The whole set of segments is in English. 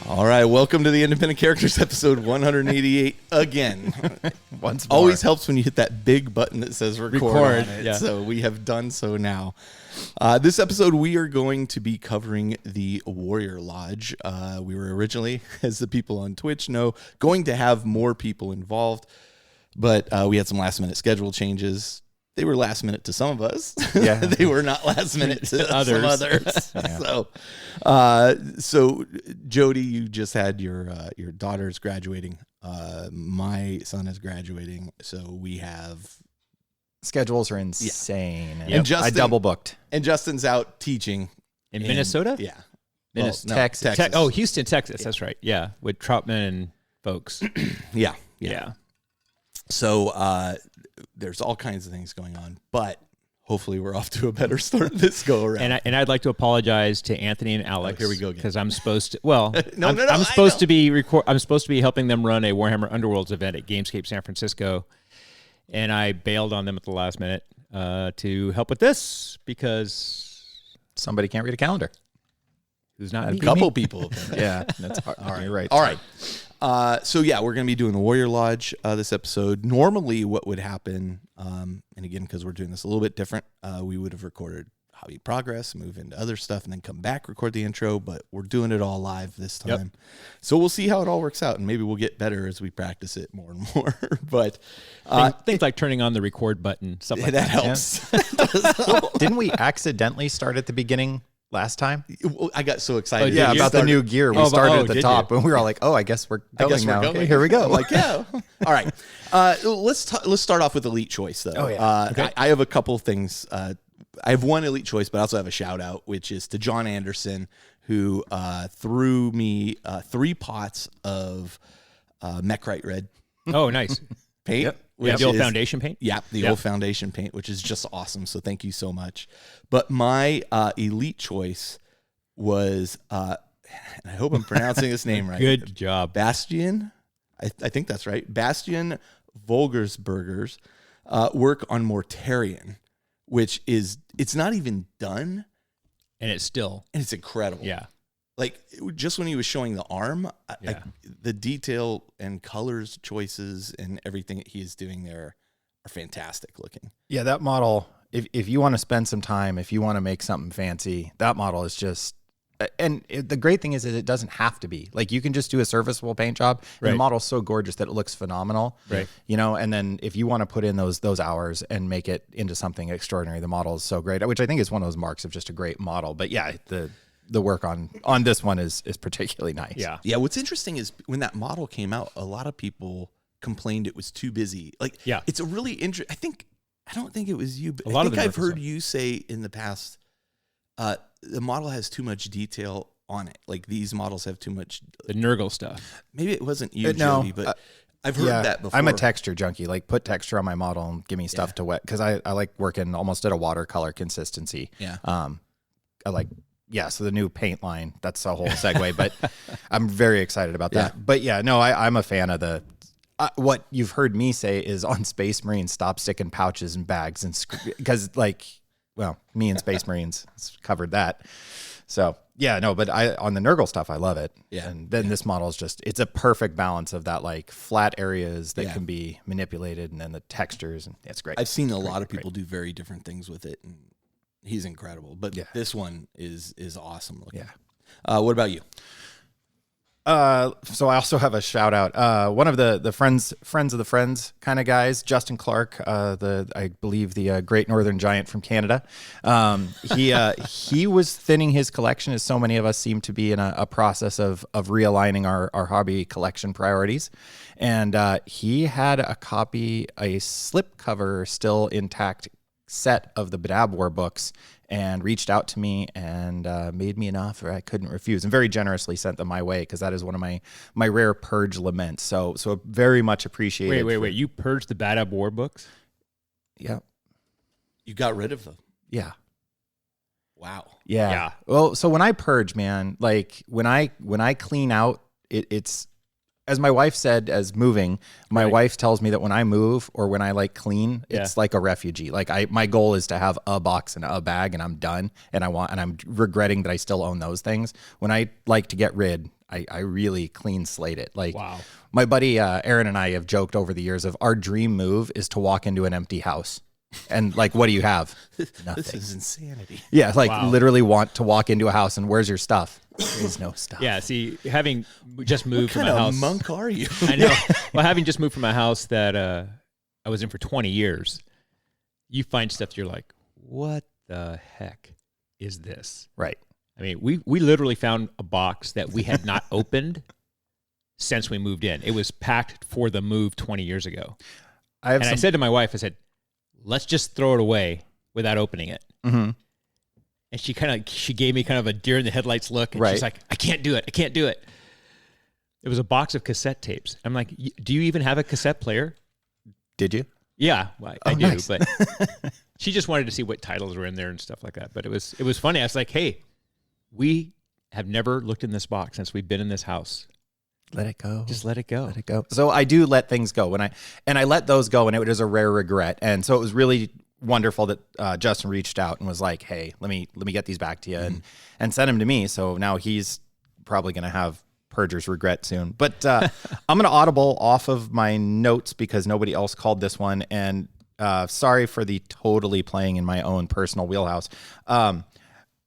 All right, welcome to the Independent Characters episode 188 again. Once more. Always helps when you hit that big button that says record on it. Yeah. So we have done so now. This episode, we are going to be covering the Warrior Lodge. We were originally, as the people on Twitch know, going to have more people involved, but we had some last-minute schedule changes. They were last minute to some of us. Yeah. They were not last minute to Others. some others. Yeah. So Jody, you just had your daughter's graduating. My son is graduating. So we have Schedules are insane. And Justin- I double booked. and Justin's out teaching In Minnesota? Yeah, Minnesota. Texas. Oh, Houston, Texas. That's right. Yeah, with Troutman and folks. yeah. Yeah. So there's all kinds of things going on, but hopefully we're off to a better start this go around. And I'd like to apologize to Anthony and Alex. here we go again. Because I'm supposed to. Well, No, I'm, I I'm supposed know. to be I'm supposed to be helping them run a Warhammer Underworlds event at Gamescape San Francisco, and I bailed on them at the last minute to help with this because Somebody can't read a calendar. who's not a me. couple people. Yeah, that's hard. All right. You're right. All right. So yeah, we're going to be doing the Warrior Lodge this episode. Normally what would happen, and again, because we're doing this a little bit different, we would have recorded Hobby Progress, move into other stuff, and then come back, record the intro, but we're doing it all live this time. Yep. So we'll see how it all works out, and maybe we'll get better as we practice it more and more. But Things like turning on the record button, stuff like that that. helps. Didn't we accidentally start at the beginning last time? Well, I got so excited. Yeah, About the new gear. We Oh, started at the did top, you? and we were all like, "Oh, I guess we're I going guess now." we're going. Okay, here we go. I'm like, yeah. All right. Let's start off with Elite Choice, though. Oh, yeah. Okay. I have a couple of things. I have one Elite Choice, but I also have a shout out, which is to John Anderson, who threw me 3 pots of Mechrite Red Oh, nice. paint. Yep. Yeah, which the old is- foundation paint. Yeah, the Yeah. old foundation paint, which is just awesome. So thank you so much. But my Elite Choice was, and I hope I'm pronouncing his name right. Good job. Bastian, I think that's right. Bastian Volgersberger's work on Mortarion, which is, it's not even done, And it's still, and it's incredible. yeah. Like, just when he was showing the arm, Yeah. the detail and colors choices and everything that he is doing there are fantastic looking. Yeah, that model. If you want to spend some time, if you want to make something fancy, that model is just. And the great thing is that it doesn't have to be. Like, you can just do a serviceable paint job, and the Right. model's so gorgeous that it looks phenomenal. Right. You know, and then if you want to put in those hours and make it into something extraordinary, the model is so great, which I think is one of those marks of just a great model. But yeah, the work on this one is particularly nice. Yeah. Yeah, what's interesting is when that model came out, a lot of people complained it was too busy. Like, Yeah. it's a really interesting. I don't think it was you, but A lot I of think them I've were heard so. you say in the past, the model has too much detail on it. Like, these models have too much. The Nurgle stuff. Maybe it wasn't you, No, Jody, but I've heard Yeah, that before. I'm a texture junkie. Like, put texture on my model and give me stuff to wet, because I like working almost at a watercolor consistency. Yeah. I like, yeah, so the new paint line, that's a whole segue, but I'm very excited about that. Yeah. But yeah, no, I'm a fan of the, what you've heard me say is on Space Marines, stop sticking pouches and bags, and because like, well, me and Space Marines covered that. So yeah, no, but on the Nurgle stuff, I love it. Yeah. And then this model is just, it's a perfect balance of that, like, flat areas that Yeah. can be manipulated, and then the textures, and it's great. I've seen a lot of people do very different things with it, and he's incredible. But Yeah. this one is awesome looking. Yeah. What about you? So I also have a shout out. One of the friends of the friends kind of guys, Justin Clark, I believe the Great Northern Giant from Canada. He was thinning his collection, as so many of us seem to be in a process of realigning our hobby collection priorities. And he had a slipcover still intact set of the Badab War books, and reached out to me and made me an offer I couldn't refuse, and very generously sent them my way, because that is one of my rare purge laments. So very much appreciated. Wait. You purged the Bad Ab War books? Yeah. You got rid of them. Yeah. Wow. Yeah. Yeah. Well, so when I purge, man, like when I clean out, it's as my wife said, as moving, my wife tells me that when I move or when I like clean, it's like a refugee. Like my goal is to have a box and a bag and I'm done. And I'm regretting that I still own those things. When I like to get rid, I really clean slate it. Like my buddy, Aaron and I have joked over the years of our dream move is to walk into an empty house. And like, what do you have? Nothing. This is insanity. Yeah. Like literally want to walk into a house and where's your stuff? There's no stuff. Yeah, see, having just moved from a What house. kind of monk are you? I know. Well, having just moved from a house that I was in for 20 years, you find stuff you're like, what the heck is this? Right. I mean, we literally found a box that we had not opened since we moved in. It was packed for the move 20 years ago. I said to my wife, I said, let's just throw it away without opening it. Mm-hmm. And she gave me kind of a deer in the headlights look. And she's like, I can't do it. I can't do it. It was a box of cassette tapes. I'm like, do you even have a cassette player? Did you? Yeah, I do. Nice. But she just wanted to see what titles were in there and stuff like that. But it was funny. I was like, hey, we have never looked in this box since we've been in this house. Let it go. Just let it go. Let it go. So I do let things go and I let those go, and it was a rare regret. And so it was really wonderful that Justin reached out and was like, hey, let me get these back to you and send them to me. So now he's probably going to have purger's regret soon. But I'm going to audible off of my notes because nobody else called this one. And sorry for the totally playing in my own personal wheelhouse.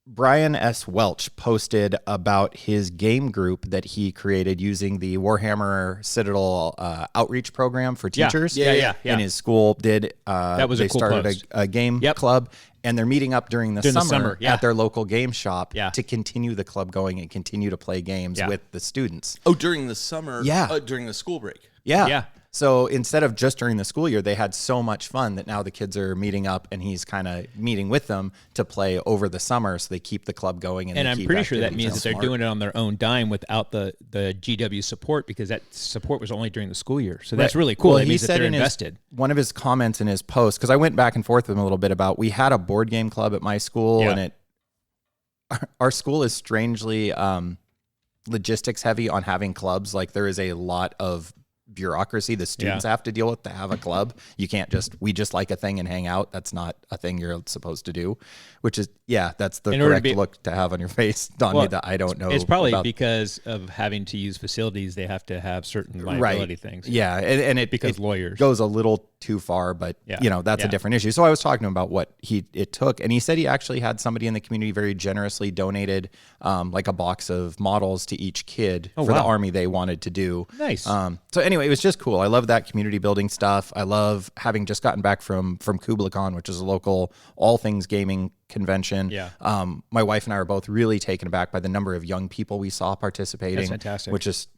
Brian S. Welch posted about his game group that he created using the Warhammer Citadel outreach program for teachers. Yeah. And his school did. That was a cool started post. a game club, and they're meeting up during the summer yeah. at their local game shop Yeah. to continue the club going and continue to play games with the students. Oh, during the summer? Yeah. During the school break? Yeah. So instead of just during the school year, they had so much fun that now the kids are meeting up and he's kind of meeting with them to play over the summer. So they keep the club going. And I'm pretty sure that means that they're doing it on their own dime without the GW support, because that support was only during the school year. So that's really cool. Well, it means that they're invested. One of his comments in his post, because I went back and forth with him a little bit about, we had a board game club at my school and our school is strangely logistics heavy on having clubs. Like there is a lot of bureaucracy the students have to deal with to have a club. You can't we just like a thing and hang out. That's not a thing you're supposed to do, which is, that's the correct look to have on your face, Donnie, that I don't know. It's probably because of having to use facilities, they have to have certain liability things. Yeah. And it lawyers goes a little too far, but that's a different issue. So I was talking to him about what it took, and he said he actually had somebody in the community very generously donated like a box of models to each kid for the army they wanted to do. Nice. So anyway, it was just cool. I love that community building stuff. I love having just gotten back from KublaCon, which is a local all things gaming convention. Yeah. My wife and I are both really taken aback by the number of young people we saw participating. That's fantastic. Which just,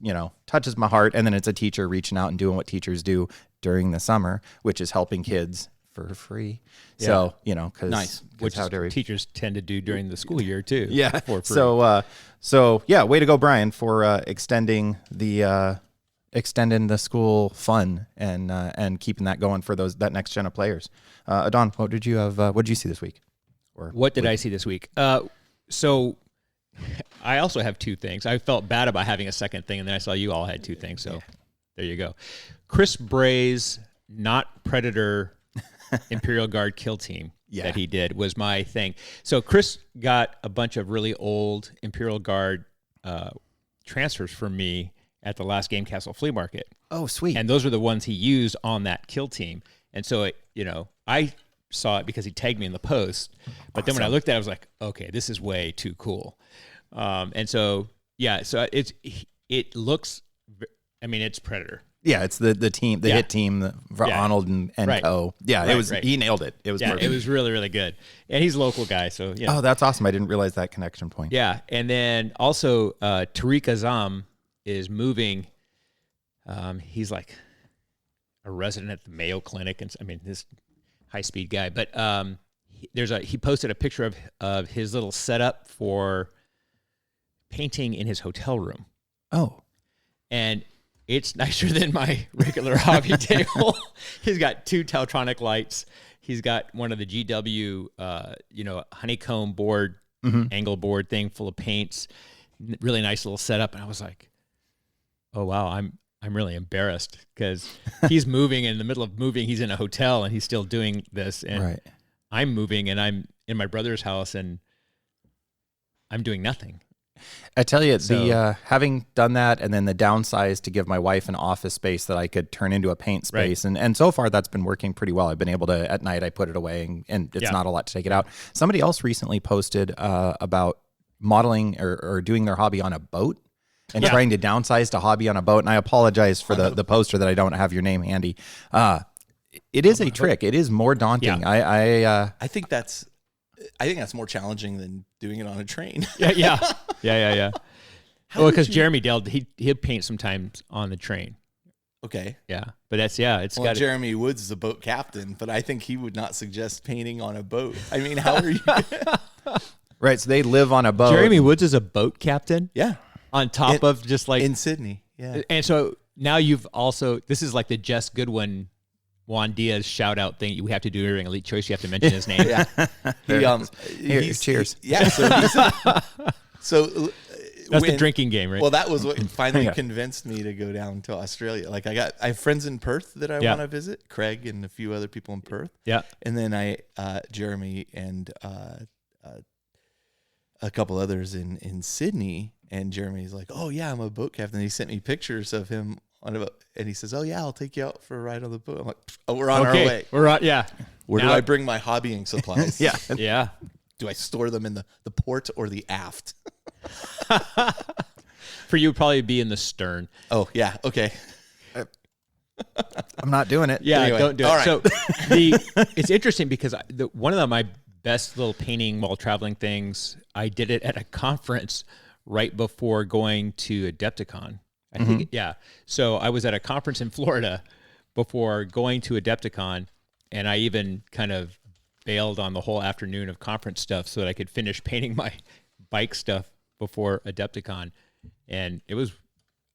touches my heart. And then it's a teacher reaching out and doing what teachers do during the summer, which is helping kids for free. Yeah. So, because nice. Which teachers tend to do during the school year too. Yeah. For free. So way to go, Brian, for extending the school fun and keeping that going for that next gen of players. Adon, what did you see this week? What did I see this week? So I also have two things. I felt bad about having a second thing, and then I saw you all had two things. So there you go. Chris Bray's not Predator Imperial Guard kill team that he did was my thing. So Chris got a bunch of really old Imperial Guard transfers from me at the last Game Castle flea market. Oh, sweet. And those are the ones he used on that kill team. And so, I saw it because he tagged me in the post. But then when I looked at it, I was like, okay, this is way too cool. And so, so it looks, it's Predator. Yeah, it's the team, the hit team for Arnold and co. Yeah, he nailed it. It was perfect. It was really, really good. And he's a local guy, so Oh, that's awesome. I didn't realize that connection point. Yeah, and then also Tariq Azam is moving. He's like a resident at the Mayo Clinic, and this high-speed guy. But he posted a picture of his little setup for painting in his hotel room. Oh, and it's nicer than my regular hobby table. He's got two Teltronic lights. He's got one of the GW, honeycomb board, angle board thing full of paints. Really nice little setup. And I was like, oh wow, I'm I'm really embarrassed because he's moving in the middle of moving. He's in a hotel and he's still doing this. And I'm moving and I'm in my brother's house and I'm doing nothing. I tell you, the having done that and then the downsize to give my wife an office space that I could turn into a paint space. And so far that's been working pretty well. I've been able to, at night, I put it away and it's not a lot to take it out. Somebody else recently posted about modeling or doing their hobby on a boat. And trying to downsize to hobby on a boat. And I apologize for the poster that I don't have your name handy. It is a trick. It is more daunting. Yeah. I think that's more challenging than doing it on a train. Yeah. Well, because Jeremy Dell, he'd paint sometimes on the train. Okay. Yeah. But it's got Jeremy Woods is a boat captain, but I think he would not suggest painting on a boat. I mean, how are you? Right. So they live on a boat. Jeremy Woods is a boat captain? Yeah. On top of just like in Sydney, yeah. And so now you've also this is like the Jess Goodwin, Juan Diaz shout out thing you have to do during Elite Choice. You have to mention his name. Cheers. Yeah. So that's the drinking game, right? Well, that was what finally convinced me to go down to Australia. Like I have friends in Perth that I want to visit, Craig and a few other people in Perth. Yeah, and then Jeremy and a couple others in Sydney. And Jeremy's like, oh, yeah, I'm a boat captain. He sent me pictures of him on a boat. And he says, oh, yeah, I'll take you out for a ride on the boat. I'm like, oh, we're on our way. We're on, yeah. Where do I bring my hobbying supplies? Yeah. Do I store them in the port or the aft? For you, probably be in the stern. Oh, yeah. Okay. I'm not doing it. Yeah, anyway, don't do it. Right. So it's interesting because one of my best little painting while traveling things, I did it at a conference right before going to Adepticon. I think, So I was at a conference in Florida before going to Adepticon, and I even kind of bailed on the whole afternoon of conference stuff so that I could finish painting my bike stuff before Adepticon. And it was,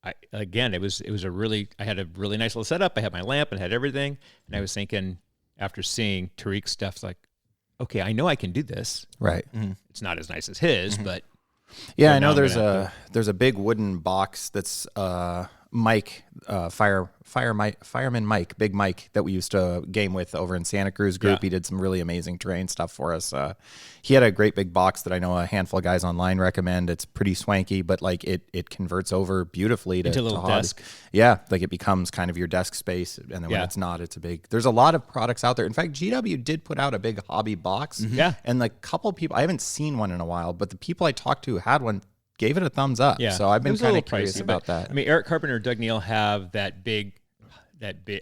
I had a really nice little setup. I had my lamp and had everything. And I was thinking, after seeing Tariq's stuff, it's like, okay, I know I can do this. Right. Mm-hmm. It's not as nice as his, but yeah, I know there's a big wooden box that's Mike, Fireman Mike, Big Mike, that we used to game with over in Santa Cruz group. He did some really amazing terrain stuff for us. He had a great big box that I know a handful of guys online recommend. It's pretty swanky, but like it converts over beautifully into a little desk. Yeah, like it becomes kind of your desk space, and then when it's not, it's a big. There's a lot of products out there. In fact, GW did put out a big hobby box. Yeah, and like a couple people, I haven't seen one in a while, but the people I talked to had one. Gave it a thumbs up. Yeah. So I've been kind of curious pricey, about that. I mean, Eric Carpenter and Doug Neal have that big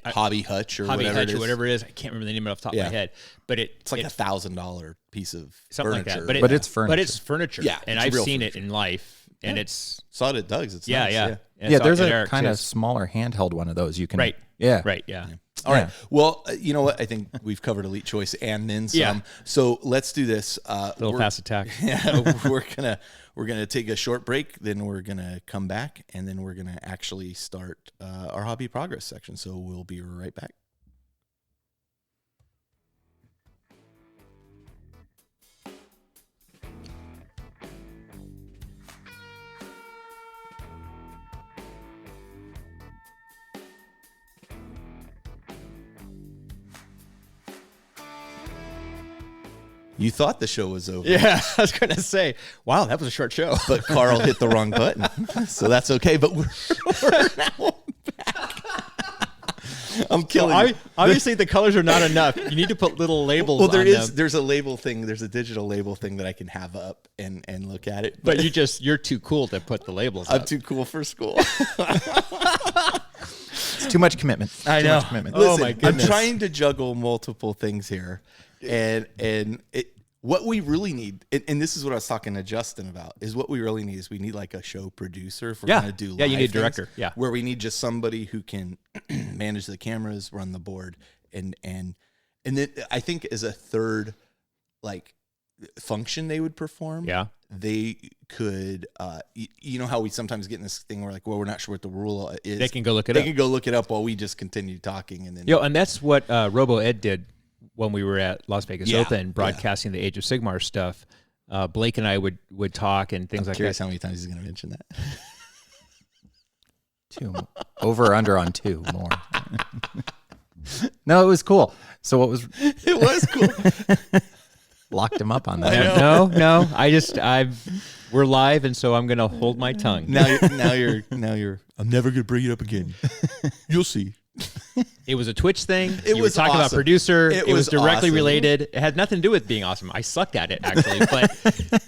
hobby hutch or whatever it is. I can't remember the name off the top of my head, but it's like $1,000 piece of something furniture. like that. But it's furniture. But it's furniture. Yeah, and I've seen it in life, and it's saw it at Doug's. It's nice. Yeah. There's a kind of smaller handheld one of those you can. Right. Yeah. Right. Yeah. All right. Well, you know what? I think we've covered Elite Choice and then some. Yeah. So let's do this. Little fast attack. Yeah. We're gonna take a short break. Then we're gonna come back, and then we're gonna actually start our hobby progress section. So we'll be right back. You thought the show was over. Yeah, I was going to say, wow, that was a short show. But Carl hit the wrong button, so that's okay. But we're now back. I'm killing you. Obviously, the colors are not enough. You need to put little labels on them. There's a label thing. There's a digital label thing that I can have up and look at it. But you're too cool to put the labels I'm up. too cool for school. It's too much commitment. I know. Much commitment. Listen, Oh, my goodness. I'm trying to juggle multiple things here. What we really need, and this is what I was talking to Justin about, is what we really need is we need like a show producer if we're going to do live you need a things, director. Yeah. Where we need just somebody who can manage the cameras, run the board, and then I think as a third like function they would perform. Yeah. They could, you know how we sometimes get in this thing where like, well, we're not sure what the rule is. They can go look it up. up. They can go look it up while we just continue talking, and then And that's what Robo Ed did when we were at Las Vegas Open, broadcasting the Age of Sigmar stuff. Blake and I would talk and things I'm like curious that. how many times he's going to mention that. 2. Over or under on 2 more. No, it was cool. So what was... It was cool. Locked him up on that. No. We're live, and so I'm gonna hold my tongue. Now you're. I'm never gonna bring it up again. You'll see. It was a Twitch thing. It was talking about awesome. producer. It It was was directly awesome. related. It had nothing to do with being awesome. I sucked at it actually, but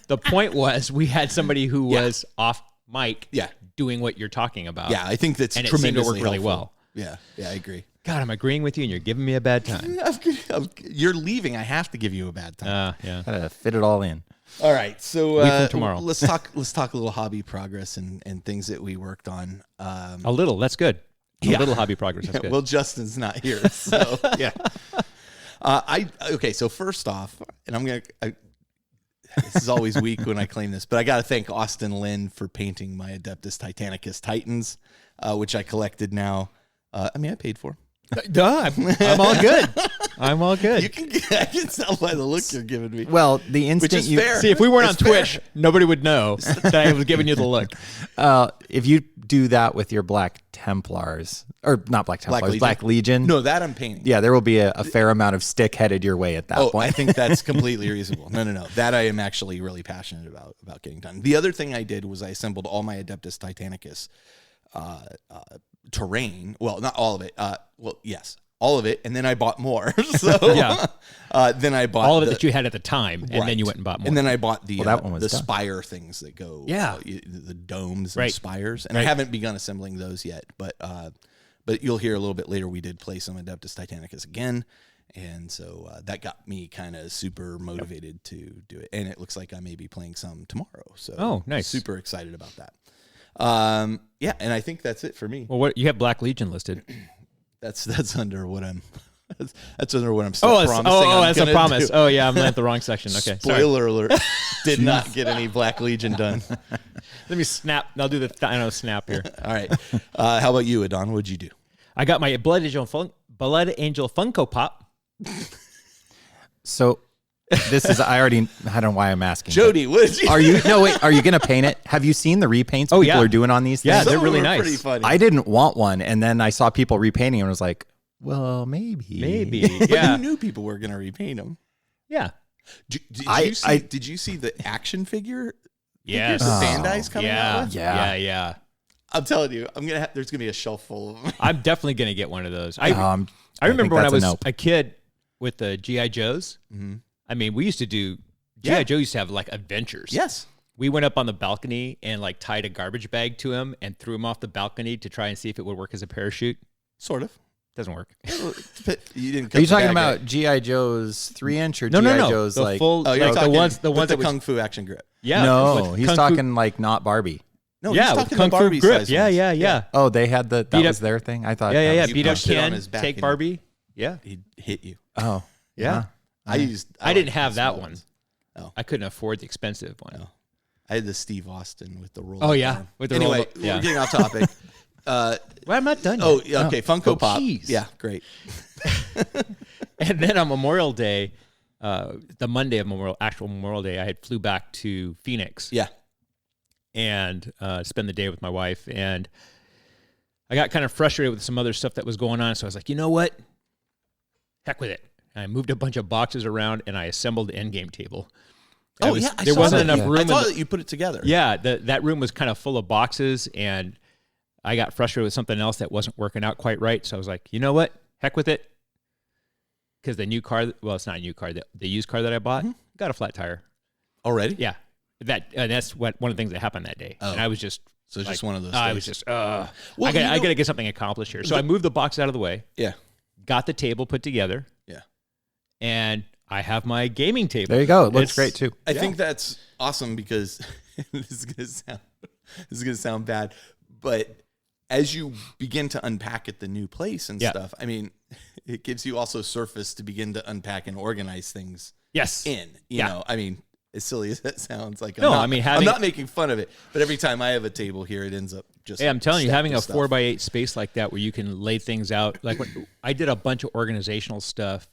the point was we had somebody who was off mic, doing what you're talking about. Yeah, I think that's and it seemed to tremendously work really helpful. well. Yeah, I agree. God, I'm agreeing with you, and you're giving me a bad time. You're leaving. I have to give you a bad time. Yeah. Gotta fit it all in. All right, so Week from tomorrow. let's talk a little hobby progress and things that we worked on. A little. That's good. A little hobby progress. That's good. Well, Justin's not here, so yeah. Okay. So first off, and this is always weak when I claim this, but I got to thank Austin Lynn for painting my Adeptus Titanicus Titans, which I collected now. I paid for. Duh, I'm all good. I'm all good. I can tell by the look you're giving me. Well, the instant Which is you fair. See, if we weren't It's on Twitch, nobody would know that I was giving you the look. if you do that with your Black Templars, or not Black Templars, Black Legion. No, that I'm painting. Yeah, there will be a fair amount of stick headed your way at that point. I think that's completely reasonable. No. That I am actually really passionate about getting done. The other thing I did was I assembled all my Adeptus Titanicus terrain. Well, not all of it. Yes, all of it, and then I bought more. So then I bought all of it that you had at the time, and then you went and bought more. And then I bought the that one was done. spire things that go, the domes and spires. And I haven't begun assembling those yet, but you'll hear a little bit later. We did play some Adeptus Titanicus again, and so that got me kind of super motivated to do it. And it looks like I may be playing some tomorrow. So nice, super excited about that. And I think that's it for me. Well, what you have Black Legion listed. That's under what I'm. That's under what I'm still promising. That's a promise. Do. Oh yeah, I'm at the wrong section. Okay, spoiler alert. Did not get any Black Legion done. Let me snap. I'll do the snap here. All right. How about you, Adon? What'd you do? I got my Blood Angel Funko Pop. So this is I don't know why I'm asking. Jody, what did you? Are you going to paint it? Have you seen the repaints people are doing on these things? Yeah, they're really nice. Pretty funny. I didn't want one, and then I saw people repainting, and was like, well, maybe. But Yeah. you knew people were going to repaint them. Yeah. Did you see the action figure? Yes. The Bandai's coming out with? Yeah. I'm telling you, there's gonna be a shelf full of them. I'm definitely gonna get one of those. I I remember when I think was that's a kid with the GI Joes. Mm-hmm. I mean, we used to do GI Joe used to have like adventures. Yes. We went up on the balcony and like tied a garbage bag to him and threw him off the balcony to try and see if it would work as a parachute. Sort of. Doesn't work. You didn't. Are you talking about GI Joe's 3-inch or No, GI no. Joe's The like? full, Oh, you're like talking the ones with that the was, Kung Fu action grip. yeah. No, with he's Kung talking like not Barbie. No, yeah, he's with talking Kung the Fu Barbie grip. size Yeah, ones. yeah, yeah. Oh, they had that Beat was up- their thing. I thought. Yeah, yeah, yeah. You Beat up punched it on Ken, his back take and- Barbie. Yeah. He'd hit you. Oh, Yeah. I didn't have that small one. ones. Oh. I couldn't afford the expensive one. Oh. I had the Steve Austin with the roll. Oh, yeah. With the Anyway, roll-up, yeah. we're getting off topic. Well, I'm not done yet. Oh, yeah, okay. Funko Pop. jeez. Yeah, great. And then on Memorial Day, the Monday of actual Memorial Day, I had flew back to Phoenix. Yeah. And spend the day with my wife. And I got kind of frustrated with some other stuff that was going on. So I was like, you know what? Heck with it. And I moved a bunch of boxes around and I assembled the endgame table. Oh, I I there saw wasn't that. enough room. I in thought the- that you put it together. Yeah, that room was kind of full of boxes, and I got frustrated with something else that wasn't working out quite right. So I was like, you know what? Heck with it. Because the new car, well, it's not a new car, the used car that I bought got a flat tire. Already? Yeah, that's one of the things that happened that day. Oh. And I was just So it's just one of those I days. was just, Well, I got to get something accomplished here. So I moved the box out of the way, Yeah. got the table put together, Yeah. and I have my gaming table. there you go. It looks It's- great too. I think that's awesome because this is gonna sound bad, but as you begin to unpack at the new place and stuff, I mean, it gives you also surface to begin to unpack and organize things Yes. in. You know, I mean, as silly as that sounds, like No, I'm not, I mean, I'm having- not making fun of it, but every time I have a table here, it ends up just. Hey, I'm telling you, stacked having a with stuff. 4x8 space like that where you can lay things out, like I did a bunch of organizational stuff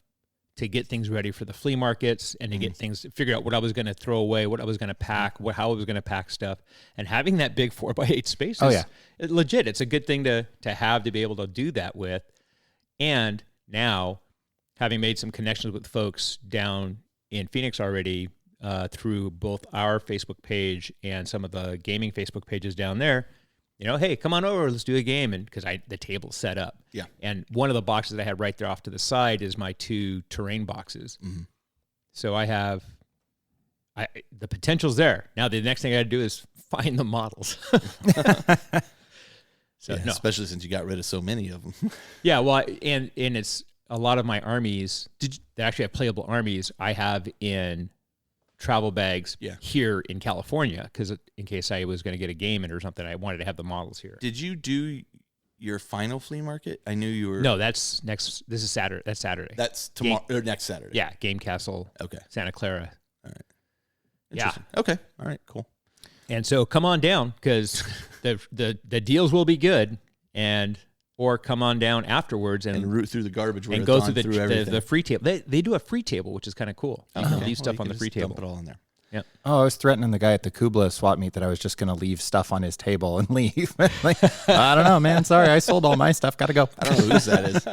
to get things ready for the flea markets and to get things, figure out what I was going to throw away, what I was going to pack, how I was going to pack stuff. And having that big 4x8 space is legit. It's a good thing to have, to be able to do that with. And now, having made some connections with folks down in Phoenix already through both our Facebook page and some of the gaming Facebook pages down there, hey, come on over, let's do a game. And because the table's set up. Yeah. And one of the boxes that I had right there off to the side is my 2 terrain boxes. Mm-hmm. So the potential's there. Now the next thing I got to do is find the models. Especially since you got rid of so many of them. Yeah, well, and it's a lot of my armies that actually have playable armies I have in travel bags here in California, because in case I was going to get a game in or something, I wanted to have the models here. Did you do your final flea market? I knew you were. No, that's next. This is Saturday. That's Saturday. That's tomorrow or next Saturday. Yeah, Game Castle. Okay. Santa Clara. All right. Interesting. Yeah. Okay. All right. Cool. And so come on down, because the deals will be good, or come on down afterwards and root through the garbage and go through the free table. They do a free table, which is kind of cool. You can leave stuff on the free table. Dump it all in there. Yeah. Oh, I was threatening the guy at the Kubla swap meet that I was just going to leave stuff on his table and leave. Like, I don't know, man. Sorry, I sold all my stuff. Got to go. I don't know whose that is.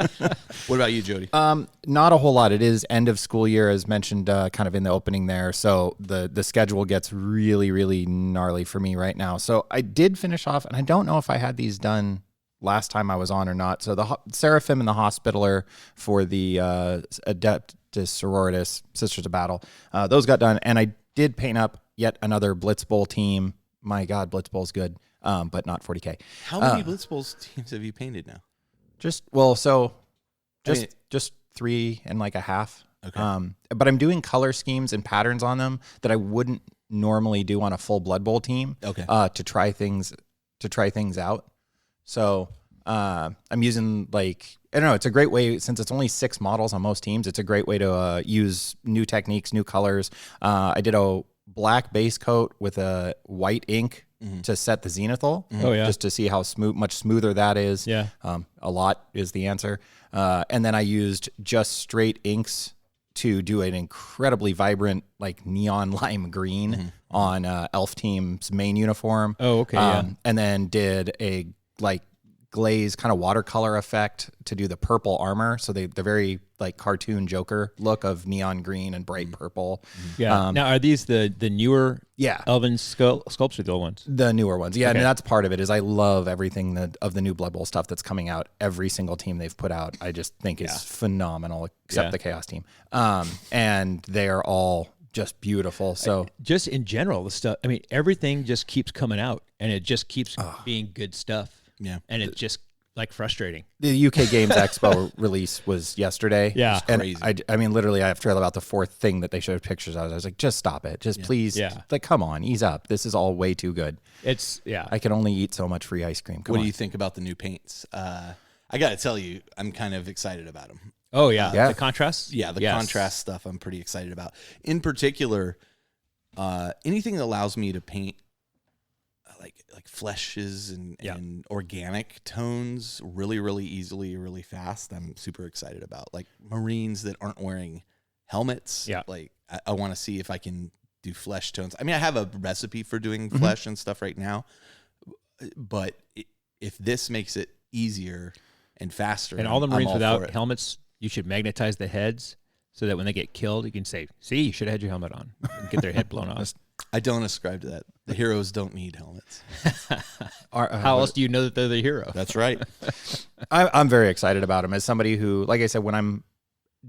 What about you, Jody? Not a whole lot. It is end of school year, as mentioned, kind of in the opening there. So the schedule gets really, really gnarly for me right now. So I did finish off, and I don't know if I had these done last time I was on or not. So the Seraphim and the Hospitaller for the Adeptus Sororitas, Sisters of Battle, those got done, and I did paint up yet another Blitz Bowl team. My God, Blitz Bowl's good, but not 40K. How many Blitz Bowls teams have you painted now? Just 3 and like a half. Okay. But I'm doing color schemes and patterns on them that I wouldn't normally do on a full Blood Bowl team. Okay. To try things out. So I'm using I don't know. It's a great way, since it's only 6 models on most teams. It's a great way to use new techniques, new colors. I did a black base coat with a white ink to set the zenithal. Oh yeah, just to see how much smoother that is. Yeah, a lot is the answer. And then I used just straight inks to do an incredibly vibrant, neon lime green on Elf Team's main uniform. Oh, okay. Yeah. And then did a glaze kind of watercolor effect to do the purple armor. So they're very cartoon Joker look of neon green and bright purple. Yeah. Now, are these the newer Elven sculpts or the old ones? The newer ones. Yeah. Okay. And that's part of it, is I love everything of the new Blood Bowl stuff that's coming out. Every single team they've put out, I just think is phenomenal, except the Chaos team. And they are all just beautiful. So just in general, the stuff, I mean, everything just keeps coming out, and it just keeps being good stuff. Yeah. And it's just frustrating. The UK Games Expo release was yesterday. Yeah. And crazy. I mean, literally, after about the 4th thing that they showed pictures of, I was like, just stop it. Just please. Yeah. Come on, ease up. This is all way too good. I can only eat so much free ice cream. What do you think about the new paints? I got to tell you, I'm kind of excited about them. Oh, yeah. The contrast? Yeah, contrast stuff I'm pretty excited about. In particular, anything that allows me to paint like fleshes and organic tones really, really easily, really fast, I'm super excited about. Like Marines that aren't wearing helmets. Yeah. I want to see if I can do flesh tones. I mean, I have a recipe for doing flesh and stuff right now, but if this makes it easier and faster, and all the Marines without helmets, you should magnetize the heads so that when they get killed, you can say, see, you should have had your helmet on, and get their head blown off. I don't ascribe to that. The heroes don't need helmets. How else do you know that they're the hero? That's right. I'm very excited about them as somebody who, like I said, when I'm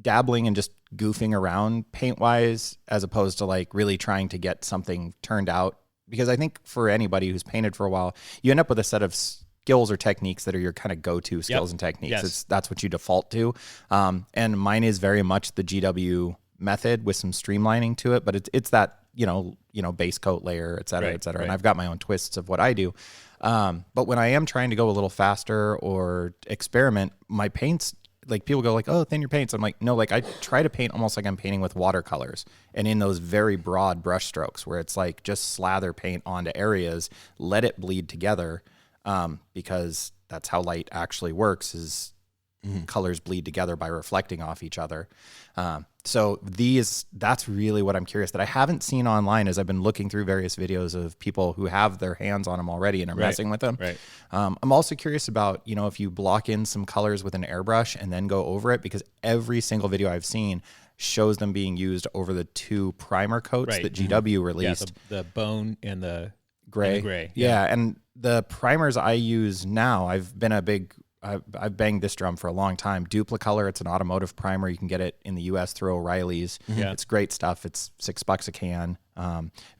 dabbling and just goofing around paint-wise, as opposed to really trying to get something turned out, because I think for anybody who's painted for a while, you end up with a set of skills or techniques that are your kind of go-to skills and techniques. Yes. That's what you default to. And mine is very much the GW method with some streamlining to it, but it's that, base coat layer, et cetera, et cetera. Right. And I've got my own twists of what I do. But when I am trying to go a little faster or experiment, my paints, people go oh, thin your paints. I'm like, no, I try to paint almost like I'm painting with watercolors, and in those very broad brush strokes where it's just slather paint onto areas, let it bleed together. Because that's how light actually works, is colors bleed together by reflecting off each other. So that's really what I'm curious that I haven't seen online as I've been looking through various videos of people who have their hands on them already and are messing with them. Right. I'm also curious about, if you block in some colors with an airbrush and then go over it, because every single video I've seen shows them being used over the 2 primer coats that GW released. Yeah, the bone and the gray. gray. Yeah. And the primers I use now, I've banged this drum for a long time. Duplicolor, it's an automotive primer. You can get it in the US through O'Reilly's. Yeah. It's great stuff. It's $6 a can.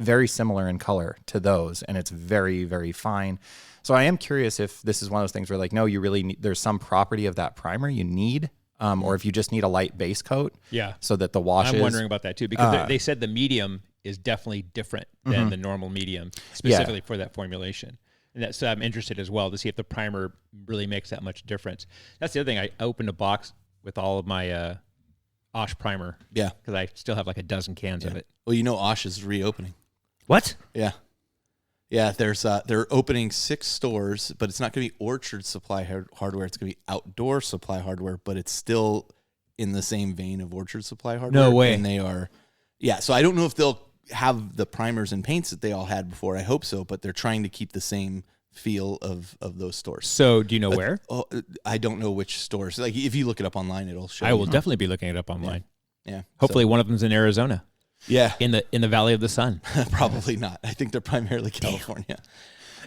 Very similar in color to those, and it's very, very fine. So I am curious if this is one of those things where like, no, you really need, there's some property of that primer you need, or if you just need a light base coat. Yeah. So that the washes. I'm wondering about that too, because they said the medium is definitely different than the normal medium, specifically for that formulation. And so I'm interested as well to see if the primer really makes that much difference. That's the other thing. I opened a box with all of my Osh primer. Yeah. Because I still have like a dozen cans of it. Well, Osh is reopening. What? Yeah. Yeah, they're opening 6 stores, but it's not going to be Orchard Supply Hardware. It's going to be Outdoor Supply Hardware, but it's still in the same vein of Orchard Supply Hardware. No way. And they are, so I don't know if they'll have the primers and paints that they all had before. I hope so, but they're trying to keep the same feel of those stores. So do you know where? Oh, I don't know which stores. Like if you look it up online, it'll show. I will you. definitely be looking it up online. Yeah. Hopefully one of them's in Arizona. Yeah. In the Valley of the Sun. Probably not. I think they're primarily California.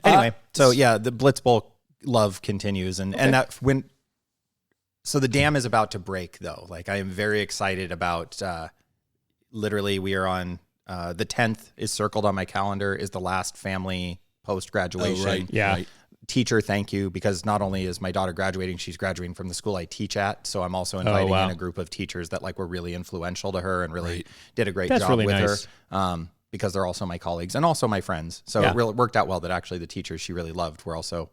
Anyway, so yeah, the Blitzbowl love continues, and that so the dam is about to break though. Like I am very excited about. Literally, we are on the 10th is circled on my calendar is the last family post graduation. Oh, right. Yeah. Right. Teacher, thank you, because not only is my daughter graduating, she's graduating from the school I teach at. So I'm also inviting in a group of teachers that like were really influential to her and really did a great job really with nice. her. Because they're also my colleagues and also my friends. So it really worked out well that actually the teachers she really loved were also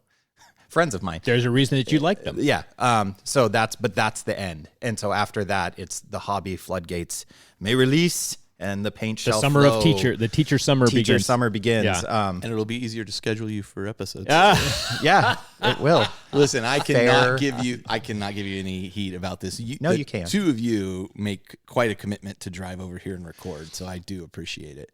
friends of mine. There's a reason that you like them. Yeah. So that's the end. And so after that, it's the hobby floodgates may release and the paint shall flow. The teacher summer begins. Yeah. And it'll be easier to schedule you for episodes. Yeah, it will. Listen, I cannot give you any heat about this. You can. 2 of you make quite a commitment to drive over here and record, so I do appreciate it.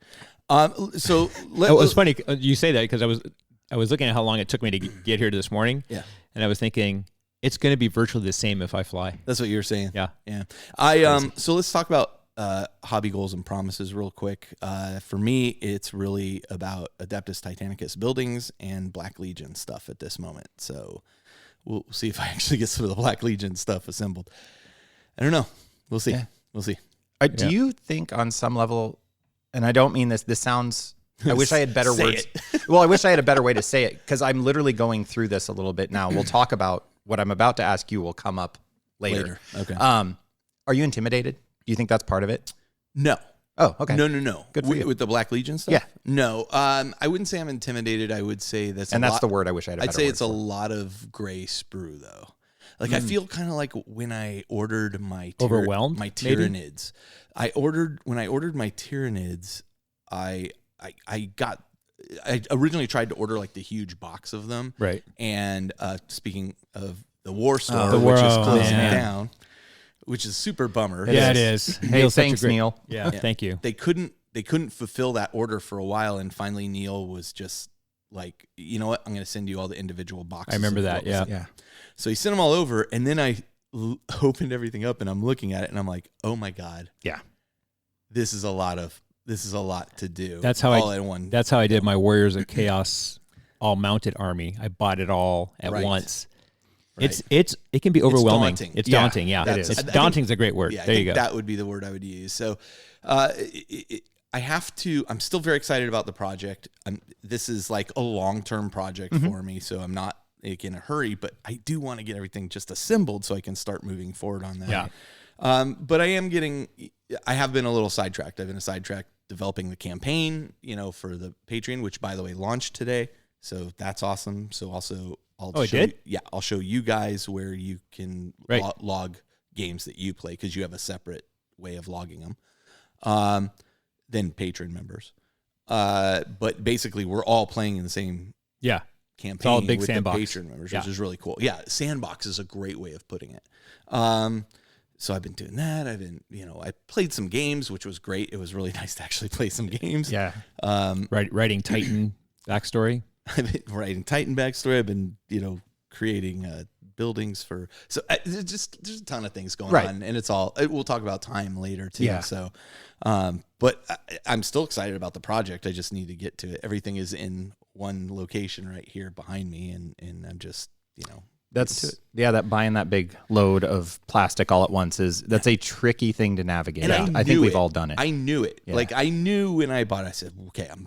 So it was funny you say that because I was looking at how long it took me to get here this morning. Yeah. And I was thinking it's going to be virtually the same if I fly. That's what you were saying. Yeah. Yeah. So let's talk about hobby goals and promises real quick. For me, it's really about Adeptus Titanicus buildings and Black Legion stuff at this moment. So we'll see if I actually get some of the Black Legion stuff assembled. I don't know. We'll see. Yeah. We'll see. Do you think on some level, and I don't mean this sounds, I wish I had better words. Well, I wish I had a better way to say it because I'm literally going through this a little bit now. We'll talk about what I'm about to ask you will come up later. Okay. Are you intimidated? Do you think that's part of it? No. Oh, okay. No. Good for you. With the Black Legion stuff? Yeah. No. I wouldn't say I'm intimidated. I would say that's the word I wish I had a better I'd say word it's a for. lot of gray sprue though. Like I feel kind of like when I ordered my overwhelmed my Tyranids. When I ordered my Tyranids, I originally tried to order like the huge box of them. Right. And speaking of the War Store, which is closing down, which is super bummer. It is. Hey, thanks, Neil. Yeah, thank you. They couldn't fulfill that order for a while, and finally Neil was just like, you know what? I'm going to send you all the individual boxes. I remember that. Yeah. So he sent them all over, and then I opened everything up, and I'm looking at it, and I'm like, oh my god, yeah, this is a lot to do. That's how I did my Warriors of Chaos all mounted army. I bought it all at once. Right. It can be overwhelming. It's daunting. Yeah. It's daunting is a great word. Yeah, there you go. That would be the word I would use. So, I'm still very excited about the project. This is like a long-term project for me, so I'm not like in a hurry, but I do want to get everything just assembled so I can start moving forward on that. Yeah. But I have been a little sidetracked. I've been sidetracked developing the campaign, for the Patreon, which by the way launched today. So that's awesome. So also I'll show you guys where you can log games that you play because you have a separate way of logging them than patron members. But basically we're all playing in the same campaign all big with sandbox. the patron members, Yeah. which is really cool. Yeah, sandbox is a great way of putting it. So I've been doing that. I've been, I played some games, which was great. It was really nice to actually play some games. Yeah. Writing Titan backstory. I've been writing Titan backstory. I've been, creating buildings there's a ton of things going on, and we'll talk about time later too. Yeah. So, but I'm still excited about the project. I just need to get to it. Everything is in one location right here behind me, and I'm just, that buying that big load of plastic all at once that's a tricky thing to navigate. And I think we've all done it. I knew it. Yeah. Like I knew when I bought it, I said, okay, I'm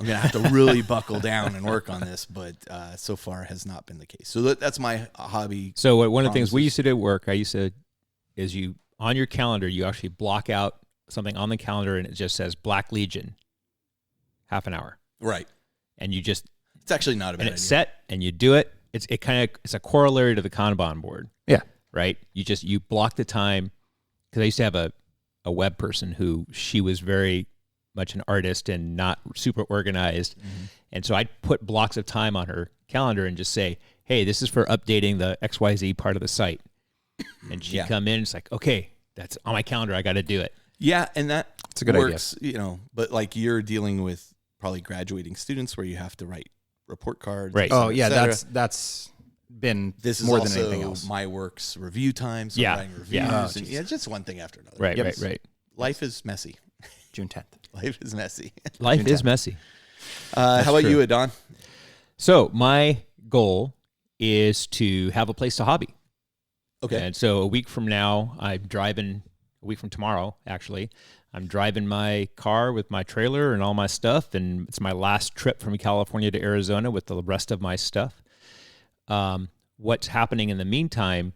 gonna have to really buckle down and work on this, but so far has not been the case. So that's my hobby. So one of the things we used to do at work, is you on your calendar, you actually block out something on the calendar, and it just says Black Legion, half an hour, Right. and you just It's actually not a bad and idea. it's set, and you do it. It's a corollary to the Kanban board. Yeah. Right. You block the time, because I used to have a web person who she was very much an artist and not super organized. Mm-hmm. And so I'd put blocks of time on her calendar and just say, hey, this is for updating the XYZ part of the site. And she'd come in, it's like, okay, that's on my calendar. I got to do it. Yeah. And that's a good works, but like you're dealing with probably graduating students where you have to write report cards. Right. Oh, et yeah. cetera. That's been This is more also than anything else. my work's review time. So Yeah. I'm writing reviews. Yeah. Oh, And just one thing after another. Right, Yep. right. Life is messy. June 10th. Life is messy. Life is messy. How about true. you, Adon? So my goal is to have a place to hobby. Okay. And so a week from tomorrow, actually, I'm driving my car with my trailer and all my stuff, and it's my last trip from California to Arizona with the rest of my stuff. What's happening in the meantime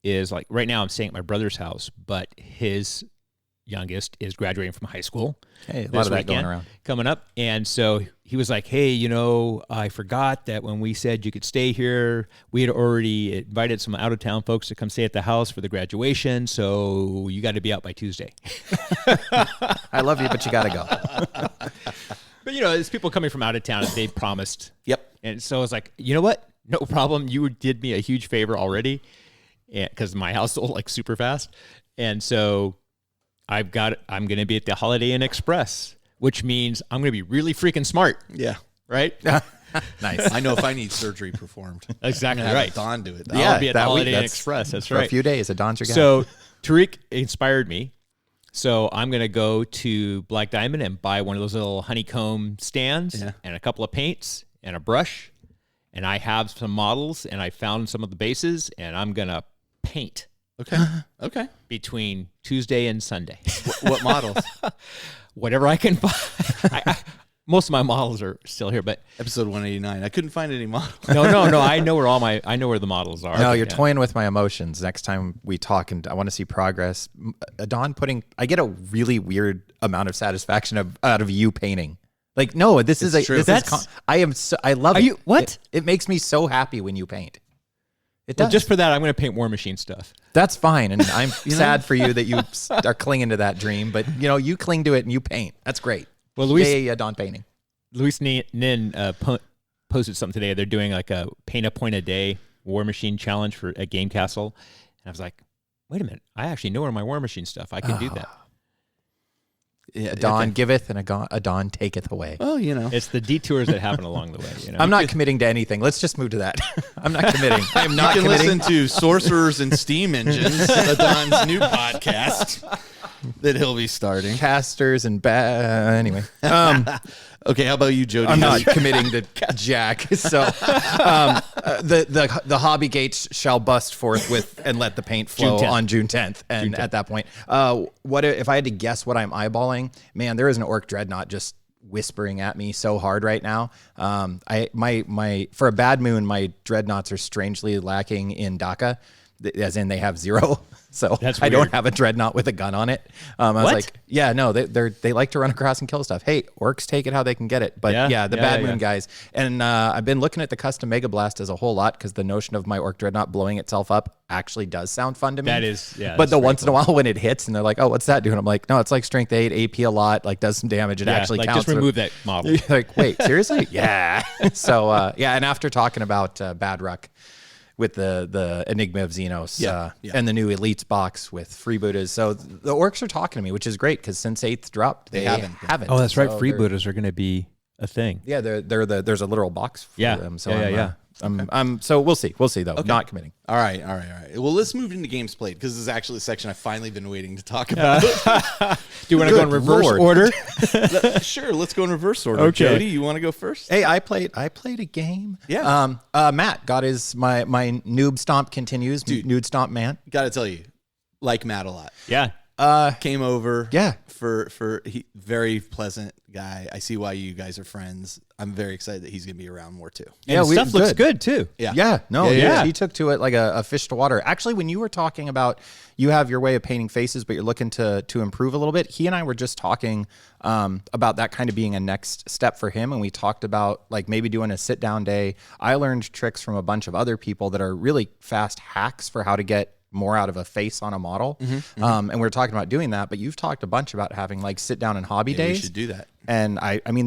is, like, right now I'm staying at my brother's house, but his youngest is graduating from high school. Hey, a lot of that going around. Coming up. And so he was like, hey, I forgot that when we said you could stay here, we had already invited some out-of-town folks to come stay at the house for the graduation, so you got to be out by Tuesday. I love you, but you got to go. But, there's people coming from out of town, and they promised. Yep. And so I was like, you know what? No problem. You did me a huge favor already, because my house sold like super fast. And so I'm going to be at the Holiday Inn Express, which means I'm going to be really freaking smart. Yeah. Right? Nice. I know if I need surgery performed. Exactly I'm gonna right. have Don do it. I'll be at the that week, Holiday Inn that's- Express. That's For right. a few days, Adon's your guy. So Tariq inspired me. So I'm going to go to Black Diamond and buy one of those little honeycomb stands and a couple of paints and a brush. And I have some models, and I found some of the bases, and I'm going to paint. Okay. Between Tuesday and Sunday. What models? Whatever I can find. Most of my models are still here, but Episode 189. I couldn't find any models. no. I know where the models are. No, you're toying with my emotions. Next time we talk, and I want to see progress. Adon I get a really weird amount of satisfaction out of you painting. Like, no, this is true. I love Are it. you- what? It makes me so happy when you paint. It Well, does. just for that, I'm going to paint War Machine stuff. That's fine, and I'm sad for you that you are clinging to that dream. But you cling to it and you paint. That's great. Well, Luis Adon painting. Nin posted something today. They're doing like a paint a point a day War Machine challenge at Game Castle, and I was like, wait a minute, I actually know where my War Machine stuff. I can do that. Yeah, Adon giveth and Adon taketh away. Well, It's the detours that happen along the way. I'm not committing to anything. Let's just move to that. I'm not committing. I'm not you can committing. listen to Sorcerers and Steam Engines, Adon's new podcast that he'll be starting. Casters and anyway. Okay, how about you, Jody? I'm not committing to Jack. So the hobby gates shall bust forth and let the paint flow June 10th. on June 10th. And at that point, what if I had to guess what I'm eyeballing? Man, there is an orc dreadnought just whispering at me so hard right now. My for a bad moon, my dreadnoughts are strangely lacking in DACA. as in they have 0. So That's I don't weird. have a dreadnought with a gun on it. I was What? like, yeah, no, they like to run across and kill stuff. Hey, orcs take it how they can get it. But the Bad Moon guys. And I've been looking at the custom Mega Blasters a whole lot because the notion of my orc dreadnought blowing itself up actually does sound fun to me. That is, yeah. But the once in a while when it hits and they're like, oh, what's that doing? I'm like, no, it's like strength 8, AP a lot, like does some damage. It actually like counts. just remove that model. You're like, wait, seriously? Yeah. So, and after talking about Bad Ruck with the Enigma of Xenos and the new Elites box with freebooters. So the orcs are talking to me, which is great because since 8th dropped, they haven't. Oh, that's right. So Freebooters are going to be a thing. yeah, there's a literal box for them. So so we'll see. We'll see though. Not committing. All right. Well, let's move into games played because this is actually the section I've finally been waiting to talk about. Do you want to go in reverse Lord. order? Sure, let's go in reverse order. Okay. Jody, you want to go first? Hey, I played a game. Yeah. Matt got my noob stomp continues. Dude. Noob stomp man. Got to tell you, like Matt a lot. Yeah. Came over. Yeah. Very pleasant guy. I see why you guys are friends. I'm very excited that he's going to be around more too. And stuff looks good too. Yeah. He took to it like a fish to water. Actually, when you were talking about you have your way of painting faces, but you're looking to improve a little bit, he and I were just talking about that kind of being a next step for him. And we talked about like maybe doing a sit down day. I learned tricks from a bunch of other people that are really fast hacks for how to get more out of a face on a model. And we're talking about doing that, but you've talked a bunch about having like sit down and hobby days. We should do that. And I mean,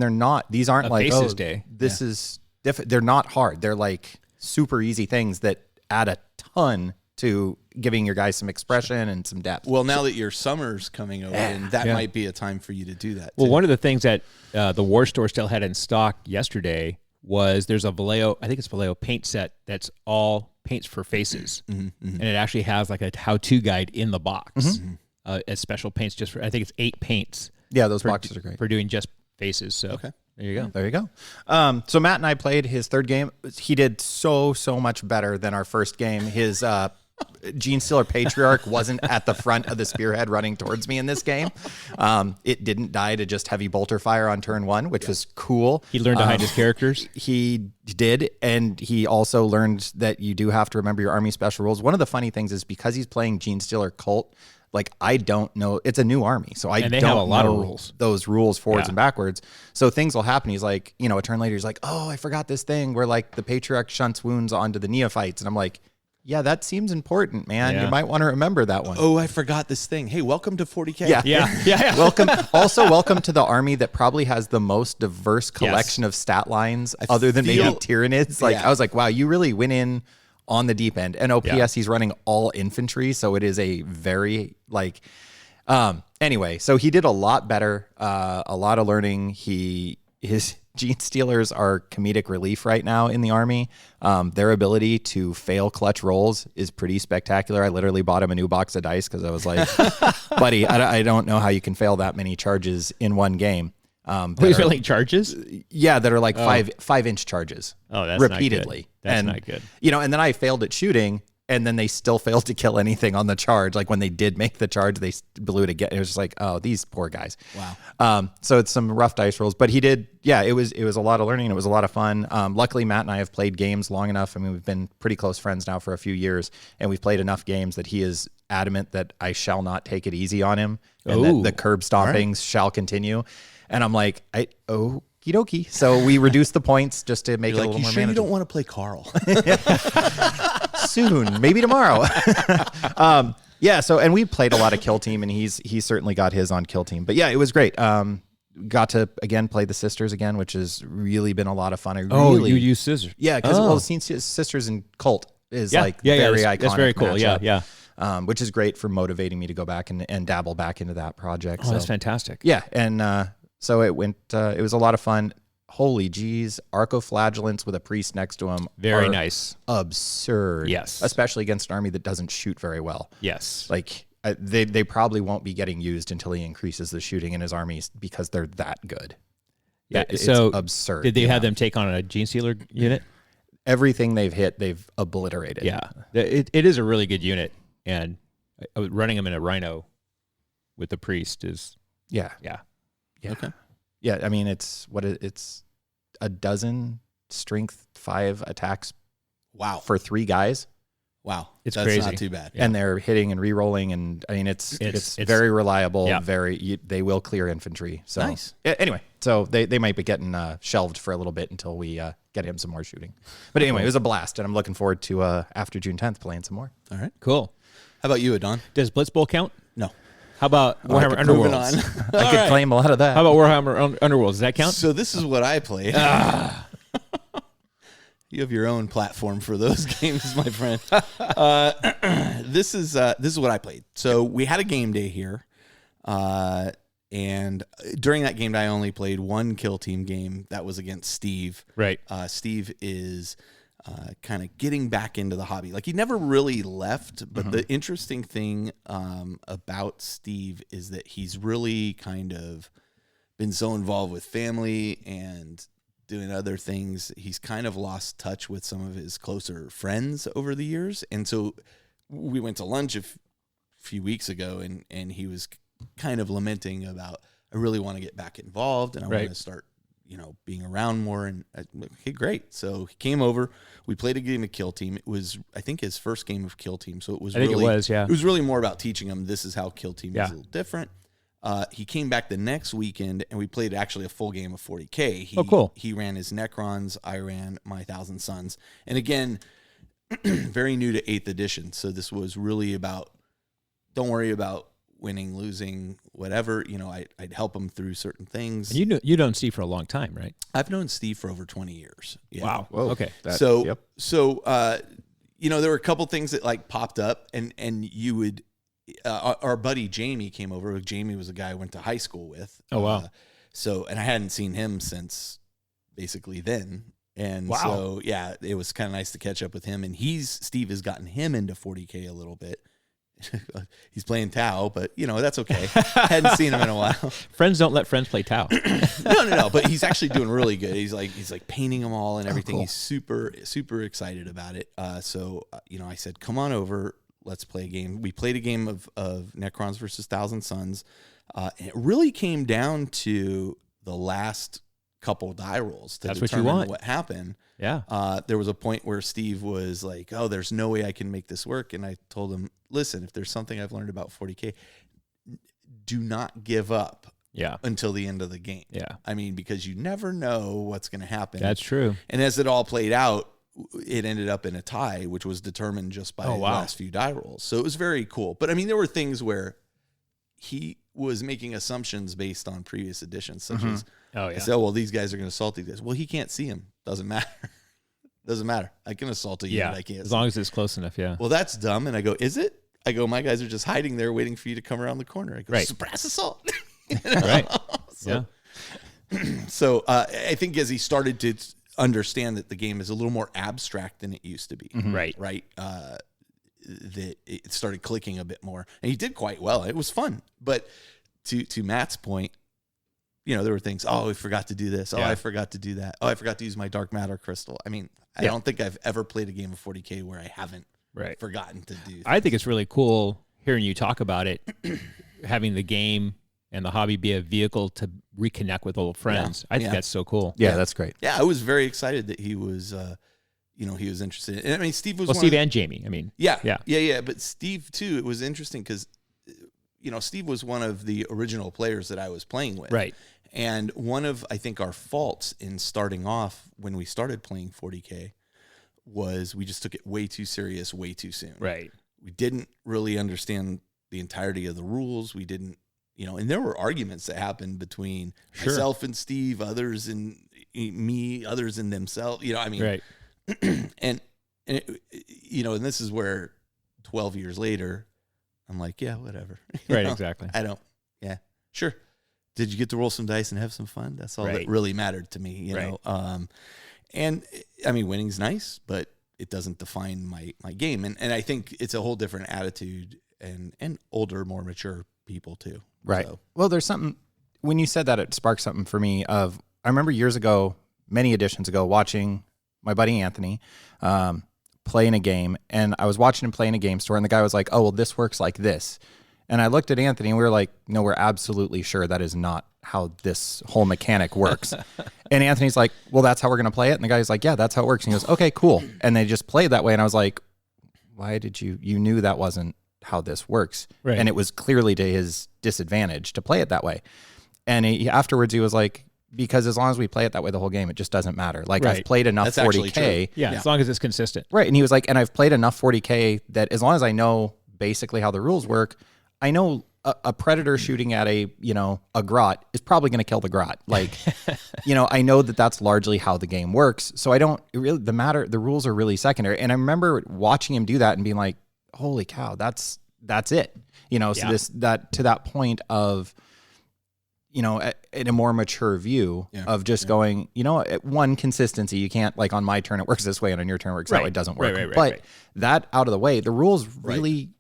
these aren't like, faces day. This is they're not hard. They're like super easy things that add a ton to giving your guys some expression and some depth. Well, now that your summer's coming over, and that might be a time for you to do that. Well, too. one of the things that the War Store still had in stock yesterday was there's a Vallejo, I think it's Vallejo paint set that's all paints for faces. And it actually has like a how-to guide in the box. As special paints just for, I think it's 8 paints. Yeah, those boxes are great. For doing just faces. So there you go. There you go. So Matt and I played his third game. He did so much better than our first game. His Gene Stealer Patriarch wasn't at the front of the spearhead running towards me in this game. It didn't die to just heavy bolter fire on turn 1, which was cool. He learned to hide his characters. He did, and he also learned that you do have to remember your army special rules. One of the funny things is because he's playing Gene Stealer Cult, like I don't know, it's a new army, so I And they don't have a lot of know rules. those rules forwards and backwards. So things will happen. He's like, a turn later, he's like, oh, I forgot this thing where like the Patriarch shunts wounds onto the neophytes, and I'm like, yeah, that seems important, man. Yeah. You might want to remember that one. Oh, I forgot this thing. Hey, welcome to 40K. Yeah. Welcome to the army that probably has the most diverse collection of stat lines other than maybe Tyranids. Like I was like, wow, you really went in on the deep end. And OPS, he's running all infantry, so it is a very like anyway, so he did a lot better, a lot of learning. His Gene Stealers are comedic relief right now in the army. Their ability to fail clutch rolls is pretty spectacular. I literally bought him a new box of dice because I was like, buddy, I don't know how you can fail that many charges in one game. He's really charges? Yeah, that are like 5-inch charges. Oh, that's repeatedly. That's not good. And then I failed at shooting, and then they still failed to kill anything on the charge. Like when they did make the charge, they blew it again. It was just like, oh, these poor guys. Wow. So it's some rough dice rolls, but he did. Yeah, it was a lot of learning. And it was a lot of fun. Luckily, Matt and I have played games long enough. I mean, we've been pretty close friends now for a few years, and we've played enough games that he is adamant that I shall not take it easy on him, and that the curb stompings shall continue. And I'm like, okie dokie. So we reduced the points just to make it a little more sure you manageable. don't want to play Carl? Soon, maybe tomorrow. So and we played a lot of Kill Team, and he's certainly got his on Kill Team. But yeah, it was great. Got to again play the Sisters again, which has really been a lot of fun. You use scissors. Yeah, because Sisters and Cult is very iconic. That's very cool. matchup, Yeah. Which is great for motivating me to go back and dabble back into that project. Oh, that's fantastic. Yeah, and so it went. It was a lot of fun. Holy geez, Arcoflagellants with a priest next to him. Very nice. Absurd. Yes. Especially against an army that doesn't shoot very well. Yes. Like they probably won't be getting used until he increases the shooting in his armies because they're that good. Yeah. It's So absurd. Did they have them take on a Gene Stealer unit? Everything they've hit, they've obliterated. Yeah. It is a really good unit, and running them in a Rhino with the priest is Yeah. Okay. Yeah. I mean, it's a dozen strength 5 attacks. Wow. For 3 guys. Wow, It's that's crazy. not too bad. And they're hitting and re-rolling, and I mean it's very reliable. Yeah. They will clear infantry. So Nice. Anyway, so they might be getting shelved for a little bit until we get him some more shooting. But anyway, it was a blast, and I'm looking forward to after June 10th playing some more. All right. Cool. How about you, Adon? Does Blitz Bowl count? No. How about Warhammer Moving Underworlds? on. I could claim a lot of that. How about Warhammer Underworlds? Does that count? So this is what I played. You have your own platform for those games, my friend. This is what I played. So we had a game day here, and during that game day, I only played one kill team game. That was against Steve. Right. Steve is kind of getting back into the hobby. Like he never really left, but the interesting thing about Steve is that he's really kind of been so involved with family and doing other things. He's kind of lost touch with some of his closer friends over the years. And so we went to lunch a few weeks ago, and he was kind of lamenting about, I really want to get back involved, and I want to start, being around more. And okay, great. So he came over. We played a game of Kill Team. It was, I think, his first game of Kill Team. So it was It was really more about teaching him this is how Kill Team is a little different. He came back the next weekend, and we played actually a full game of 40K. Cool. He ran his Necrons. I ran my 1,000 Suns. And again, very new to 8th edition. So this was really about, don't worry about winning, losing, whatever. I'd help him through certain things. And you known Steve for a long time, right? I've known Steve for over 20 years. Yeah. Wow. Whoa. Okay. So there were a couple things that like popped up, and you would, our buddy Jamie came over. Jamie was a guy I went to high school with. Oh, wow. And I hadn't seen him since basically then. And so, yeah, it was kind of nice to catch up with him. And Steve has gotten him into 40K a little bit. He's playing Tau, but that's okay. Hadn't seen him in a while. Friends don't let friends play Tau. No. But he's actually doing really good. He's like painting them all and everything. Cool. He's super, super excited about it. So I said, come on over. Let's play a game. We played a game of Necrons versus 1,000 Suns. And it really came down to the last couple die rolls to determine what happened. Yeah. There was a point where Steve was like, oh, there's no way I can make this work. And I told him, listen, if there's something I've learned about 40K, do not give up until the end of the game. Yeah. I mean, because you never know what's going to happen. That's true. And as it all played out, it ended up in a tie, which was determined just by the last few die rolls. So it was very cool. But I mean, there were things where he was making assumptions based on previous editions, such as, I said, well, these guys are going to assault these guys. Well, he can't see them. Doesn't matter. Doesn't matter. I can assault a unit. I can't as long as it's close enough, Well, that's dumb. And I go, is it? I go, my guys are just hiding there waiting for you to come around the corner. I go, suppress assault. Right. So I think as he started to understand that the game is a little more abstract than it used to be. Right. That it started clicking a bit more, and he did quite well. It was fun, but to Matt's point, there were things. Oh, I forgot to do this. Oh, I forgot to do that. Oh, I forgot to use my dark matter crystal. I mean, I don't think I've ever played a game of 40K where I haven't forgotten to do things. I think it's really cool hearing you talk about it, having the game and the hobby be a vehicle to reconnect with old friends. I think that's so cool. Yeah, that's great. Yeah, I was very excited that he was, he was interested. And I mean, Steve was Steve and Jamie. I mean, yeah. But Steve too. It was interesting because, Steve was one of the original players that I was playing with. Right. And one of, I think, our faults in starting off when we started playing 40K was we just took it way too serious, way too soon. Right. We didn't really understand the entirety of the rules. We didn't. And there were arguments that happened between myself and Steve, others and me, others and themselves. Right. and this is where 12 years later, I'm like, yeah, whatever. Exactly. I don't. Yeah, sure. Did you get to roll some dice and have some fun? That's all that really mattered to me. You know. And I mean, winning's nice, but it doesn't define my game. And I think it's a whole different attitude and older, more mature people too. Right. So. Well, there's something, when you said that, it sparked something for me I remember years ago, many editions ago, watching my buddy Anthony play in a game, and I was watching him play in a game store, and the guy was like, oh, well, this works like this. And I looked at Anthony, and we were like, no, we're absolutely sure that is not how this whole mechanic works. And Anthony's like, well, that's how we're going to play it. And the guy's like, yeah, that's how it works. And he goes, okay, cool. And they just played that way. And I was like, why did you knew that wasn't how this works. Right. And it was clearly to his disadvantage to play it that way. And afterwards he was like, because as long as we play it that way the whole game, it just doesn't matter. Like Right. I've played enough That's actually 40K. Yeah, as long as it's consistent. Right. And he was like, and I've played enough 40K that as long as I know basically how the rules work, I know a predator shooting at a grot is probably going to kill the grot. Like, I know that that's largely how the game works. So I don't really, the rules are really secondary. And I remember watching him do that and being like, holy cow, that's it. So to that point of, in a more mature view of just going, one, consistency. You can't, like on my turn, it works this way and on your turn it works that way. It doesn't work. But that out of the way, the rules really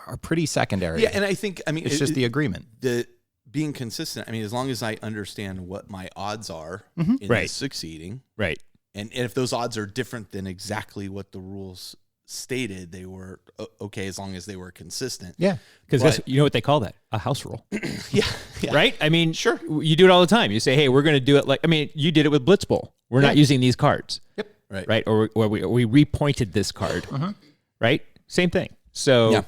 are pretty secondary. Yeah, and I think, it's just the agreement. The being consistent, as long as I understand what my odds are in this succeeding. Right. And if those odds are different than exactly what the rules stated, they were okay as long as they were consistent. Yeah. Because you know what they call that? A house rule. Yeah. Right? Sure. You do it all the time. You say, hey, we're going to do it you did it with Blitz Bowl. We're not using these cards. Yep. Right. Right? Or we repointed this card. Right? Same thing. So,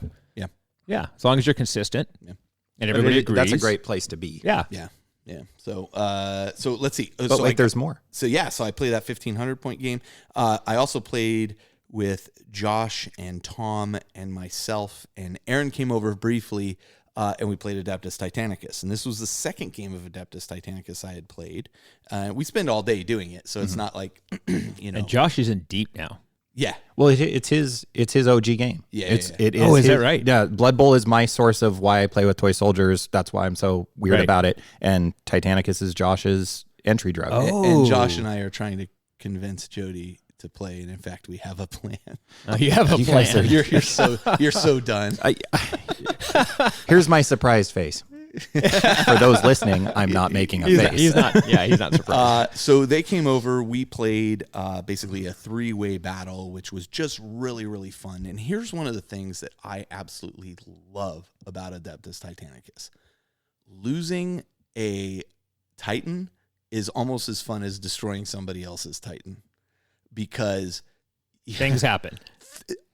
yeah, as long as you're consistent and everybody agrees. That's a great place to be. Yeah. Yeah. Yeah. So let's see. But there's more. So I played that 1,500 point game. I also played with Josh and Tom and myself, and Aaron came over briefly, and we played Adeptus Titanicus. And this was the second game of Adeptus Titanicus I had played. We spend all day doing it, so it's not like, And Josh is in deep now. Yeah. Well, it's his OG game. Yeah. It is. Oh, is that right? Yeah. Blood Bowl is my source of why I play with toy soldiers. That's why I'm so weird about it. And Titanicus is Josh's entry drug. Oh. And Josh and I are trying to convince Jody to play, and in fact, we have a plan. You have a plan. You're so done. Here's my surprised face. For those listening, I'm not making a face. He's not surprised. So they came over. We played basically a 3-way battle, which was just really, really fun. And here's one of the things that I absolutely love about Adeptus Titanicus. Losing a Titan is almost as fun as destroying somebody else's Titan, because things happen.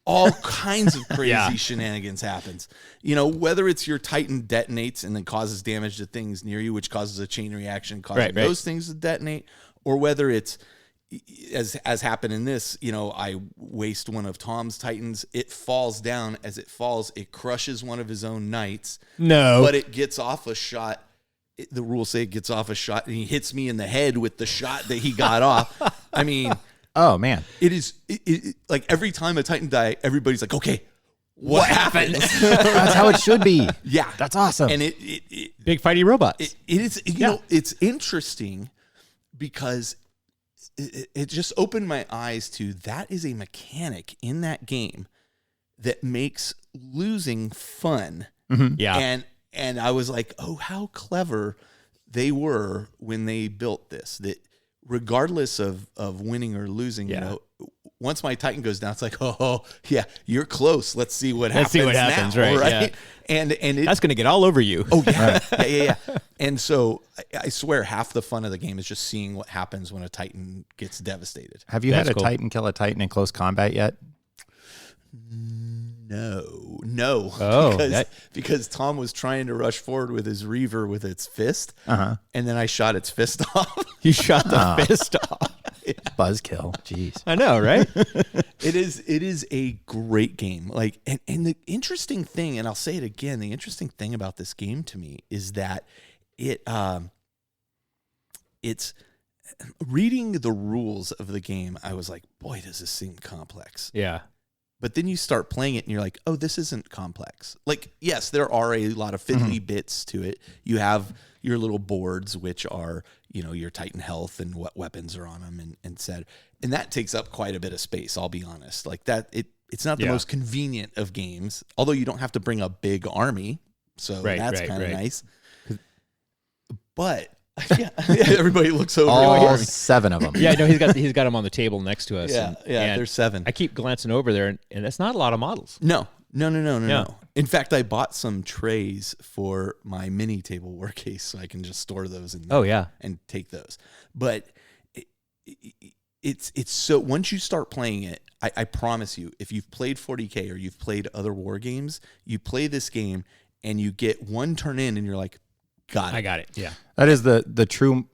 All kinds of crazy shenanigans happens. Whether it's your Titan detonates and then causes damage to things near you, which causes a chain reaction, causing those things to detonate, or whether it's, as happened in this, I waste one of Tom's Titans. It falls down. As it falls, it crushes one of his own knights. No. But it gets off a shot. The rules say it gets off a shot, and he hits me in the head with the shot that he got off. Oh, man. It is like every time a Titan die, everybody's like, okay, what happened? That's how it should be. Yeah. That's awesome. And Big fighty robots. it is, it's interesting because it just opened my eyes to that is a mechanic in that game that makes losing fun. Yeah. And I was like, oh, how clever they were when they built this, that regardless of winning or losing, once my Titan goes down, it's like, oh yeah, you're close. Let's see what happens. Now, right? Yeah. And that's going to get all over you. Oh yeah, yeah. And so I swear, half the fun of the game is just seeing what happens when a Titan gets devastated. Have you had a Titan kill a Titan in close combat yet? No. Oh, because Tom was trying to rush forward with his Reaver with its fist, and then I shot its fist off. You shot the fist off. Buzzkill. Jeez. I know, right? It is a great game. Like, and the interesting thing, and I'll say it again, the interesting thing about this game to me is that it's reading the rules of the game. I was like, boy, does this seem complex. Yeah. But then you start playing it and you're like, oh, this isn't complex. Like, yes, there are a lot of fiddly bits to it. You have your little boards, which are, your Titan health and what weapons are on them and said, and that takes up quite a bit of space. I'll be honest. Like that, it's not the most convenient of games, although you don't have to bring a big army. So that's kind of nice. But everybody looks over. All 7 of them. Yeah, no, he's got them on the table next to us. Yeah, there's 7. I keep glancing over there, and that's not a lot of models. No. In fact, I bought some trays for my mini table work case, so I can just store those in there. Oh yeah, and take those. But it's so once you start playing it, I promise you, if you've played 40K or you've played other war games, you play this game and you get one turn in and you're like, got it. I got it. Yeah. That is the true.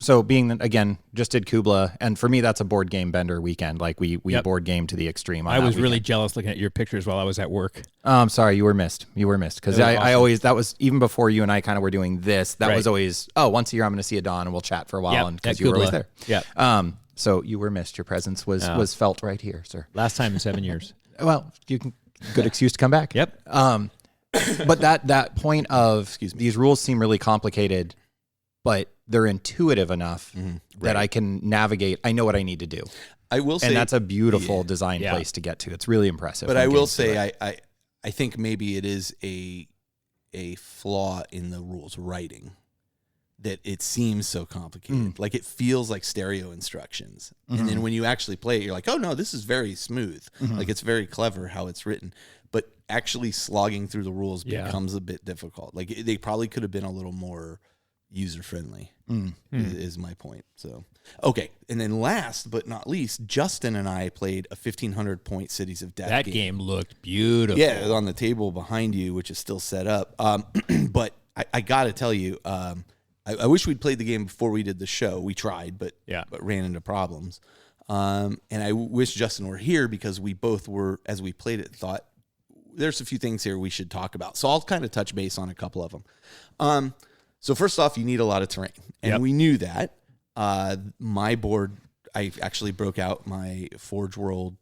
So being that, again, just did Kubla, and for me that's a board game bender weekend. Like we board game to the extreme. On I that was really weekend. jealous looking at your pictures while I was at work. Sorry, you were missed. You were missed because That was I awesome. always, that was even before you and I kind of were doing this. That Right. was always, once a year I'm going to see a Don and we'll chat for a while, Yep, and because at you were always Kubla. there. Yeah. So you were missed. Your presence was felt right here, sir. Last time in 7 years. Well, you can good excuse to come back. Yep. But that point of these rules seem really complicated, but they're intuitive enough that I can navigate. I know what I need to do. I will say, And that's a beautiful design Yeah. place to get to. It's really impressive. but when I will games do it. say, I think maybe it is a flaw in the rules writing that it seems so complicated. Like it feels like stereo instructions. And then when you actually play it, you're like, oh no, this is very smooth. Like it's very clever how it's written. But actually slogging through the rules becomes a bit difficult. Like they probably could have been a little more user friendly is my point. So, okay. And then last but not least, Justin and I played a 1,500 point Cities of Death That game looked beautiful. Yeah, it was on the table behind you, which is still set up. But I got to tell you, I wish we'd played the game before we did the show. We tried, but ran into problems. And I wish Justin were here because we both were, as we played it, thought there's a few things here we should talk about. So I'll kind of touch base on a couple of them. So first off, you need a lot of terrain, and we knew that. My board, I actually broke out my Forge World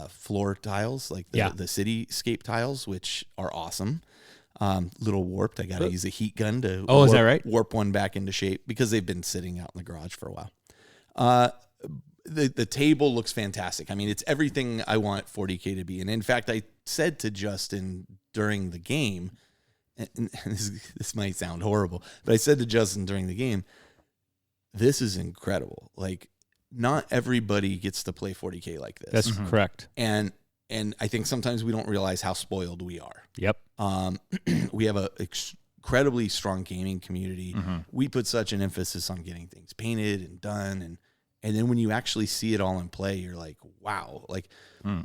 floor tiles, like the cityscape tiles, which are awesome. Little warped. I got to use a heat gun to is that right? warp one back into shape because they've been sitting out in the garage for a while. The table looks fantastic. I mean, it's everything I want 40K to be. And in fact, I said to Justin during the game, and this might sound horrible, but I said to Justin during the game, this is incredible. Like, not everybody gets to play 40K like this. That's correct. And I think sometimes we don't realize how spoiled we are. Yep. We have a incredibly strong gaming community. We put such an emphasis on getting things painted and done, and then when you actually see it all in play, you're like, wow, like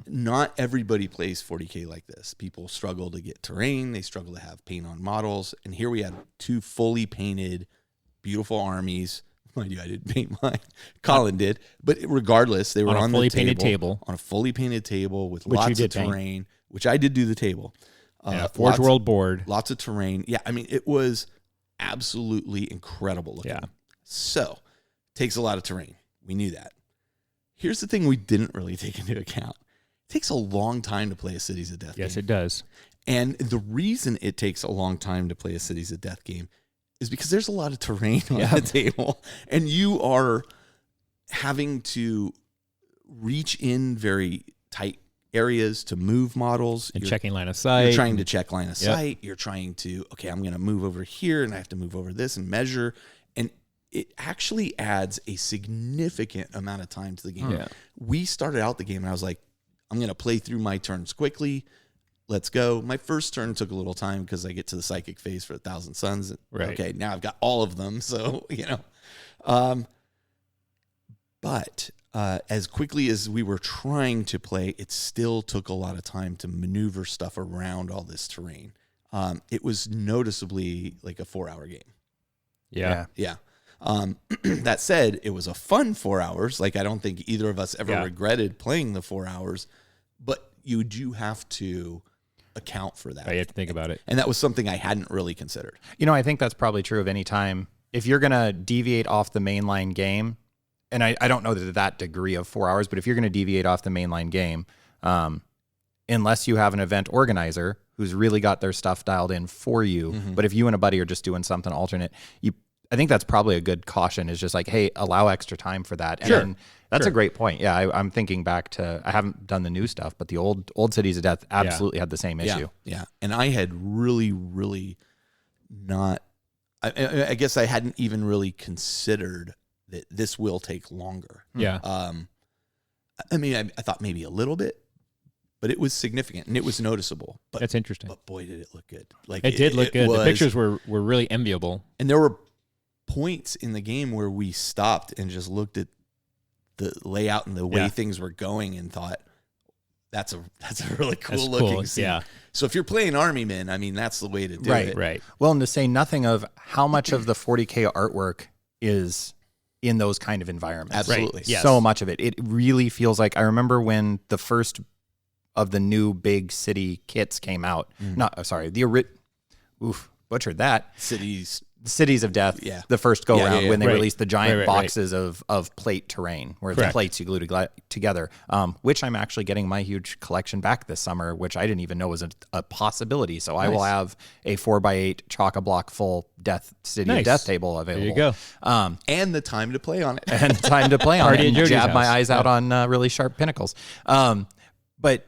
not everybody plays 40K like this. People struggle to get terrain. They struggle to have paint on models. And here we had 2 fully painted, beautiful armies. Mind you, I didn't paint mine. Colin did. But regardless, they were on fully the painted table. table. On a fully painted table with Which you lots of did paint. terrain, which I did do the table. Forge World board. Lots of terrain. Yeah, I mean, it was absolutely incredible looking. Yeah. So, takes a lot of terrain. We knew that. Here's the thing we didn't really take into account. It takes a long time to play a Cities of Death game. Yes, it does. And the reason it takes a long time to play a Cities of Death game is because there's a lot of terrain on the table. And you are having to reach in very tight areas to move models. And You're checking line of sight. You're trying to check line of sight. You're trying to, okay, I'm going to move over here and I have to move over this and measure. And it actually adds a significant amount of time to the game. Yeah. We started out the game and I was like, I'm going to play through my turns quickly. Let's go. My first turn took a little time because I get to the psychic phase for 1,000 Suns. Right. Okay, now I've got all of them. So, but as quickly as we were trying to play, it still took a lot of time to maneuver stuff around all this terrain. It was noticeably like a 4-hour game. Yeah. Yeah. That said, it was a fun 4 hours. Like, I don't think either of us ever regretted playing the 4 hours, but you do have to account for that. Right, you have to think about it. And that was something I hadn't really considered. I think that's probably true of any time. If you're going to deviate off the mainline game, and I don't know that degree of 4 hours, but if you're going to deviate off the mainline game, unless you have an event organizer who's really got their stuff dialed in for you, but if you and a buddy are just doing something alternate, I think that's probably a good caution, is just like, hey, allow extra time for that. And then that's a great point. Yeah, I'm thinking back to, I haven't done the new stuff, but the old Cities of Death absolutely had the same issue. Yeah. And I had really, really not, I guess I hadn't even really considered that this will take longer. Yeah. I mean, I thought maybe a little bit, but it was significant and it was noticeable. But That's interesting. But boy, did it look good. Like, It did look good. was, The pictures were really enviable. and there were points in the game where we stopped and just looked at layout and the way Yeah. things were going, and thought that's a really cool That's looking cool, scene. yeah. So if you're playing Army Men, I mean, that's the way to do it. Right. Well, and to say nothing of how much of the 40K artwork is in those kind of environments. Absolutely. Right. Yes. So much of it. It really feels like, I remember when the first of the new big city kits came out. Butchered that. Cities of Death, Yeah. the first go around when they Right. released the giant Right. boxes of plate terrain, where the Correct. plates you glue together, which I'm actually getting my huge collection back this summer, which I didn't even know was a possibility. So I will have a 4x8 chock-a-block full City of Nice. Death table available. There you go. And the time to play on it. And time to play on Party it at and Jody's jab my house. eyes out on really sharp pinnacles. But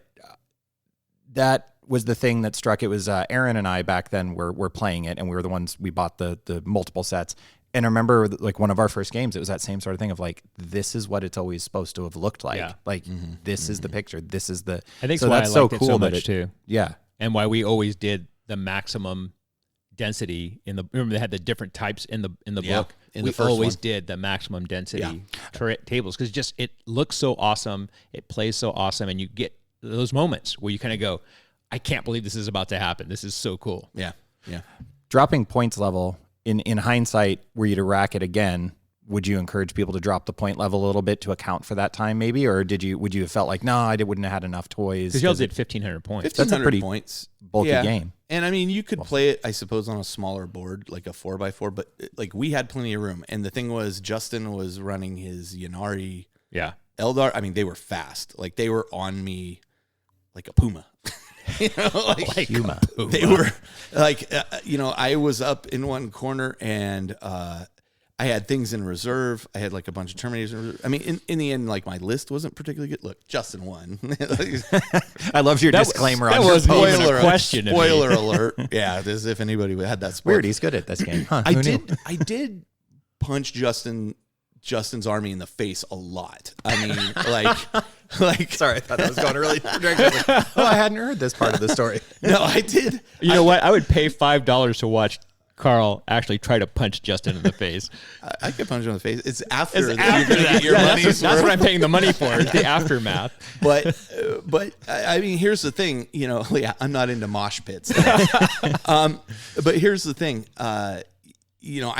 that was the thing that struck. It was Aaron and I back then were playing it, and we were the ones, we bought the multiple sets. And I remember, like, one of our first games, it was that same sort of thing of like, this is what it's always supposed to have looked like. Yeah. Like, this is the picture. This is the. I think so that's why I so liked it cool so that much too. Yeah. And why we always did the maximum density in the. Remember they had the different types in the Yeah, book. in We the first always one. did the maximum density Yeah. tables because just it looks so awesome. It plays so awesome, and you get those moments where you kind of go, I can't believe this is about to happen. This is so cool. Yeah. Dropping points level, in hindsight, were you to rack it again, would you encourage people to drop the point level a little bit to account for that time maybe? Or would you have felt like, no, wouldn't have had enough toys? Because y'all did 1,500 points. 1,500 pretty points. bulky game. And I mean, you could play it, I suppose, on a smaller board, like a 4x4, but like we had plenty of room. And the thing was, Justin was running his Yanari Yeah. Eldar. I mean, they were fast. Like they were on me like a puma. You know, like Puma. they were like, I was up in one corner and I had things in reserve. I had like a bunch of Terminators in reserve. I mean, in the end, like my list wasn't particularly good. Look, Justin won. I loved your disclaimer that on your was post. even a question to me. Spoiler alert. Yeah, as if anybody had that spoiler. Weird, he's good at this game. Huh, I who knew? did punch Justin's army in the face a lot. I mean, like Sorry, I thought that was going really direction. I hadn't heard this part of the story. no, I did. You know what? I would pay $5 to watch Carl actually try to punch Justin in the face. I could punch him in the face. It's after, It's that after you're gonna that. get your Yeah, money's that's worth. what I'm paying the money for. It's the aftermath. But I mean, here's the thing. Yeah, I'm not into mosh pits. But here's the thing. I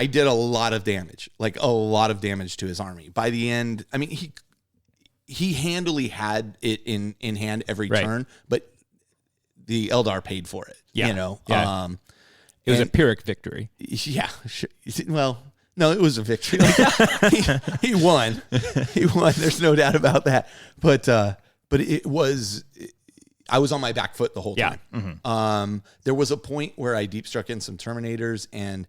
did a lot of damage, to his army. By the end, I mean, he handily had it in hand every Right. turn, but the Eldar paid for it. Yeah. Yeah. It was a Pyrrhic victory. Yeah. Sure. Well, no, it was a victory. Like, he won. He won. There's no doubt about that. But it was. I was on my back foot the whole Yeah. time. There was a point where I deep struck in some Terminators, and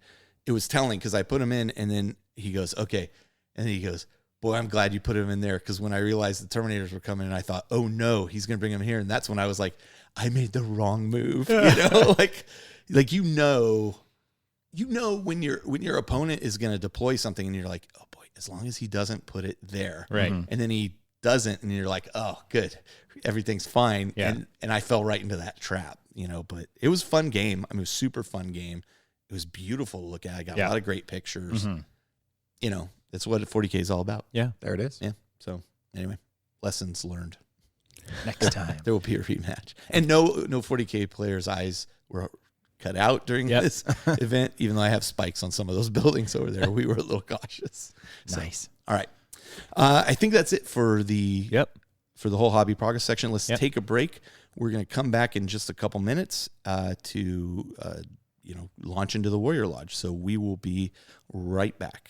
it was telling because I put him in, and then he goes, "Okay," and then he goes, "Boy, I'm glad you put him in there," because when I realized the Terminators were coming, and I thought, "Oh no, he's gonna bring him here," and that's when I was like, "I made the wrong move," like when your opponent is gonna deploy something, and you're like, "Oh boy, as long as he doesn't put it there," Right. and then he doesn't, and you're like, "Oh, good, everything's fine," Yeah. and I fell right into that trap, But it was a fun game. I mean, it was a super fun game. It was beautiful to look at. I got a lot of great pictures. That's what 40K is all about. Yeah. There it is. Yeah. So anyway, lessons learned. Next time. There will be a rematch, and no 40K players' eyes were cut out during Yep. this event. Even though I have spikes on some of those buildings over there, we were a little cautious. So, Nice. all right. I think that's it for the whole hobby progress section. Let's take a break. We're going to come back in just a couple minutes to launch into the Warrior Lodge. So we will be right back.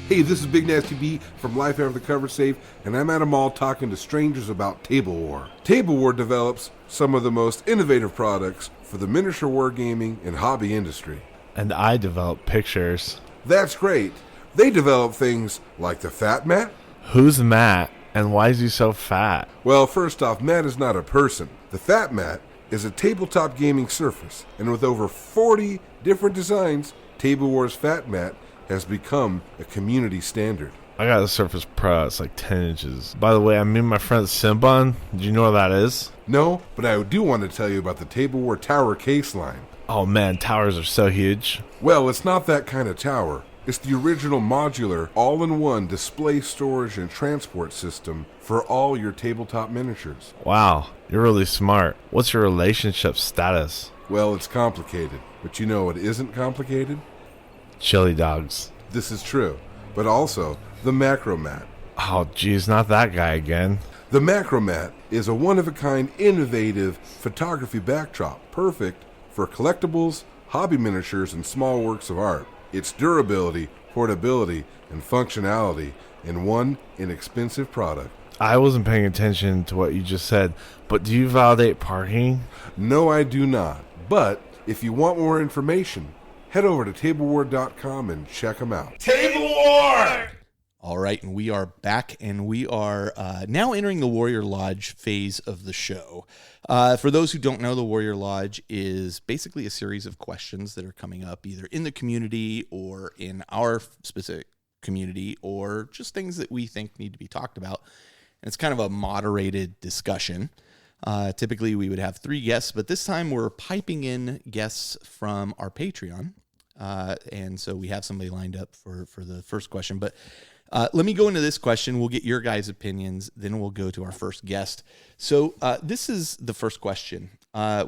Hey, this is Big Nasty B from Life After the Cover Safe, and I'm at a mall talking to strangers about Table War. Table War develops some of the most innovative products for the miniature wargaming and hobby industry. And I develop pictures. That's great. They develop things like the Fat Mat. Who's Matt, and why is he so fat? Well, first off, Mat is not a person. The Fat Mat is a tabletop gaming surface, and with over 40 different designs, Table War's Fat Mat has become a community standard. I got a Surface Pro. It's like 10 inches. By the way, I'm meeting my friend Simbon. Do you know what that is? No, but I do want to tell you about the Tableware Tower case line. Oh man, towers are so huge. Well, it's not that kind of tower. It's the original modular, all-in-one display storage and transport system for all your tabletop miniatures. Wow, you're really smart. What's your relationship status? Well, it's complicated, but you know what isn't complicated? Chili dogs. This is true, but also the Macromat. Oh geez, not that guy again. The Macromat is a one-of-a-kind, innovative photography backdrop, perfect for collectibles, hobby miniatures, and small works of art. Its durability, portability, and functionality in one inexpensive product. I wasn't paying attention to what you just said, but do you validate parking? No, I do not. But if you want more information, head over to tableware.com and check them out. All right, and we are back, and we are now entering the Warrior Lodge phase of the show. For those who don't know, the Warrior Lodge is basically a series of questions that are coming up either in the community or in our specific community, or just things that we think need to be talked about. And it's kind of a moderated discussion. Typically, we would have 3 guests, but this time we're piping in guests from our Patreon. And so we have somebody lined up for the first question. But let me go into this question. We'll get your guys' opinions. Then we'll go to our first guest. So this is the first question.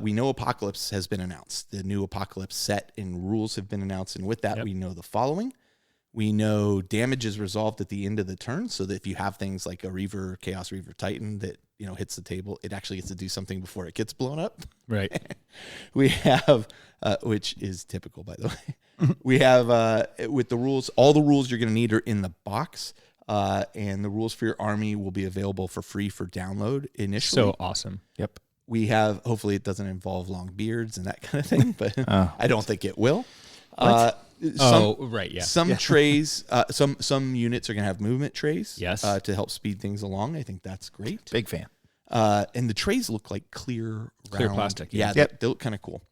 We know Apocalypse has been announced. The new Apocalypse set and rules have been announced. And with that, we know the following. We know damage is resolved at the end of the turn, so that if you have things like a Reaver, Chaos Reaver Titan that hits the table, it actually gets to do something before it gets blown up. Right. We have, which is typical, by the way. We have with the rules, all the rules you're going to need are in the box, and the rules for your army will be available for free for download initially. So awesome. Yep. We have, hopefully, it doesn't involve long beards and that kind of thing, but I don't think it will. Right, yeah. Some trays, some units are going to have movement trays. Yes. To help speed things along. I think that's great. Big fan. And the trays look like clear round, plastic. Yeah, Yep. they look kind of cool.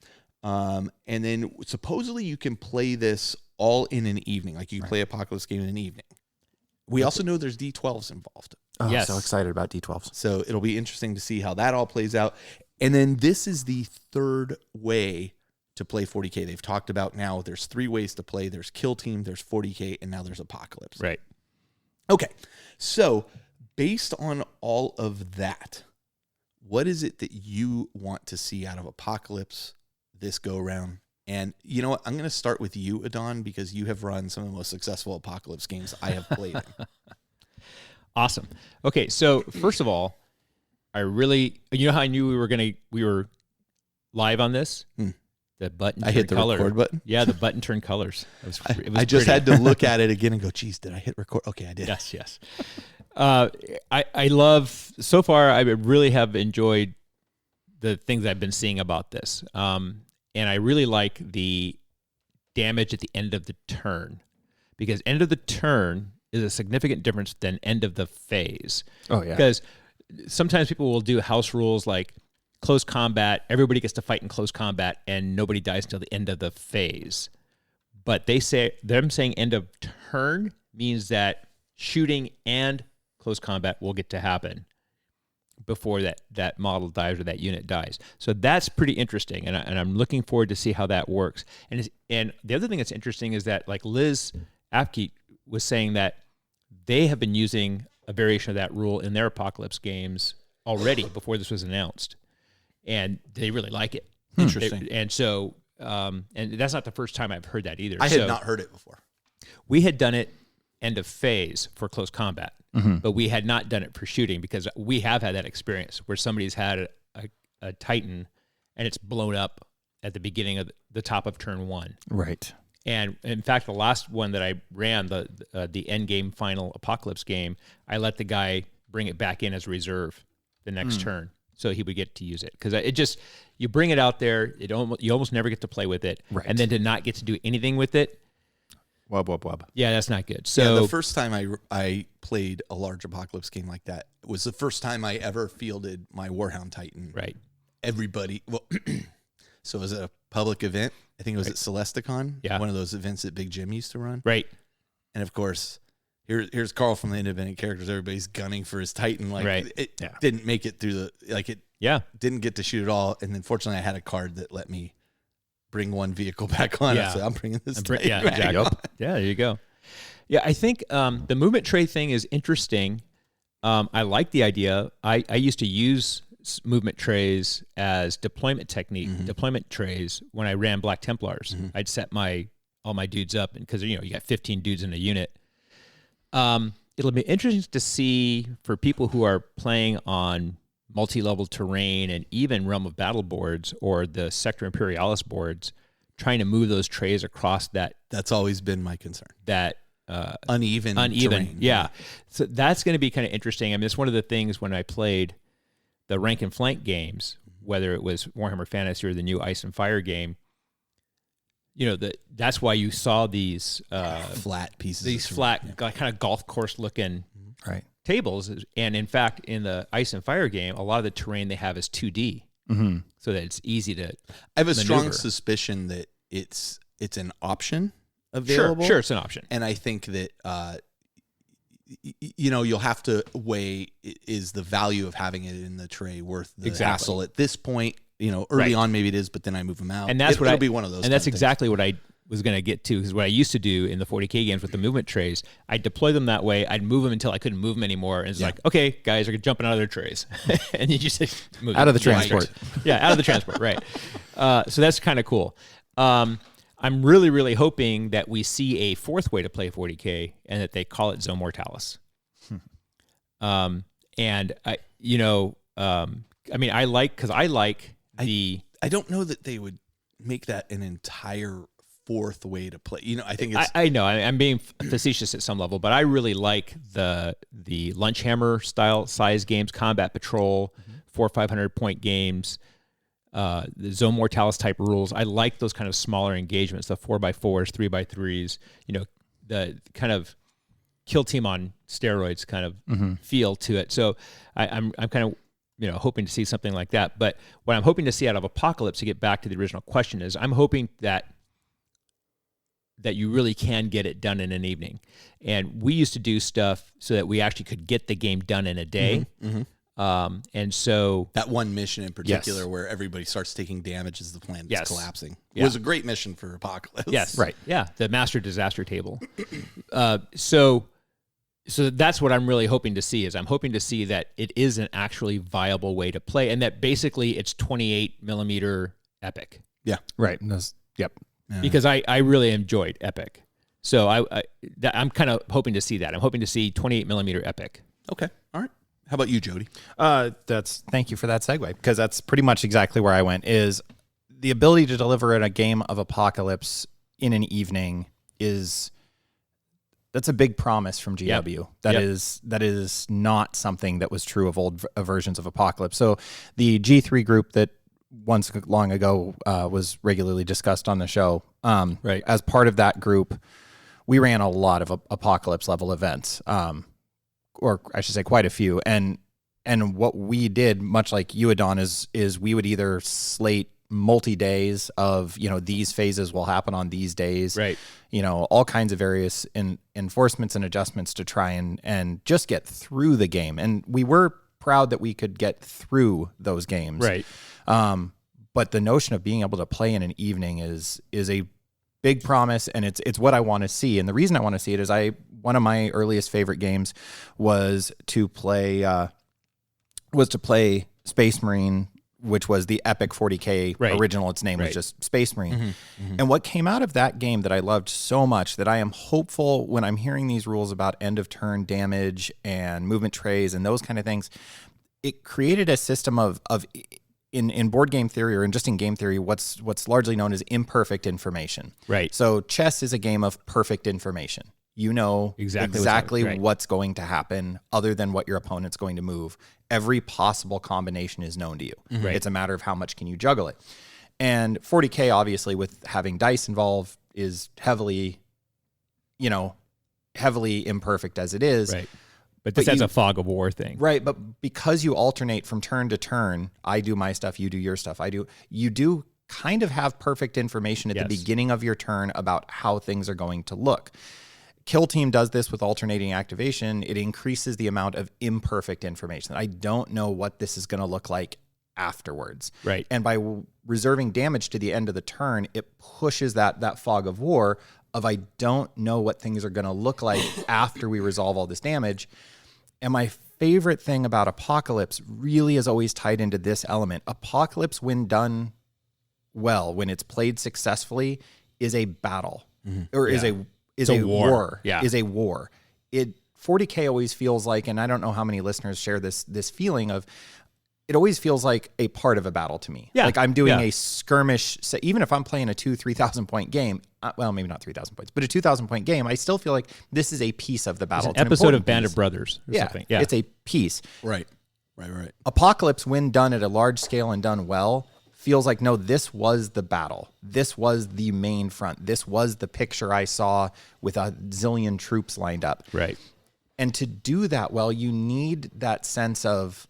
And then supposedly you can play this all in an evening. Like you can play Apocalypse game in an evening. We also know there's D12s involved. Oh, Yes. so excited about D12s. So it'll be interesting to see how that all plays out. And then this is the third way to play 40K. They've talked about now there's 3 ways to play. There's Kill Team, there's 40K, and now there's Apocalypse. Right. Okay. So based on all of that, what is it that you want to see out of Apocalypse this go around? And you know what? I'm going to start with you, Adon, because you have run some of the most successful Apocalypse games I have played in. Awesome. Okay, so first of all, I really, how I knew we were live on this? The button. I hit the record button? Yeah, the button turned colors. I just had to look at it again and go, geez, did I hit record? Okay, I did. Yes. I love, so far, I really have enjoyed the things I've been seeing about this. And I really like the damage at the end of the turn, because end of the turn is a significant difference than end of the phase. Oh, yeah. Because sometimes people will do house rules like close combat, everybody gets to fight in close combat, and nobody dies until the end of the phase. But them saying end of turn means that shooting and close combat will get to happen before that model dies or that unit dies. So that's pretty interesting, and I'm looking forward to see how that works. And the other thing that's interesting is that, like Liz Apke was saying, that they have been using a variation of that rule in their Apocalypse games already before this was announced, and they really like it. Interesting. And so, and that's not the first time I've heard that either. I had not heard it before. We had done it end of phase for close combat, but we had not done it for shooting, because we have had that experience where somebody's had a Titan and it's blown up at the beginning of the top of turn 1. Right. And in fact, the last one that I ran, the end game final Apocalypse game, I let the guy bring it back in as reserve the next turn, so he would get to use it. Because it just, you bring it out there, you almost never get to play with it, Right. and then to not get to do anything with it, Wub. yeah, that's not good. So Yeah, the first time I played a large Apocalypse game like that was the first time I ever fielded my Warhound Titan. right, Everybody, well, so it was a public event. I think it was at Celesticon. Yeah. One of those events that Big Jim used to run. right, And of course, here's Carl from the independent characters. Everybody's gunning for his Titan. Like Right. it didn't make it through it didn't get to shoot at all. And then fortunately I had a card that let me bring one vehicle back on. Yeah. So I'm bringing this Titan Yeah, back exactly. on. Yeah, there you go. Yeah, I think the movement tray thing is interesting. I like the idea. I used to use movement trays as deployment technique, deployment trays when I ran Black Templars. I'd set all my dudes up, and because you got 15 dudes in a unit. It'll be interesting to see for people who are playing on multi-level terrain and even Realm of Battle boards or the Sector Imperialis boards, trying to move those trays across That's always been my concern. that Uneven terrain. Yeah. So that's going to be kind of interesting. I mean, it's one of the things when I played the rank and flank games, whether it was Warhammer Fantasy or the new Ice and Fire game, that's why you saw these Flat pieces. these flat kind of golf course looking Right. tables. And in fact, in the Ice and Fire game, a lot of the terrain they have is 2D, so that it's easy to I have a strong maneuver. suspicion that it's an option available. Sure, it's an option. And I think that you'll have to weigh, is the value of having it in the tray worth the hassle at this point? Early Right. on maybe it is, but then I move them out. And that's it'll be one of those. And that's kind of exactly what I was going to get to, because what I used to do in the 40K games with the movement trays, I'd deploy them that way. I'd move them until I couldn't move them anymore. And it's like, okay, guys are jumping out of their trays. And you just move Out of the them. transport. Yeah, out of the transport, right. So that's kind of cool. I'm really, really hoping that we see a fourth way to play 40K and that they call it Zone Mortalis. And I like the... I don't know that they would make that an entire fourth way to play. I think it's... I know I'm being facetious at some level, but I really like the Lunch Hammer style size games, Combat Patrol, 400 or 500 point games, the Zone Mortalis type rules. I like those kind of smaller engagements, the 4x4s, 3x3s. The kind of kill team on steroids kind of feel to it. So I'm kind of hoping to see something like that. But what I'm hoping to see out of Apocalypse, to get back to the original question, is I'm hoping that you really can get it done in an evening. And we used to do stuff so that we actually could get the game done in a day. And so that one mission in particular where everybody starts taking damage as the planet is collapsing was a great mission for Apocalypse. Yes. Right. Yeah. The Master Disaster Table. So that's what I'm really hoping to see, is I'm hoping to see that it is an actually viable way to play, and that basically it's 28 millimeter Epic. Yeah. Right. Yep. Because I really enjoyed Epic. So I'm kind of hoping to see that. I'm hoping to see 28 millimeter Epic. Okay. All right. How about you, Jody? Thank you for that segue, because that's pretty much exactly where I went. Is the ability to deliver in a game of Apocalypse in an evening that's a big promise from GW. That is not something that was true of old versions of Apocalypse. So the G3 group that once long ago was regularly discussed on the show. Right. As part of that group, we ran a lot of Apocalypse level events, or I should say quite a few. And what we did, much like you, Adon, is we would either slate multi-days of, these phases will happen on these days. Right. All kinds of various enforcements and adjustments to try and just get through the game. And we were proud that we could get through those games. Right. But the notion of being able to play in an evening is a big promise, and it's what I want to see. And the reason I want to see it is one of my earliest favorite games was to play Space Marine, which was the Epic 40K original. Its name was just Space Marine. And what came out of that game that I loved so much, that I am hopeful when I'm hearing these rules about end of turn damage and movement trays and those kind of things, it created a system of in board game theory, or in just in game theory, what's largely known as imperfect information. Right. So chess is a game of perfect information. You know exactly what's going to happen, other than what your opponent's going to move. Every possible combination is known to you. Right. It's a matter of how much can you juggle it. And 40K, obviously, with having dice involved, is heavily imperfect as it is. Right. But that's a fog of war thing. Right, but because you alternate from turn to turn, I do my stuff, you do your stuff, you do kind of have perfect information at the beginning of your turn about how things are going to look. Kill Team does this with alternating activation. It increases the amount of imperfect information. I don't know what this is going to look like afterwards. Right. And by reserving damage to the end of the turn, it pushes that fog of war of I don't know what things are going to look like after we resolve all this damage. And my favorite thing about Apocalypse really is always tied into this element. Apocalypse, when done well, when it's played successfully, is a battle or is a war. Yeah. Is a war. 40K always feels like, and I don't know how many listeners share this feeling of, it always feels like a part of a battle to me. Yeah. Like I'm doing Yeah. a skirmish. So even if I'm playing a 3,000 point game, well, maybe not 3,000 points, but a 2,000 point game, I still feel like this is a piece of the battle. It's an episode of Band piece. of Brothers or something. Yeah. It's a piece. Right. Apocalypse, when done at a large scale and done well, feels like, no, this was the battle. This was the main front. This was the picture I saw with a zillion troops lined up. Right. And to do that well, you need that sense of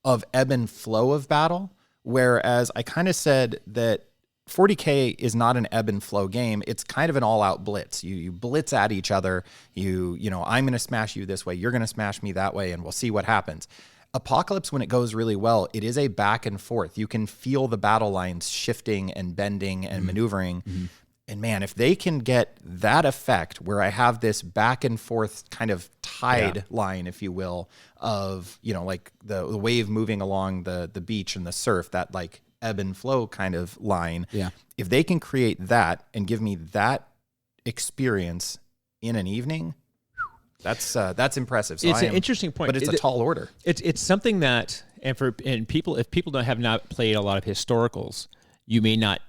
ebb and flow of battle. Whereas I kind of said that 40K is not an ebb and flow game. It's kind of an all-out blitz. You blitz at each other. You know, I'm going to smash you this way. You're going to smash me that way, and we'll see what happens. Apocalypse, when it goes really well, it is a back and forth. You can feel the battle lines shifting and bending and maneuvering. And man, if they can get that effect where I have this back and forth kind of tide line, if you will, of, you know, like the wave moving along the beach and the surf, that like ebb and flow kind of line. Yeah. If they can create that and give me that experience in an evening, that's impressive. So It's an interesting point. but it's a tall order. It's something that, and people, if people have not played a lot of historicals, you may not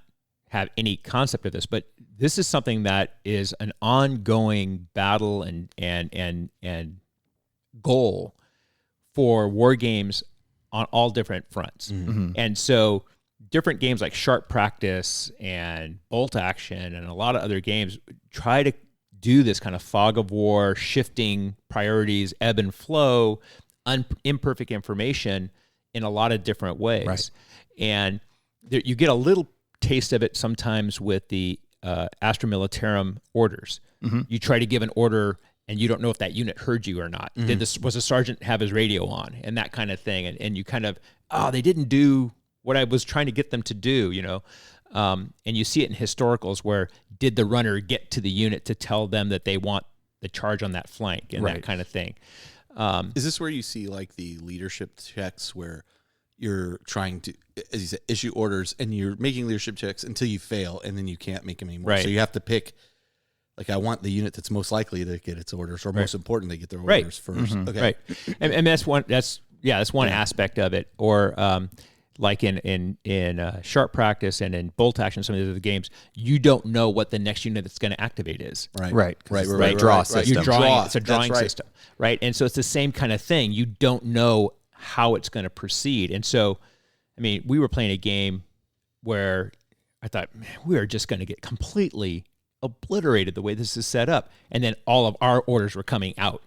have any concept of this, but this is something that is an ongoing battle and goal for war games on all different fronts. And so different games like Sharp Practice and Bolt Action and a lot of other games try to do this kind of fog of war, shifting priorities, ebb and flow, imperfect information in a lot of different ways. Right. And you get a little taste of it sometimes with the Astra Militarum orders. You try to give an order and you don't know if that unit heard you or not. Was a sergeant have his radio on and that kind of thing? And you kind of, they didn't do what I was trying to get them to do, you know? And you see it in historicals where did the runner get to the unit to tell them that they want the charge on that flank and that kind of thing. Is this where you see like the leadership checks where you're trying to, as you said, issue orders and you're making leadership checks until you fail and then you can't make them anymore. Right. So you have to pick, like, I want the unit that's most likely to get its orders or most important to get their orders first. Okay. Right. And that's one aspect of it. Or like in Sharp Practice and in Bolt Action, some of the other games, you don't know what the next unit that's going to activate is. Right. Draw system. You're drawing. Draw. It's a drawing That's right. system, right? And so it's the same kind of thing. You don't know how it's going to proceed. And so, I mean, we were playing a game where I thought, man, we are just going to get completely obliterated the way this is set up. And then all of our orders were coming out.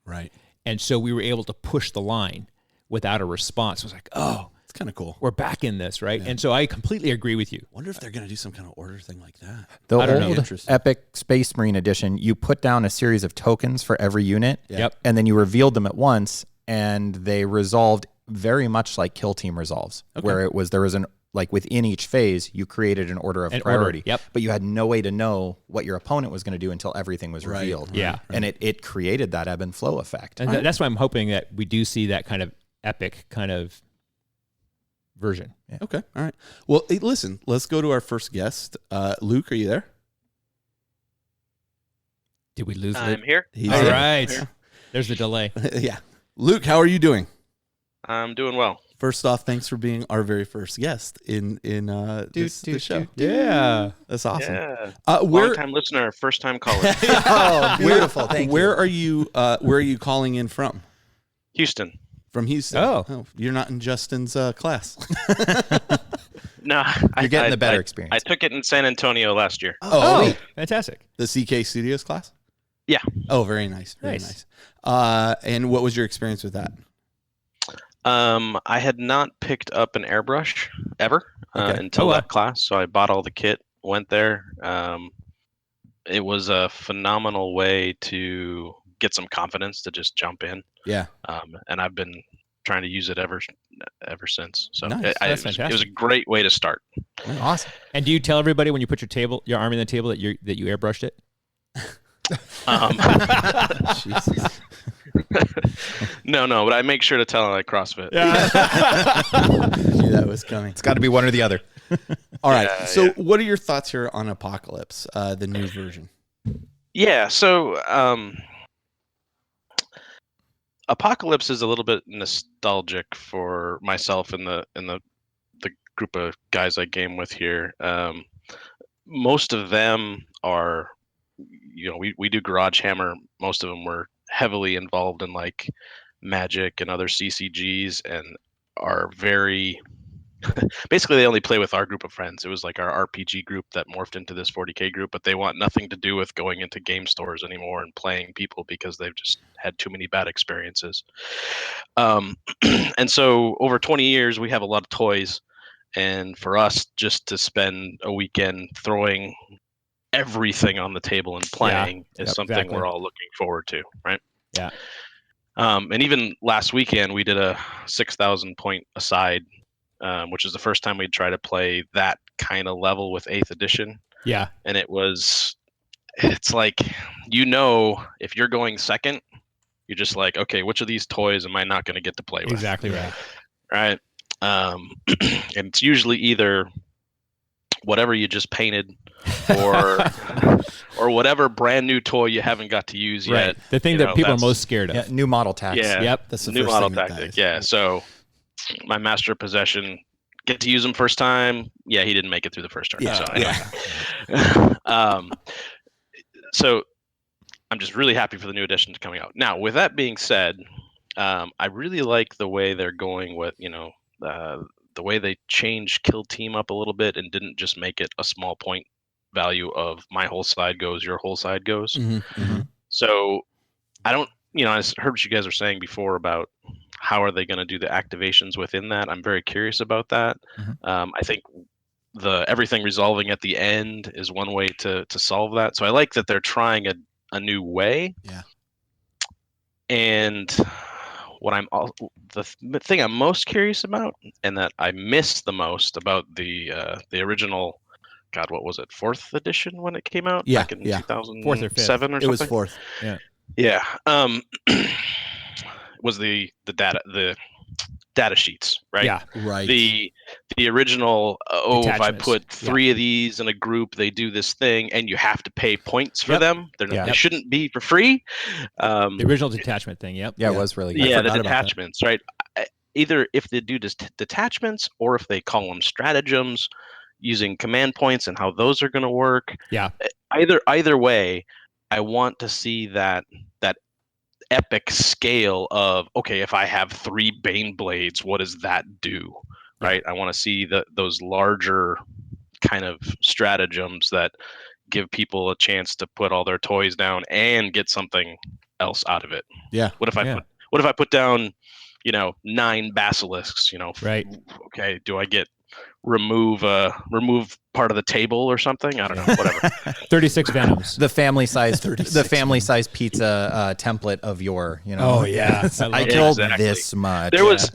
Right. And so we were able to push the line without a response. It was like, oh, It's kind of cool. we're back in this, right? And so I completely agree with you. Wonder if they're going to do some kind of order thing like that. The I don't know. old Interesting. Epic Space Marine Edition, you put down a series of tokens for every unit, Yep. and then you revealed them at once, and they resolved very much like Kill Team resolves, where there was an, like within each phase, you created an order of priority. Yep. But you had no way to know what your opponent was going to do until everything was revealed. Yeah. And it created that ebb and flow effect. And that's why I'm hoping that we do see that kind of epic kind of version. Okay. All right. Well, hey, listen, let's go to our first guest. Luke, are you there? Did we lose I'm Luke? here. He's All there. right. There's the delay. Yeah. Luke, how are you doing? I'm doing well. First off, thanks for being our very first guest in this show. Yeah. That's awesome. Yeah. Where Long time listener, first time caller. Oh, beautiful. Thank where you. are you calling in from? Houston. From Houston. Oh. You're not in Justin's class. No, You're getting the better experience. I took it in San Antonio last year. Oh, fantastic. The CK Studios class? Yeah. Oh, very nice. Very Nice. nice. And what was your experience with that? I had not picked up an airbrush ever Okay. until Oh, wow. that class, so I bought all the kit, went there, it was a phenomenal way to get some confidence to just jump in. Yeah. And I've been trying to use it ever since. So Nice. it That's was a fantastic. great way to start. Awesome. And do you tell everybody when you put your arm in the table that you airbrushed it? Jesus. No, but I make sure to tell them I CrossFit. Knew that was coming. It's got to be one or the other. All right. Yeah, So, yeah. what are your thoughts here on Apocalypse, the new version? Yeah, so Apocalypse is a little bit nostalgic for myself and the group of guys I game with here. Most of them are, we do Garage Hammer. Most of them were heavily involved in like Magic and other CCGs and are very basically they only play with our group of friends. It was like our RPG group that morphed into this 40K group, but they want nothing to do with going into game stores anymore and playing people because they've just had too many bad experiences. And so over 20 years, we have a lot of toys. And for us just to spend a weekend throwing everything on the table and playing is something exactly. we're all looking forward to, right? Yeah. And even last weekend, we did a 6,000 point aside, which is the first time we'd try to play that kind of level with 8th edition. Yeah. And it's like, if you're going second, you're just like, okay, which of these toys am I not going to get to play with? Exactly right. Right. And it's usually either whatever you just painted or whatever brand new toy you haven't got to use yet. Right. The thing that people are most scared of. Yeah, new model tax. Yeah. Yep. That's the New first model thing that tactic. dies. Yeah. So my master of possession, get to use him first time. Yeah, he didn't make it through the first turn. Yeah. So anyway. So I'm just really happy for the new editions coming out. Now, with that being said, I really like the way they're going with, the way they changed Kill Team up a little bit and didn't just make it a small point value of my whole side goes, your whole side goes. Mm-hmm, mm-hmm. So I don't, I heard what you guys were saying before about how are they going to do the activations within that. I'm very curious about that. Mhm. I think the everything resolving at the end is one way to solve that. So I like that they're trying a new way. Yeah. And the thing I'm most curious about, and that I miss the most about the original, God, what was it, 4th edition when it came out? Yeah, Back in yeah. 2007 4th or 5th. or something. It was 4th. Yeah. Was the data sheets, right? Yeah. Right. The original, if I Attachments. put 3 of these in a group, they do this thing, and you have to pay points for Yep. them. Yeah. They shouldn't be for free. The original detachment thing. Yep. Yeah, Yeah. it was really good. Yeah, the forgot about that. detachments, right? Either if they do detachments or if they call them stratagems using command points and how those are going to work. Yeah. Either way, I want to see that epic scale of, okay, if I have 3 Bane blades, what does that do? Right? I want to see those larger kind of stratagems that give people a chance to put all their toys down and get something else out of it. Yeah. What if I put down, 9 basilisks, Right. Okay, do I get remove part of the table or something? I don't know, whatever. 36 venoms. The family size, 36 pizza template of your, Oh, yeah. I killed Exactly. this much. There was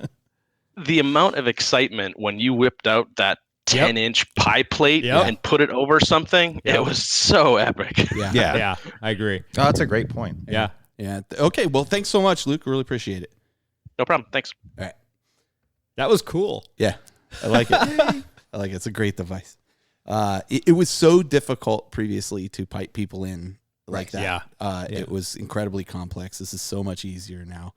the amount of excitement when you whipped out that Yep. 10-inch pie plate Yep. and put it over something. Yep. It was so epic. Yeah. Yeah. Yeah. I agree. Oh, that's a great point. Yeah. Yeah. Okay. Well, thanks so much, Luke. Really appreciate it. No problem. Thanks. All right. That was cool. Yeah. I like it. I like it. It's a great device. It was so difficult previously to pipe people in like that. Yeah. It was incredibly complex. This is so much easier now.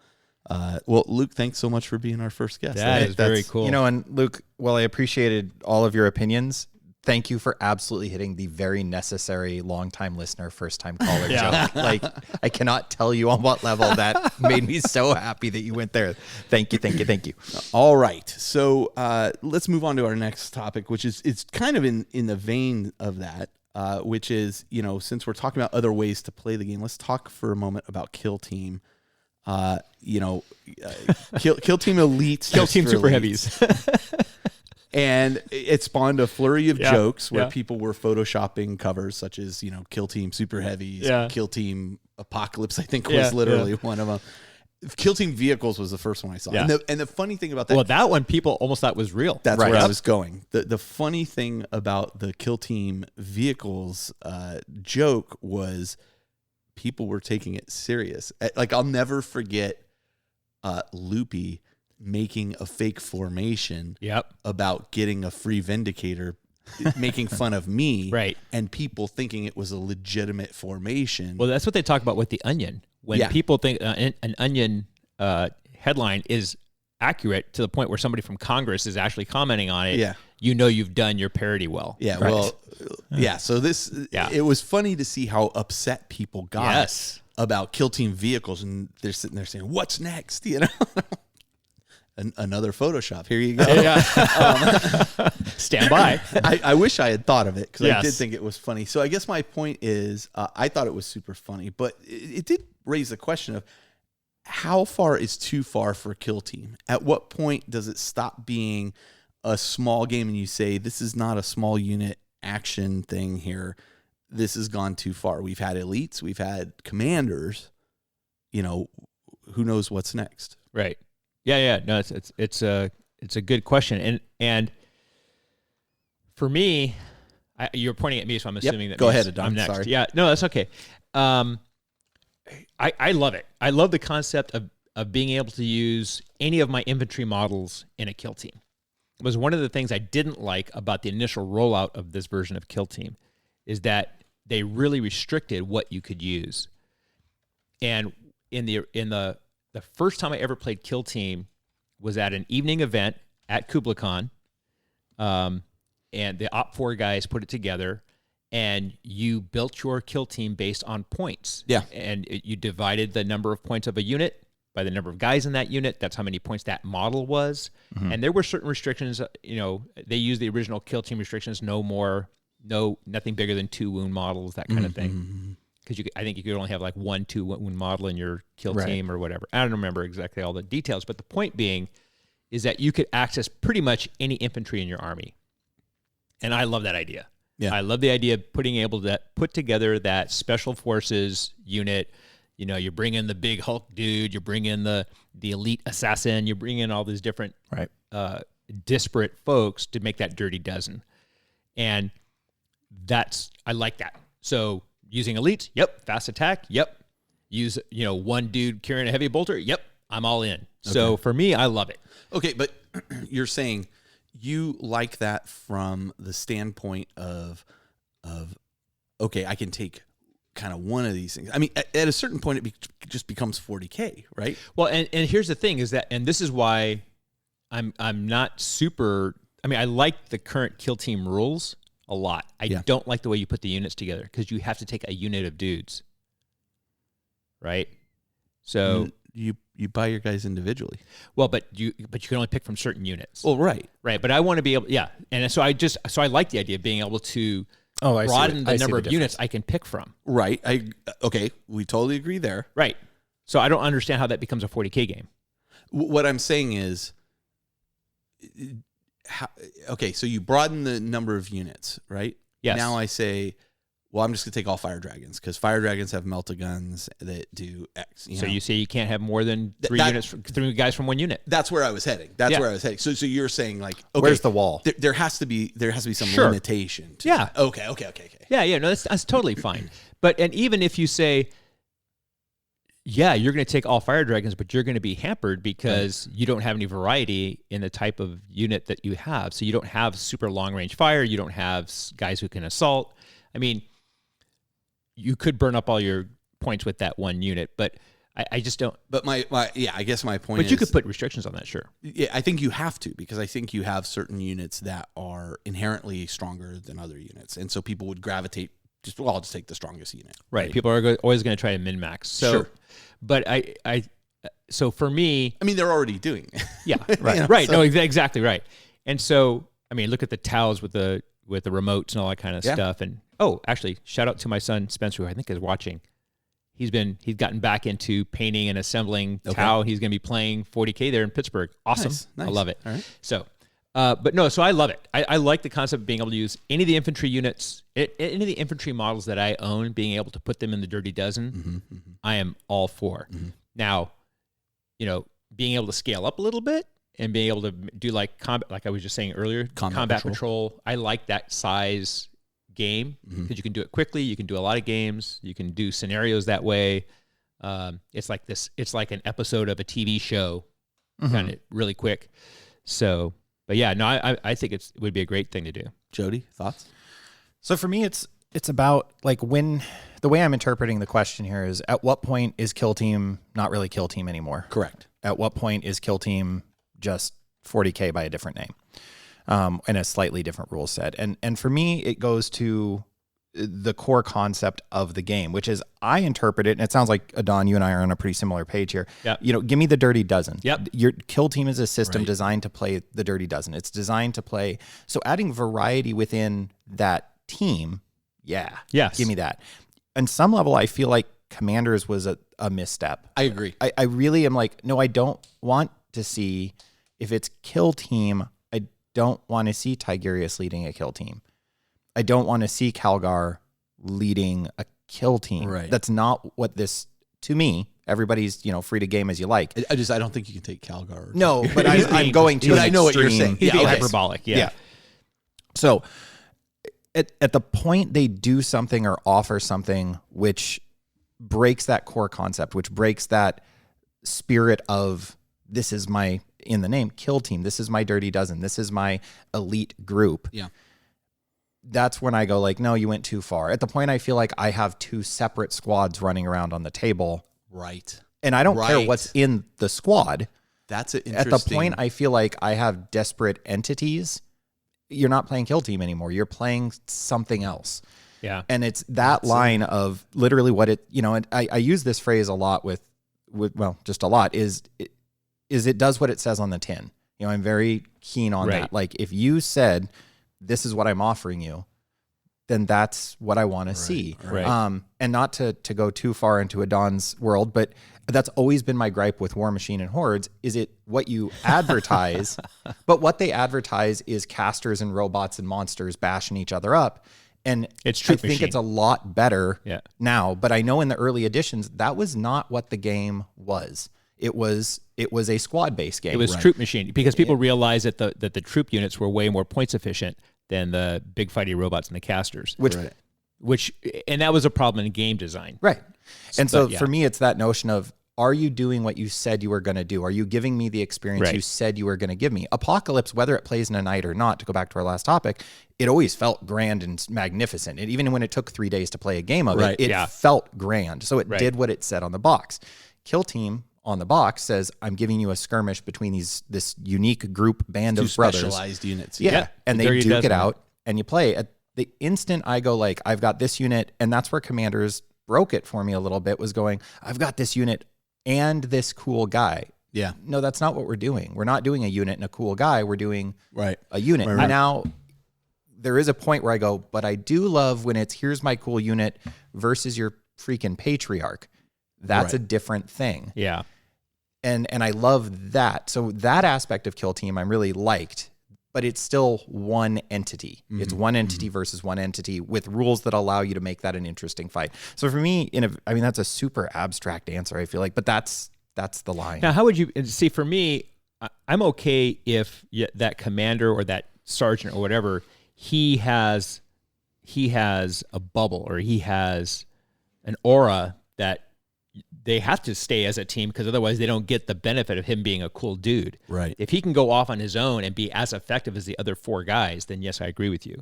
Well, Luke, thanks so much for being our first guest. That is very That's- cool. And Luke, while I appreciated all of your opinions, thank you for absolutely hitting the very necessary long-time listener, first-time caller Yeah. joke. Like, I cannot tell you on what level that made me so happy that you went there. Thank you. All right. So let's move on to our next topic, which is it's kind of in the vein of that, which is, since we're talking about other ways to play the game, let's talk for a moment about Kill Team. Kill Team Elites. Kill Team Extra Super Elites. Heavies. And it spawned a flurry of Yeah, jokes where yeah. people were photoshopping covers such as, Kill Team Super Heavies, Yeah. Kill Team Apocalypse, I think Yeah, was literally one of them. Kill Team Vehicles was the first one I saw. Yeah. And the funny thing about that, Well, that one people almost thought was real. that's Right. where I Yep. was going. The funny thing about the Kill Team Vehicles joke was people were taking it serious. Like, I'll never forget Loopy making a fake formation Yep. about getting a free Vindicator, making fun of me, Right. and people thinking it was a legitimate formation. Well, that's what they talk about with the Onion. When Yeah. people think an Onion headline is accurate to the point where somebody from Congress is actually commenting on it, Yeah. you've done your parody well. Yeah, Right. well, yeah. So Yeah. it was funny to see how upset people got Yes. about Kill Team Vehicles, and they're sitting there saying, "What's next?" Another Photoshop. Here you go. Stand by. I wish I had thought of it because I did Yes. think it was funny. So I guess my point is, I thought it was super funny, but it did raise the question of how far is too far for Kill Team? At what point does it stop being a small game and you say, this is not a small unit action thing here? This has gone too far. We've had elites, we've had commanders. Who knows what's next? Right. Yeah. No, it's a good question, and for me, you're pointing at me, so I'm assuming that Go means ahead, Adon. I'm next. Sorry. Yeah. No, that's okay. I love it. I love the concept of being able to use any of my infantry models in a kill team. It was one of the things I didn't like about the initial rollout of this version of Kill Team, is that they really restricted what you could use. And in the first time I ever played Kill Team was at an evening event at KublaCon, and the Op4 guys put it together, and you built your kill team based on points. Yeah. And you divided the number of points of a unit by the number of guys in that unit. That's how many points that model was. Mm-hmm. And there were certain restrictions. They used the original kill team restrictions: nothing bigger than 2 wound models, that kind of thing. Because I think you could only have like 1 2 wound model in your kill Right. team or whatever. I don't remember exactly all the details, but the point being is that you could access pretty much any infantry in your army. And I love that idea. Yeah. I love the idea of put together that special forces unit. You bring in the big Hulk dude, you bring in the elite assassin, you bring in all these different Right. disparate folks to make that dirty dozen. And I like that. So using elites, yep. Fast attack, yep. Use, one dude carrying a heavy bolter, yep. I'm all in. So for me, I love it. Okay, but you're saying you like that from the standpoint of okay, I can take kind of one of these things. I mean, at a certain point, it just becomes 40K, right? Well, and here's the thing is that, and this is why I'm not super. I mean, I like the current kill team rules a lot. I don't like the way you put the units together, because you have to take a unit of dudes, right? So you buy your guys individually. well, but you can only pick from certain units, Well, right. right? But I want to be able, yeah. And so I like the idea of being able to I see broaden what- I the see number the of units I can pick from, Right. Okay, we totally agree there. right? So I don't understand how that becomes a 40K game. What I'm saying is, so you broaden the number of units, right? Yes. Now I say, well, I'm just going to take all fire dragons, because fire dragons have melta-guns that do X. So know? you say you can't have more than three that- three guys from one unit. That's where I was heading. So you're saying, like, okay, Where's the wall? There has to be some Sure. limitation. To Yeah. that. Okay. Yeah, no, that's totally fine. But and even if you say, yeah, you're going to take all fire dragons, but you're going to be hampered because you don't have any variety in the type of unit that you have. So you don't have super long range fire. You don't have guys who can assault. I mean, you could burn up all your points with that one unit, but I just don't. But I guess my point But is, you could put restrictions on that, sure. yeah, I think you have to, because I think you have certain units that are inherently stronger than other units, and so people would gravitate. I'll just take the strongest unit. Right. People are always going to try to min max. So, Sure. But so for me, I mean, they're already doing it. yeah, right, You know, right. so- No, exactly right. And so, I mean, look at the towels with the remotes and all that kind of Yeah. stuff. And actually, shout out to my son Spencer, who I think is watching. He's gotten back into painting and assembling Okay. Tau. He's going to be playing 40K there in Pittsburgh. Awesome. Nice. I love it. All right. So, But no, so I love it. I like the concept of being able to use any of the infantry units, any of the infantry models that I own, being able to put them in the Dirty Dozen. I am all for. Now, being able to scale up a little bit and being able to do like combat, like I was just saying earlier, combat patrol. I like that size game because you can do it quickly. You can do a lot of games. You can do scenarios that way. It's like this. It's like an episode of a TV show, kind of really quick. So, but yeah, no, I think it would be a great thing to do. Jody, thoughts? So for me, it's about like when the way I'm interpreting the question here is at what point is Kill Team not really Kill Team anymore? Correct. At what point is Kill Team just 40K by a different name and a slightly different rule set? And for me, it goes to the core concept of the game, which is I interpret it, and it sounds like Adon, you and I are on a pretty similar page here. Yep. Give me the Dirty Dozen. Yep. Your Kill Team is a system designed to play the Dirty Dozen. It's designed to play. So adding variety within that team, yes, give me that. On some level, I feel like Commanders was a misstep. I agree. I really am like, no, I don't want to see, if it's Kill Team, I don't want to see Tigurius leading a Kill Team. I don't want to see Calgar leading a Kill Team. Right. That's not what this, to me, everybody's, free to game as you like. I don't think you can take Calgar. No, but I'm going to. But I know what you're saying. He's being okay. hyperbolic. Yeah. So at the point they do something or offer something which breaks that core concept, which breaks that spirit of this is my, in the name, Kill Team. This is my Dirty Dozen. This is my elite group. Yeah. That's when I go like, no, you went too far. At the point I feel like I have two separate squads running around on the table. Right. And I don't care what's in the squad. That's an At the point I feel like I have desperate entities, you're not playing Kill Team anymore. You're playing something else. Yeah. And it's that line of literally what it, and I use this phrase a lot with well, just a lot, is it does what it says on the tin. I'm very keen on that. Like if you said, this is what I'm offering you, then that's what I want to see. Right. And not to go too far into Adon's world, but that's always been my gripe with War Machine and Hordes, is it what you advertise, but what they advertise is casters and robots and monsters bashing each other up. And it's Troop I think Machine. it's a lot better now, but I know in the early editions, that was not what the game was. It was a squad-based game. It was Troop Machine because people realized that the troop units were way more points efficient than the big fighty robots and the casters. And that was a problem in game design. Right. And so for me, it's that notion of, are you doing what you said you were going to do? Are you giving me the experience you said you were going to give me? Apocalypse, whether it plays in a night or not, to go back to our last topic, it always felt grand and magnificent. And even when it took 3 days to play a game of it, it felt grand. So it did what it said on the box. Kill Team on the box says, I'm giving you a skirmish between this unique group band of brothers. Specialized units. Yeah. And they duke it out and you play. At the instant I go like, I've got this unit, and that's where Commanders broke it for me a little bit, was going, I've got this unit and this cool guy. Yeah. No, that's not what we're doing. We're not doing a unit and a cool guy. We're doing a unit. Right. Now, there is a point where I go, but I do love when it's, here's my cool unit versus your freaking patriarch. That's a different thing. Yeah. And I love that. So that aspect of Kill Team I really liked, but it's still one entity. It's one entity versus one entity with rules that allow you to make that an interesting fight. So for me, that's a super abstract answer, I feel like, but that's the line. Now, how would you see? For me, I'm okay if that commander or that sergeant or whatever, he has a bubble or he has an aura that they have to stay as a team because otherwise they don't get the benefit of him being a cool dude. Right. If he can go off on his own and be as effective as the other four guys, then yes, I agree with you.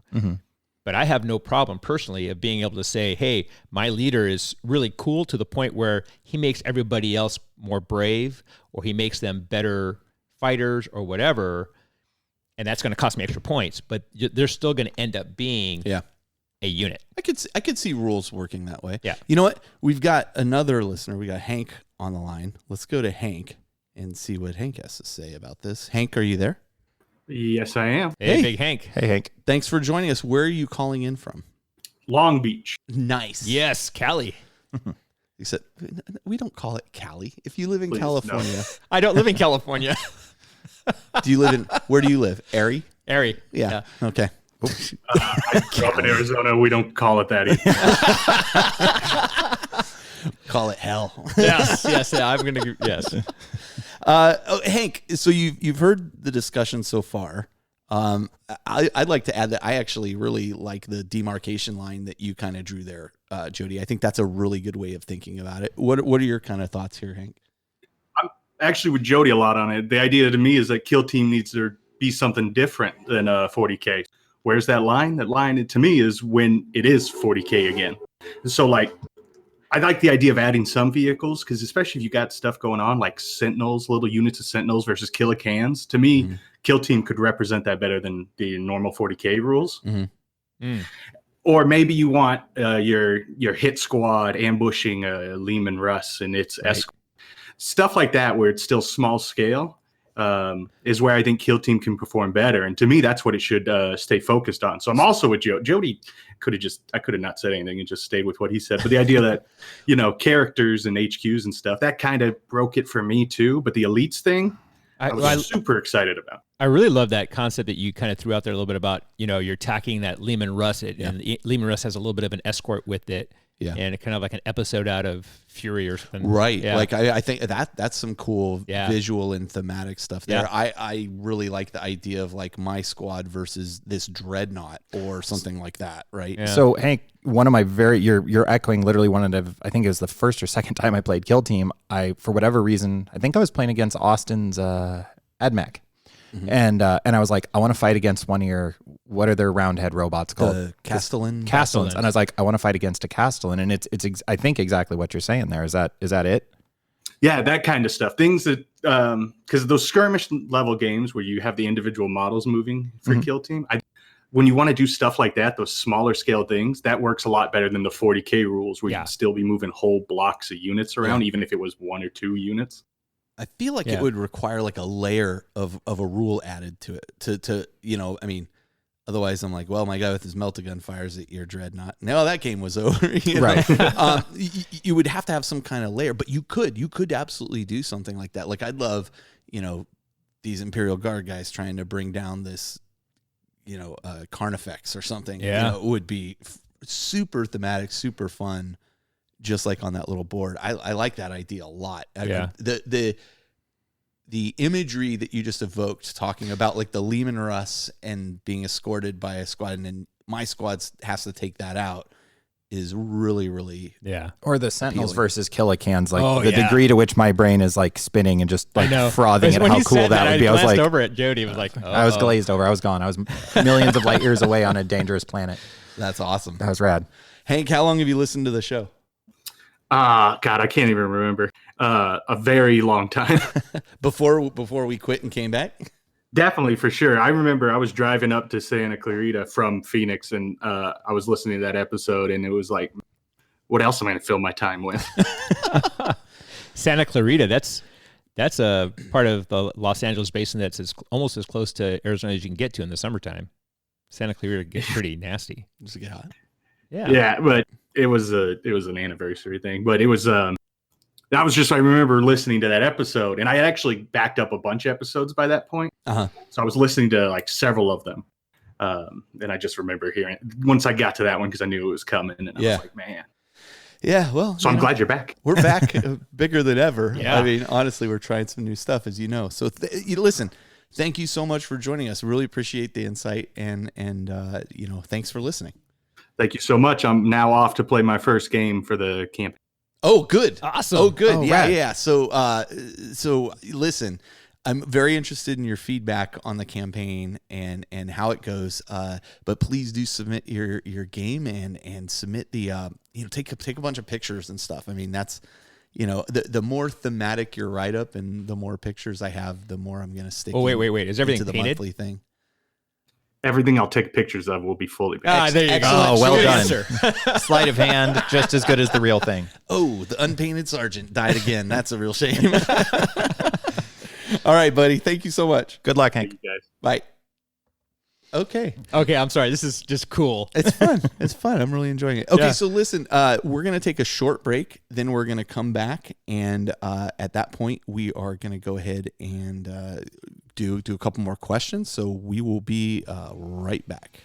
But I have no problem personally of being able to say, hey, my leader is really cool to the point where he makes everybody else more brave or he makes them better fighters or whatever. And that's going to cost me extra points, but they're still going to end up being a unit. I could see rules working that way. Yeah. You know what? We've got another listener. We got Hank on the line. Let's go to Hank and see what Hank has to say about this. Hank, are you there? Yes, I am. Hey, Big Hank. Hey, Hank. Thanks for joining us. Where are you calling in from? Long Beach. Nice. Yes, Cali. Except we don't call it Cali. If you live in Please, California, I don't live in California. Where do you live? Erie? Erie. Yeah. Okay. I grew up in Arizona. We don't call it that either. Call it hell. Yes. Yeah, I'm going to, yes. Hank, so you've heard the discussion so far. I'd like to add that I actually really like the demarcation line that you kind of drew there, Jody. I think that's a really good way of thinking about it. What are your kind of thoughts here, Hank? I'm actually with Jody a lot on it. The idea to me is that Kill Team needs to be something different than 40K. Where's that line? That line to me is when it is 40K again. So like, I like the idea of adding some vehicles because especially if you got stuff going on like Sentinels, little units of Sentinels versus Killicans. To me, Kill Team could represent that better than the normal 40K rules. Or maybe you want your hit squad ambushing Lehman Russ and its escort. Stuff like that where it's still small scale is where I think Kill Team can perform better. And to me, that's what it should stay focused on. So I'm also with Jody. I could have not said anything and just stayed with what he said. But the idea that, characters and HQs and stuff, that kind of broke it for me too. But the elites thing, I was super excited about. I really love that concept that you kind of threw out there a little bit about, you're attacking that Lehman Russ, and Lehman Russ has a little bit of an escort with it. Yeah. And kind of like an episode out of Fury or something. Right. Yeah. Like I think that's some cool visual and thematic stuff there. Yeah. I really like the idea of like my squad versus this dreadnought or something like that. Right. Yeah. So Hank, one of my you're echoing literally one of I think it was the first or second time I played Kill Team. For whatever reason, I think I was playing against Austin's AdMech. And I was like, I want to fight against one of your, what are their roundhead robots called? Castellan. Castellans. And I was like, I want to fight against a Castellan. And it's I think exactly what you're saying there. Is that it? Yeah, that kind of stuff. Things that, because those skirmish level games where you have the individual models moving for Kill Team, when you want to do stuff like that, those smaller scale things, that works a lot better than the 40K rules where you'd still be moving whole blocks of units around, even if it was 1 or 2 units. I feel like it would require like a layer of a rule added to it to otherwise I'm like, well, my guy with his melta-gun fires at your dreadnought. No, that game was over. Right. You would have to have some kind of layer, but you could absolutely do something like that. Like I'd love, these Imperial Guard guys trying to bring down this, Carnifex or something. Yeah. It would be super thematic, super fun. Just like on that little board. I like that idea a lot. The imagery that you just evoked talking about like the Lehman Russ and being escorted by a squad and then my squad has to take that out is really, really Or the Sentinels appealing. versus Killicans, like the degree to which my brain is like spinning and just like frothing at how cool that would be. I was like over at Jody, was like, I was glazed over. I was gone. I was millions of light years away on a dangerous planet. That's awesome. That was rad. Hank, how long have you listened to the show? God, I can't even remember. A very long time. Before we quit and came back? Definitely, for sure. I remember I was driving up to Santa Clarita from Phoenix, and I was listening to that episode, and it was like, what else am I going to fill my time with? Santa Clarita, that's a part of the Los Angeles basin that's almost as close to Arizona as you can get to in the summertime. Santa Clarita gets pretty nasty. Does it get hot? Yeah, but it was an anniversary thing. But it was I remember listening to that episode, and I had actually backed up a bunch of episodes by that point. So I was listening to like several of them, and I just remember hearing it once I got to that one because I knew it was coming, and I was like, man. Yeah, well. So I'm glad you're back. We're back bigger than ever. Yeah. I mean, honestly, we're trying some new stuff, as you know. So listen, thank you so much for joining us. Really appreciate the insight, and thanks for listening. Thank you so much. I'm now off to play my first game for the campaign. Oh, good. Awesome. Oh, good. Oh, yeah, rad. yeah. So listen, I'm very interested in your feedback on the campaign and how it goes. But please do submit your game and submit the take a bunch of pictures and stuff. I mean, that's the more thematic your write up and the more pictures I have, the more I'm gonna stick. Oh, wait. Is everything into the painted? monthly thing? Everything I'll take pictures of will be fully painted. There you Excellent. go. Oh, well Good done. answer. Sleight of hand, just as good as the real thing. Oh, the unpainted sergeant died again. That's a real shame. All right, buddy. Thank you so much. Good luck, Thank Hank. you guys. Bye. Okay. Okay, I'm sorry. This is just cool. It's fun. It's fun. I'm really enjoying it. Okay, Yeah. so listen, we're going to take a short break. Then we're going to come back. And at that point, we are going to go ahead and do a couple more questions. So we will be right back.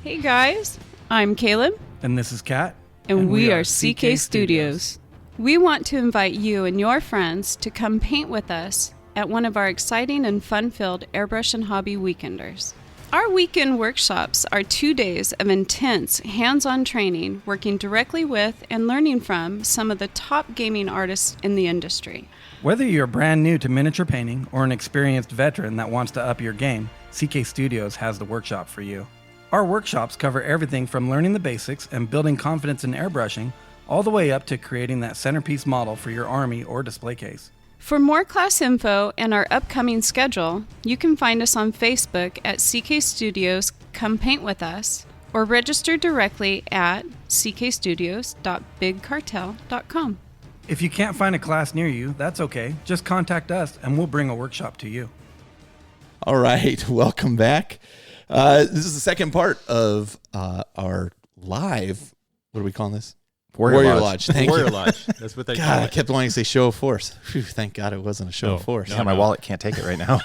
Hey guys, I'm Caleb, And this is Kat. and we are CK Studios. We want to invite you and your friends to come paint with us at one of our exciting and fun-filled airbrush and hobby weekenders. Our weekend workshops are 2 days of intense hands-on training, working directly with and learning from some of the top gaming artists in the industry. Whether you're brand new to miniature painting or an experienced veteran that wants to up your game, CK Studios has the workshop for you. Our workshops cover everything from learning the basics and building confidence in airbrushing, all the way up to creating that centerpiece model for your army or display case. For more class info and our upcoming schedule, you can find us on Facebook at CK Studios Come Paint With Us, or register directly at ckstudios.bigcartel.com. If you can't find a class near you, that's okay. Just contact us and we'll bring a workshop to you. All right, welcome back. This is the second part of our live. What are we calling this? Warrior Lodge. Thank Warrior you. Lodge. That's what they God, call I it. kept wanting to say show of force. Phew, thank God it wasn't a show of force. Yeah, my wallet can't take it right now.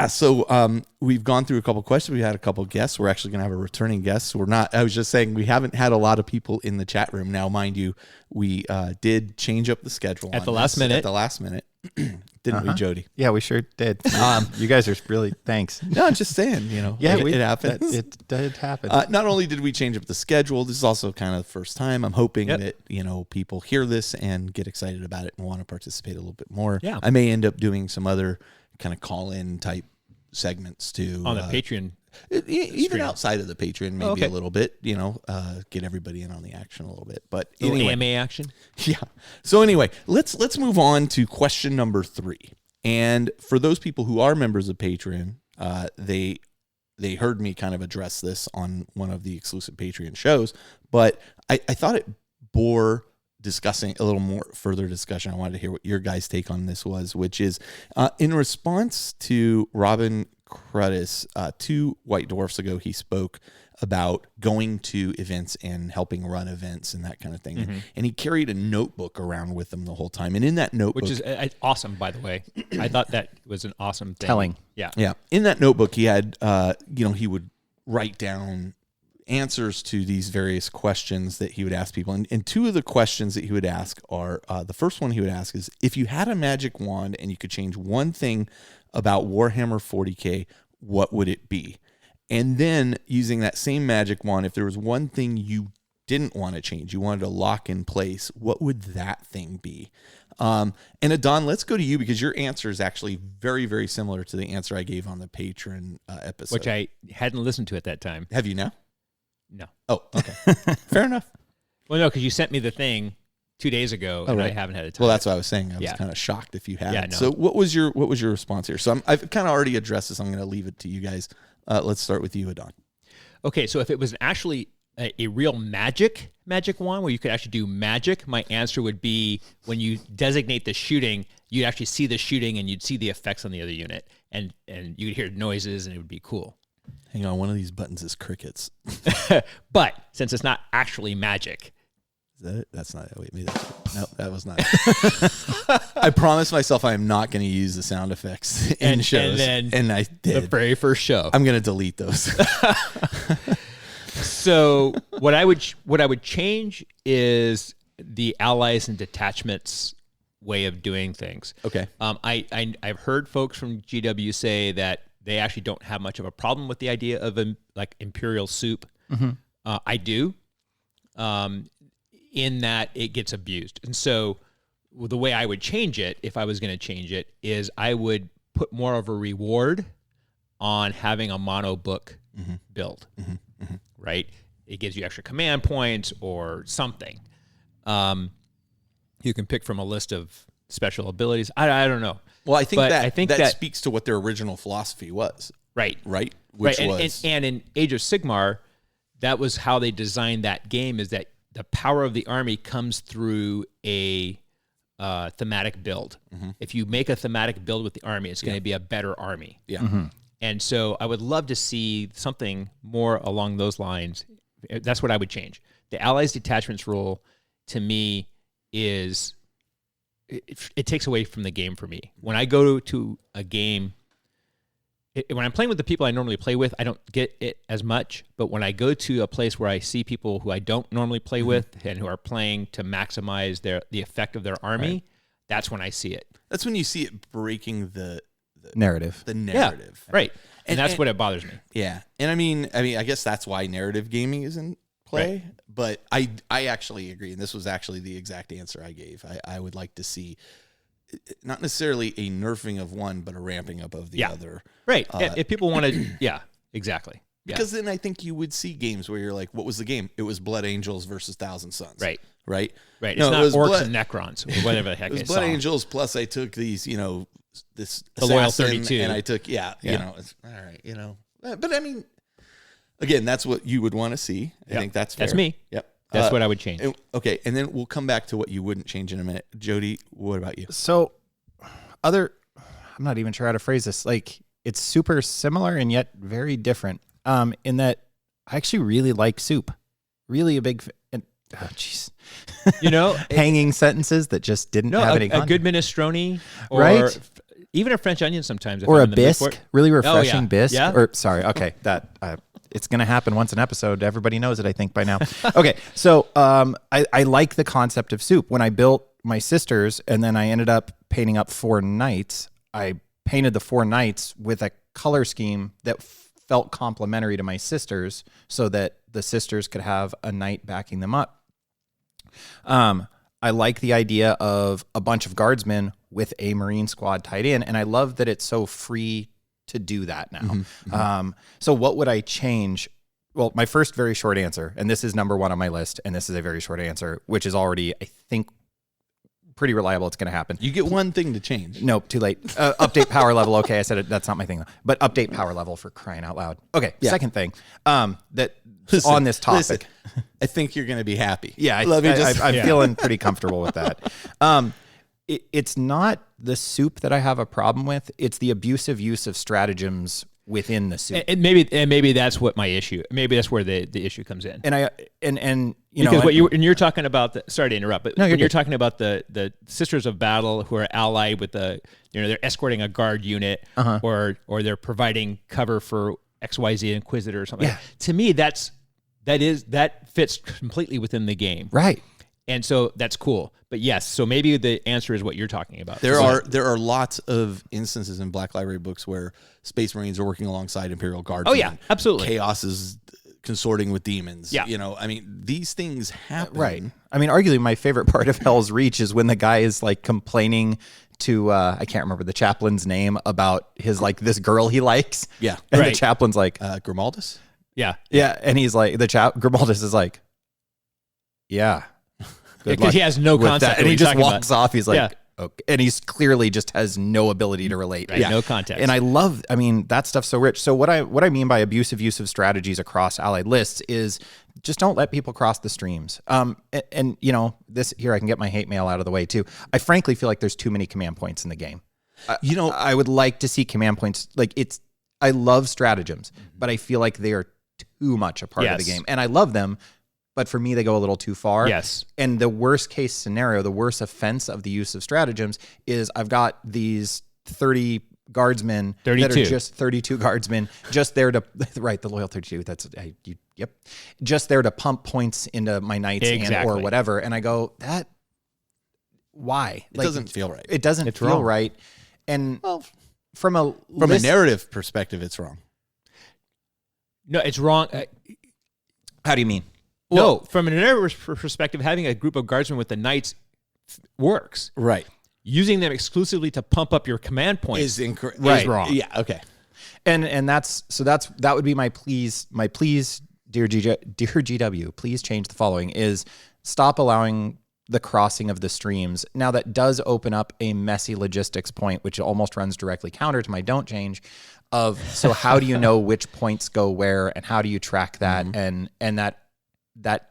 So we've gone through a couple questions. We had a couple guests. We're actually going to have a returning guest. I was just saying we haven't had a lot of people in the chat room. Now, mind you, we did change up the schedule At on the last this minute. At the last minute. Didn't we, Jody? Yeah, we sure did. You guys are really, thanks. No, I'm just saying, it happens. It did happen. Not only did we change up the schedule, this is also kind of the first time. I'm hoping Yep. that, people hear this and get excited about it and want to participate a little bit more. Yeah. I may end up doing some other kind of call-in type segments too. On the Patreon. Even stream. outside of the Patreon, maybe Okay. a little bit, get everybody in on the action a little bit. But Little anyway, AMA action. yeah. So anyway, let's move on to question number 3. And for those people who are members of Patreon, they heard me kind of address this on one of the exclusive Patreon shows, but I thought it bore discussing a little more further discussion. I wanted to hear what your guys' take on this was, which is in response to Robin Crudis, 2 White Dwarfs ago, he spoke about going to events and helping run events and that kind of thing. Mm-hmm. And he carried a notebook around with him the whole time. And in that notebook, Which is awesome, by the way. I thought that was an awesome thing. Telling. Yeah. yeah, in that notebook, he had, he would write down answers to these various questions that he would ask people. And 2 of the questions that he would ask are, the first one he would ask is, if you had a magic wand and you could change one thing about Warhammer 40K, what would it be? And then using that same magic wand, if there was one thing you didn't want to change, you wanted to lock in place, what would that thing be? And Adon, let's go to you because your answer is actually very, very similar to the answer I gave on the Patreon episode. Which I hadn't listened to at that time. Have you now? No. Oh, okay. Fair enough. Well, no, because you sent me the thing 2 days ago, and I haven't had a time. Well, that's what I was saying. I was Yeah. kind of shocked if you had. Yeah, no. So what was your response here? So I've kind of already addressed this. I'm going to leave it to you guys. Let's start with you, Adon. Okay, so if it was actually a real magic wand where you could actually do magic, my answer would be when you designate the shooting, you'd actually see the shooting and you'd see the effects on the other unit, and you'd hear noises and it would be cool. Hang on, one of these buttons is crickets. But since it's not actually magic, Is that it? That's not it. Wait, maybe no, that was not it. I promised myself I am not going to use the sound effects in And- shows, and then and I the did. very first show. I'm going to delete those. So what I would change is the allies and detachments way of doing things. Okay. I've heard folks from GW say that they actually don't have much of a problem with the idea of like Imperial soup. I do, in that it gets abused. And so the way I would change it, if I was going to change it, is I would put more of a reward on having a mono book build, right? It gives you extra command points or something. You can pick from a list of special abilities. I don't know. Well, I think But that I think that that- speaks to what their original philosophy was, Right. right? Which right. was And in Age of Sigmar, that was how they designed that game, is that the power of the army comes through a thematic build. Mm-hmm. If you make a thematic build with the army, it's going to be a better army. Yeah. And so I would love to see something more along those lines. That's what I would change. The allies detachments rule, to me, is it takes away from the game for me. When I go to a game, when I'm playing with the people I normally play with, I don't get it as much. But when I go to a place where I see people who I don't normally play with and who are playing to maximize the effect of their army, that's when I see it. That's when you see it breaking the narrative. The narrative. Yeah, right. And that's what it bothers me. Yeah. And I mean, I guess that's why narrative gaming is in play. Right. But I actually agree. And this was actually the exact answer I gave. I would like to see not necessarily a nerfing of one, but a ramping up of the other. Right. If people want to, yeah, exactly. Yeah. Because then I think you would see games where you're like, what was the game? It was Blood Angels versus Thousand Suns. Right. Right? Right. No, it's not Orcs Blood, and Necrons, or whatever the heck it was Blood Angels, plus I took these, this the Loyal assassin, 32. and I took, it's, all right, But I mean, again, that's what you would want to see. I think that's fair. That's me. Yep. That's what I would change. Okay, and then we'll come back to what you wouldn't change in a minute. Jody, what about you? So, I'm not even sure how to phrase this. Like, it's super similar and yet very different. In that I actually really like soup. Really a big jeez. Hanging sentences that just didn't have any a good minestrone, or right? Even a French onion sometimes. Or a bisque, really refreshing bisque. Yeah? Or sorry, okay, that it's going to happen once an episode. Everybody knows it, I think, by now. Okay, so I like the concept of soup. When I built my sisters, and then I ended up painting up 4 knights, I painted the 4 knights with a color scheme that felt complementary to my sisters, so that the sisters could have a knight backing them up. I like the idea of a bunch of guardsmen with a Marine squad tied in, and I love that it's so free to do that now. So what would I change? Well, my first very short answer, and this is number 1 on my list, and this is a very short answer, which is already, I think, pretty reliable. It's going to happen. You get one thing to change. Nope, too late. Update power level. Okay, I said it. That's not my thing, though. But update power level, for crying out loud. Okay, second thing that on this topic. I think you're going to be happy. Yeah, I'm feeling pretty comfortable with that. It's not the soup that I have a problem with. It's the abusive use of stratagems within the soup. And maybe that's what my issue. Maybe that's where the issue comes in. And you're talking about sorry to interrupt, but when you're talking about the Sisters of Battle who are allied with they're escorting a guard unit, or they're providing cover for XYZ Inquisitor or something. Yeah. To me, that fits completely within the game. Right. And so that's cool. But yes, so maybe the answer is what you're talking about. There are lots of instances in Black Library books where Space Marines are working alongside Imperial Guards. Oh yeah, absolutely. Chaos is consorting with demons. Yeah. I mean, these things happen. Right. I mean, arguably my favorite part of Hell's Reach is when the guy is like complaining to I can't remember the chaplain's name about his this girl he likes. Yeah. And the chaplain's like Grimaldus? Yeah. Yeah. And he's like Grimaldus is like, yeah. Because he has no concept. And he just walks off. He's like, okay. And he's clearly just has no ability to relate. Right, no context. And I mean, that stuff's so rich. So what I mean by abusive use of strategies across allied lists is just don't let people cross the streams. And this here, I can get my hate mail out of the way too. I frankly feel like there's too many command points in the game. I would like to see command points. I love stratagems, but I feel like they are too much a part of the game. And I love them, but for me, they go a little too far. Yes. And the worst case scenario, the worst offense of the use of stratagems is I've got these 30 guardsmen 32. that are just 32 guardsmen just there to, right, the loyal 32, yep. Just there to pump points into my knights or whatever. And I go, why? It doesn't feel right. It doesn't feel right. And from a narrative perspective, it's wrong. No, it's wrong. How do you mean? No, from a narrative perspective, having a group of guardsmen with the knights works. Right. Using them exclusively to pump up your command points is incorrect. Is wrong. Yeah. Okay. And that would be my pleas, dear GW, please change the following: is stop allowing the crossing of the streams. Now that does open up a messy logistics point, which almost runs directly counter to my don't change. So how do you know which points go where, and how do you track that, and that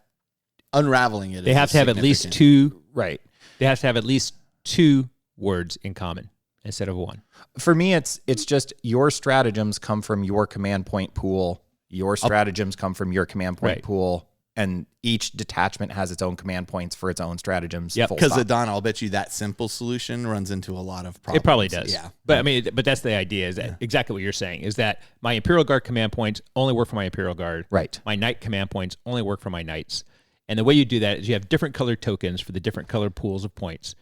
unraveling it? They have to have at least two. Right. They have to have at least 2 words in common instead of 1. For me, it's just your stratagems come from your command point pool. Your stratagems come from your command point pool, and each detachment has its own command points for its own stratagems. Yeah, because Adon, I'll bet you that simple solution runs into a lot of problems. It probably does. Yeah, but I mean, but that's the idea. Is that exactly what you're saying? Is that my Imperial Guard command points only work for my Imperial Guard? Right. My Knight command points only work for my Knights. And the way you do that is you have different colored tokens for the different colored pools of points,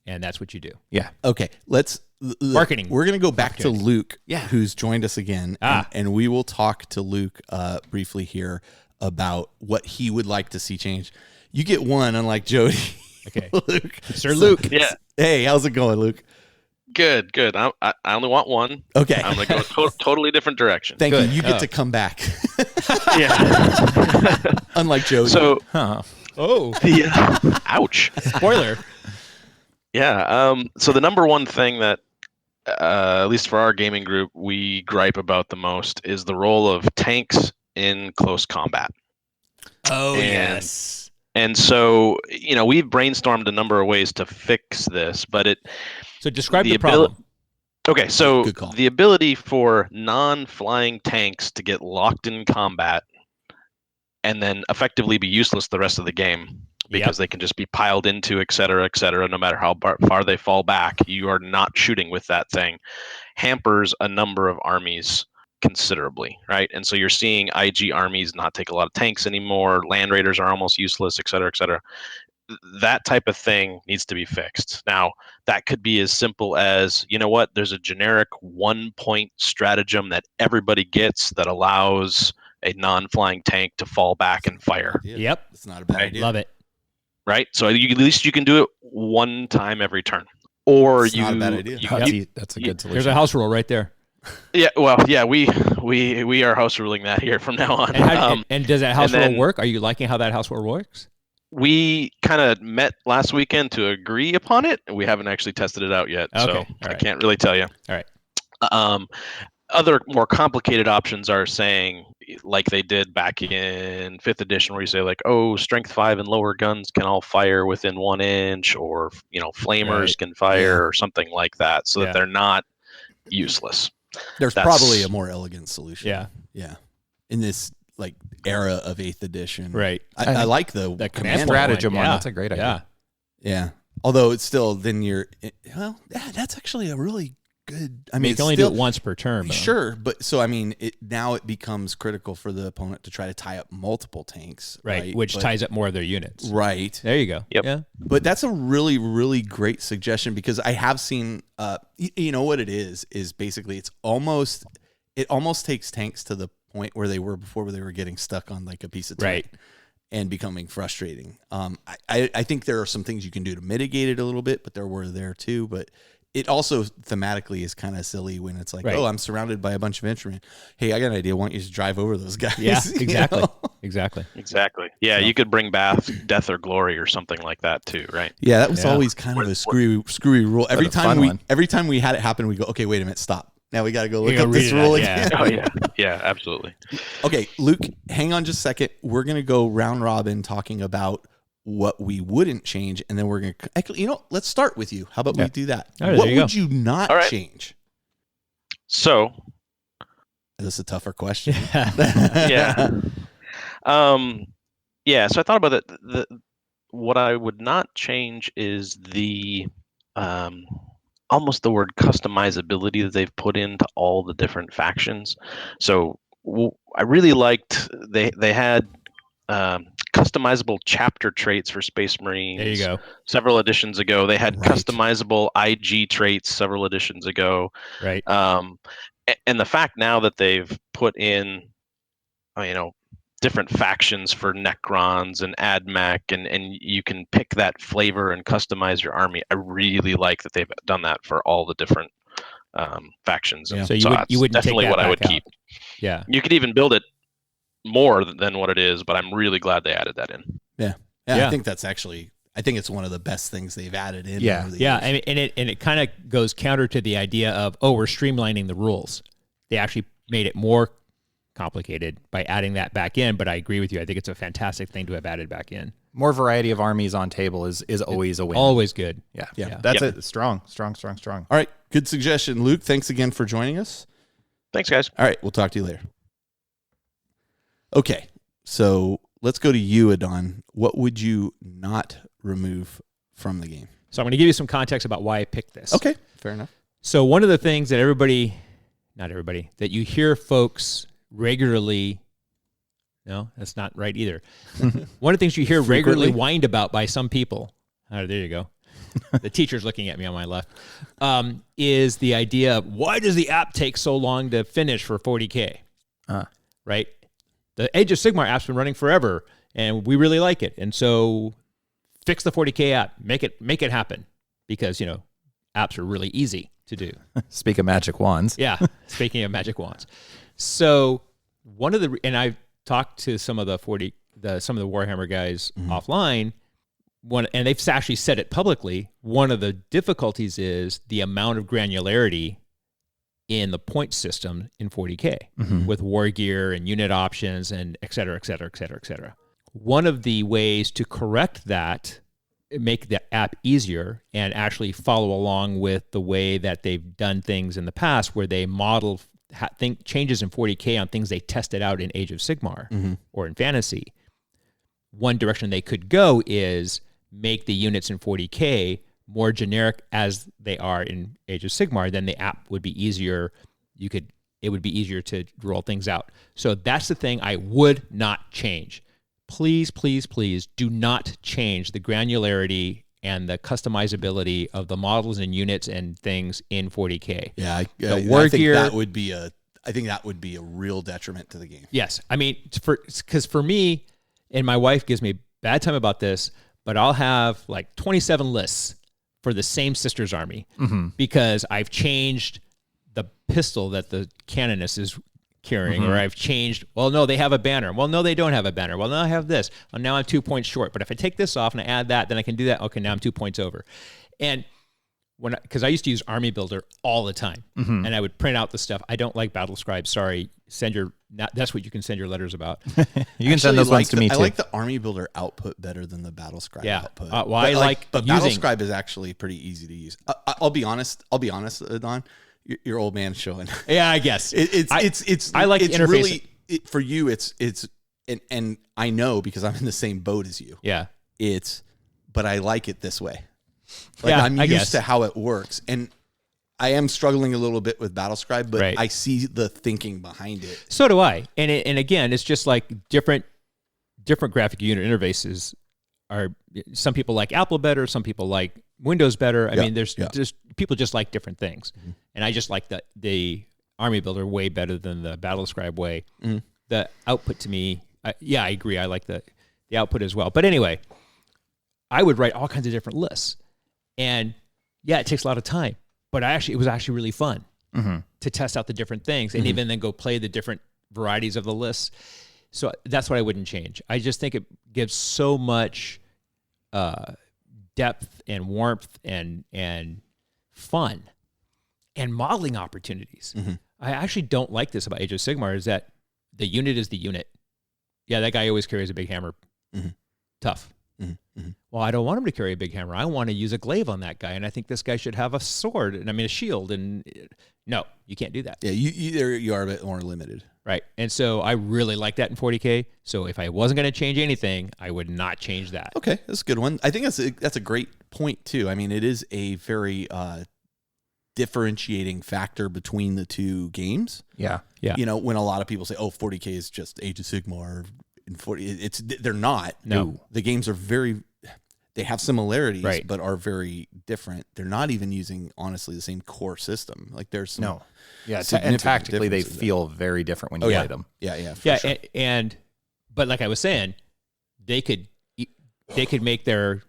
and that's what you do. Yeah. Okay. Marketing. We're going to go back to Luke, Yeah. who's joined us again, and we will talk to Luke briefly here about what he would like to see change. You get one, unlike Jody. Okay. Luke. Sir Luke. Yeah. Hey, how's it going, Luke? Good. I only want one. Okay. I'm going to go totally different direction. Thank you. You get to come back. Yeah. Unlike Jody. So, yeah. Ouch. Spoiler. Yeah. So the number one thing that, at least for our gaming group, we gripe about the most is the role of tanks in close combat. Yes. And so, we've brainstormed a number of ways to fix this, but So describe the problem. Okay, so Good call. the ability for non-flying tanks to get locked in combat and then effectively be useless the rest of the game because they can just be piled into, et cetera, no matter how far they fall back. You are not shooting with that thing. Hampers a number of armies considerably, right? And so you're seeing IG armies not take a lot of tanks anymore. Land raiders are almost useless, et cetera, et cetera. That type of thing needs to be fixed. Now, that could be as simple as, you know what, there's a generic 1-point stratagem that everybody gets that allows a non-flying tank to fall back and fire. Yep. It's not a bad idea. Love it. Right? So at least you can do it one time every turn. Or It's not a bad idea. That's a good solution. There's a house rule right there. Yeah, well, yeah, we are house ruling that here from now on. And does that house rule work? Are you liking how that house rule works? We kind of met last weekend to agree upon it, and we haven't actually tested it out yet. Okay, So all I right. can't really tell you. All right. Other more complicated options are saying, like they did back in 5th edition, where you say like, oh, strength 5 and lower guns can all fire within 1 inch, or flamers Right. can fire, or something like that, so that they're not useless. There's probably a more elegant solution. Yeah. Yeah. In this era of 8th edition. Right. I like the That command stratagem one. one. Yeah. That's a great idea. Yeah. Although it's still then that's actually a really good. I mean, you can only do it once per turn. Sure, but so I mean, now it becomes critical for the opponent to try to tie up multiple tanks, Right. Which ties up more of their units. Right. There you go. Yep. Yeah. But that's a really, really great suggestion because I have seen, you know what it is basically it almost takes tanks to the point where they were before, where they were getting stuck on like a piece of terrain and becoming frustrating. I think there are some things you can do to mitigate it a little bit, but there were there too. But it also thematically is kind of silly when it's like, oh, I'm surrounded by a bunch of infantry. Hey, I got an idea. Why don't you just drive over those guys? Yeah, exactly. You know? Exactly. Yeah, you could bring death or glory or something like that too, right? Yeah, that was always kind of a screwy rule. Every time we had it happen, we go, okay, wait a minute, stop. Now we got to go look up this rule again. Oh yeah, absolutely. Okay, Luke, hang on just a second. We're gonna go round robin talking about what we wouldn't change, and then we're gonna actually, let's start with you. How about we do that? All right, what there you would you not change? So, this is a tougher question. yeah. So I thought about it. What I would not change is the almost the word customizability that they've put into all the different factions. So I really liked they had customizable chapter traits for Space Marines. There you go. Several editions ago, they had customizable IG traits several editions ago. Right. And the fact now that they've put in, different factions for Necrons and AdMech, and you can pick that flavor and customize your army. I really like that they've done that for all the different factions. Yeah. And so you wouldn't definitely take that what I would back out. keep. Yeah. You could even build it more than what it is, but I'm really glad they added that in. Yeah. I think that's actually. I think it's one of the best things they've added in. Yeah. And it kind of goes counter to the idea of, we're streamlining the rules. They actually made it more complicated by adding that back in, but I agree with you. I think it's a fantastic thing to have added back in. More variety of armies on table is always a win. Always good. Yeah. That's it. Strong. All right. Good suggestion. Luke, thanks again for joining us. Thanks, guys. All right. We'll talk to you later. Okay. So let's go to you, Adon. What would you not remove from the game? So I'm going to give you some context about why I picked this. Okay. Fair enough. So one of the things that not everybody, that you hear folks regularly, no, that's not right either. One of the things you hear regularly whined about by some people, there you go. The teacher's looking at me on my left, is the idea of why does the app take so long to finish for 40K? Right? The Age of Sigmar app's been running forever, and we really like it. And so fix the 40K app, make it happen, because, apps are really easy to do. Speak of magic wands. Yeah, speaking of magic wands. So and I've talked to some of the Warhammer guys offline, and they've actually said it publicly. One of the difficulties is the amount of granularity in the point system in 40K with war gear and unit options and et cetera, et cetera, et cetera, et cetera. One of the ways to correct that, make the app easier and actually follow along with the way that they've done things in the past, where they model changes in 40K on things they tested out in Age of Sigmar or in Fantasy. One direction they could go is make the units in 40K more generic as they are in Age of Sigmar. Then the app would be easier. It would be easier to roll things out. So that's the thing I would not change. Please, please, please do not change the granularity and the customizability of the models and units and things in 40K. Yeah, I think that would be a real detriment to the game. Yes, I mean, because for me, and my wife gives me a bad time about this, but I'll have like 27 lists for the same Sisters army because I've changed the pistol that the canoness is carrying, or I've changed, well, no, they have a banner. Well, no, they don't have a banner. Well, now I have this. Well, now I'm 2 points short. But if I take this off and I add that, then I can do that. Okay, now I'm 2 points over. And because I used to use Army Builder all the time, and I would print out the stuff. I don't like Battle Scribe. Sorry, that's what you can send your letters about. You can send those ones to me too. I like the Army Builder output better than the Battle Scribe output. But Battle Scribe is actually pretty easy to use. I'll be honest, Don. Your old man's showing. Yeah, I guess I like the interface. Really, for you. And I know because I'm in the same boat as you. Yeah, but I like it this way. I'm used to how it works, and I am struggling a little bit with Battlescribe, but I see the thinking behind it. So do I. And again, it's just like different graphic unit interfaces are. Some people like Apple better. Some people like Windows better. I mean, there's just people just like different things, and I just like the Army Builder way better than the Battlescribe way. The output to me, I agree. I like the output as well. But anyway, I would write all kinds of different lists, and it takes a lot of time. But it was actually really fun to test out the different things, and even then go play the different varieties of the lists. So that's what I wouldn't change. I just think it gives so much depth and warmth and fun and modeling opportunities. I actually don't like this about Age of Sigmar, is that the unit is the unit. Yeah, that guy always carries a big hammer. Tough. Well, I don't want him to carry a big hammer. I want to use a glaive on that guy, and I think this guy should have a sword, a shield. And no, you can't do that. Yeah, you are a bit more limited. Right. And so I really like that in 40K. So if I wasn't going to change anything, I would not change that. Okay, that's a good one. I think that's a great point too. I mean, it is a very differentiating factor between the two games. Yeah. When a lot of people say, "Oh, 40K is just Age of Sigmar," and 40, they're not. No, the games are they have similarities, but are very different. They're not even using, honestly, the same core system. Like there's some and tactically they feel very different when you play them. Sure. But like I was saying, they could make their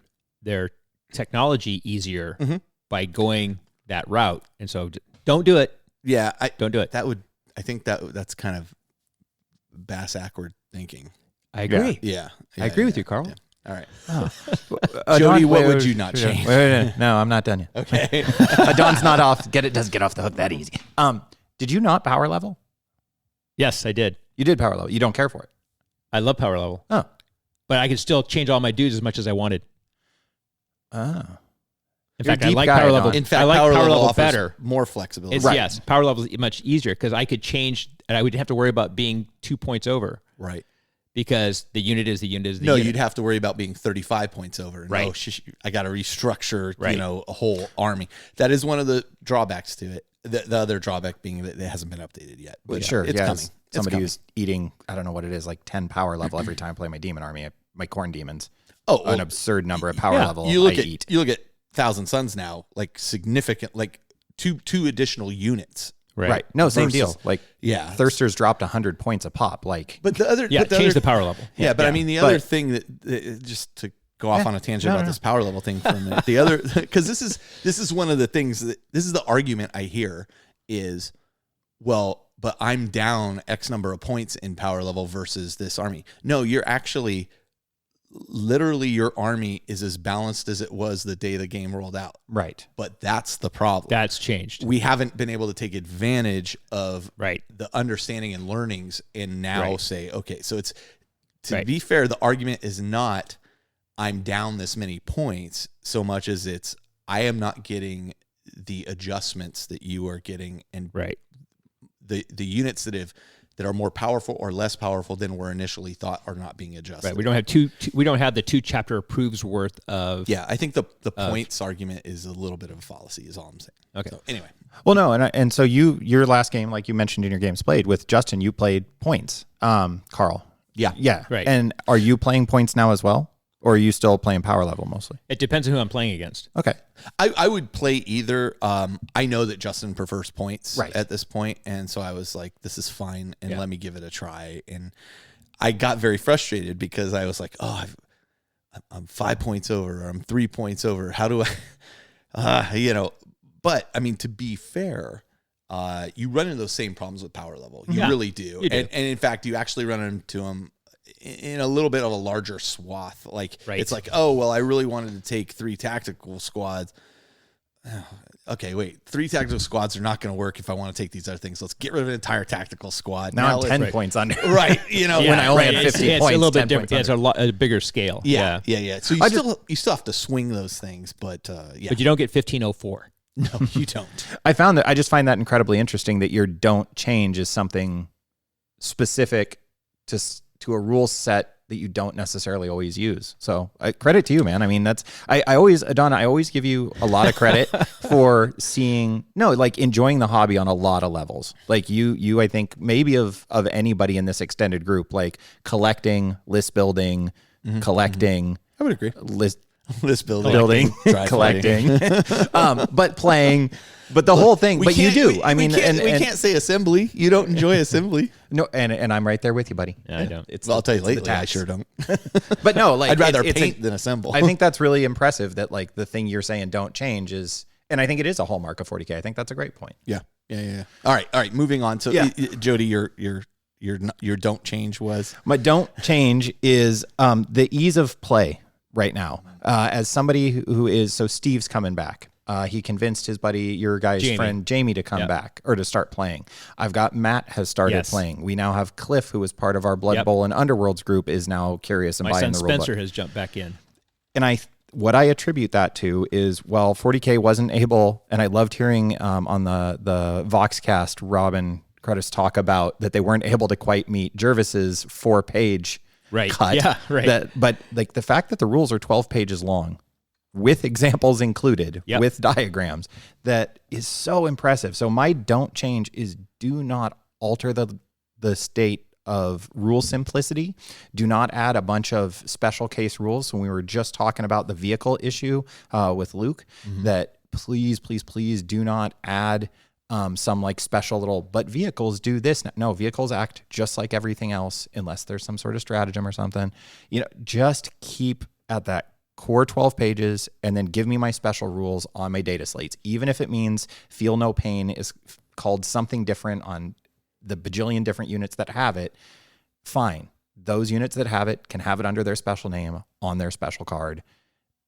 technology easier by going that route, and so don't do it. Yeah, don't do it. I think that's kind of bass-ackward thinking. I agree. Yeah. I agree with you, Carl. Yeah. All right. Jody, what would you not change? No, I'm not done yet. Okay. Don's not off. Doesn't get off the hook that easy. Did you not power level? Yes, I did. You did power level. You don't care for it. I love power level. Oh. but I could still change all my dudes as much as I wanted. Oh. In You're a fact, I deep like guy, power Don. level. In fact, I like power level offers better. more flexibility. It's, Yes, power level is much easier because I could change, and I would have to worry about being 2 points over. Right. Because the unit is the unit is the No, unit. you'd have to worry about being 35 points over. Right. No, I got to restructure, Right. a whole army. That is one of the drawbacks to it. The other drawback being that it hasn't been updated yet. But Sure, it's yeah. coming. As It's somebody coming. who's eating, I don't know what it is, like 10 power level every time I play my demon army, my corn demons. Oh, An absurd number of power level You look I at eat. you look at Thousand Suns now, like significant, like two additional units. Right. No, same Versus- deal. Like, Yeah. Thirsters dropped 100 points a pop. Like, But the other, Yeah, but the change other, the power level. Yeah, but I mean the But- other thing that just to go off on a tangent no, about no. this power level thing for a minute. The other, because this is one of the things that this is the argument I hear is, well, but I'm down X number of points in power level versus this army. No, you're actually literally your army is as balanced as it was the day the game rolled out. right. But that's the problem. That's changed. We haven't been able to take advantage of Right. the understanding and learnings and now Right. say, okay, so it's, to Right. be fair, the argument is not I'm down this many points so much as it's I am not getting the adjustments that you are getting, and Right. the units that are more powerful or less powerful than were initially thought are not being adjusted. Right. We don't have we don't have the 2 chapter approves worth of. Yeah, I think the points argument is a little bit of a fallacy is all I'm saying. Okay. So anyway, Well, no, and so your last game, like you mentioned in your games played with Justin, you played points. Carl. Yeah. Yeah. Right. And are you playing points now as well? Or are you still playing power level mostly? It depends on who I'm playing against. Okay. I would play either. I know that Justin prefers points Right. at this point, and so I was like, this is fine, and Yeah. let me give it a try. And I got very frustrated because I was like, oh, I'm 5 points over, or I'm 3 points over. How do I, But I mean, to be fair, you run into those same problems with power level. You Yeah, really do. you do. And in fact, you actually run into them in a little bit of a larger swath. Like, Right. it's like, oh, well, I really wanted to take 3 tactical squads. Okay, wait. 3 tactical squads are not going to work if I want to take these other things. Let's get rid of an entire tactical squad. Now I'm let's- 10 points under. Right. When I only had 50 it's points, a little 10 bit different. points Yeah, it's a bigger scale. Yeah. So you still have to swing those things, but yeah. But you don't get 1504. No, you don't. I just find that incredibly interesting that your don't change is something specific to a rule set that you don't necessarily always use. So credit to you, man. I mean, I always give you a lot of credit for enjoying the hobby on a lot of levels. Like you, I think maybe of anybody in this extended group, like collecting, list building, collecting, I would agree. list building, collecting, but playing, but the whole thing. But you do. I mean, we can't say assembly. You don't enjoy assembly. no, and I'm right there with you, buddy. Yeah, I don't. It's Well, I'll tell you the lately, I tax. sure don't. But no, like I'd rather it's paint than assemble. I think that's really impressive that like the thing you're saying don't change is, and I think it is a hallmark of 40K. I think that's a great point. Yeah. All right. Moving on. So, Yeah. Jody, your don't change was My don't change is the ease of play right now. As somebody who is, so Steve's coming back. He convinced his buddy, your guy's Jamie. friend, Jamie, to come back or to start playing. I've got Matt has started Yes. playing. We now have Cliff, who was part of our Blood Yep. Bowl and Underworlds group, is now curious and My buying son the rulebook. Spencer has jumped back in. And what I attribute that to is, well, 40K wasn't able, and I loved hearing on the Voxcast, Rob and Curtis talk about that they weren't able to quite meet Jervis's 4-page Right. cut. Yeah, right. But like the fact that the rules are 12 pages long, with examples included, Yep. with diagrams, that is so impressive. So my don't change is do not alter the state of rule simplicity. Do not add a bunch of special case rules. When we were just talking about the vehicle issue with Luke, that please do not add some like special little, but vehicles do this. No, vehicles act just like everything else unless there's some sort of stratagem or something. Just keep at that core 12 pages and then give me my special rules on my data slates. Even if it means Feel No Pain is called something different on the bajillion different units that have it, fine. Those units that have it can have it under their special name on their special card.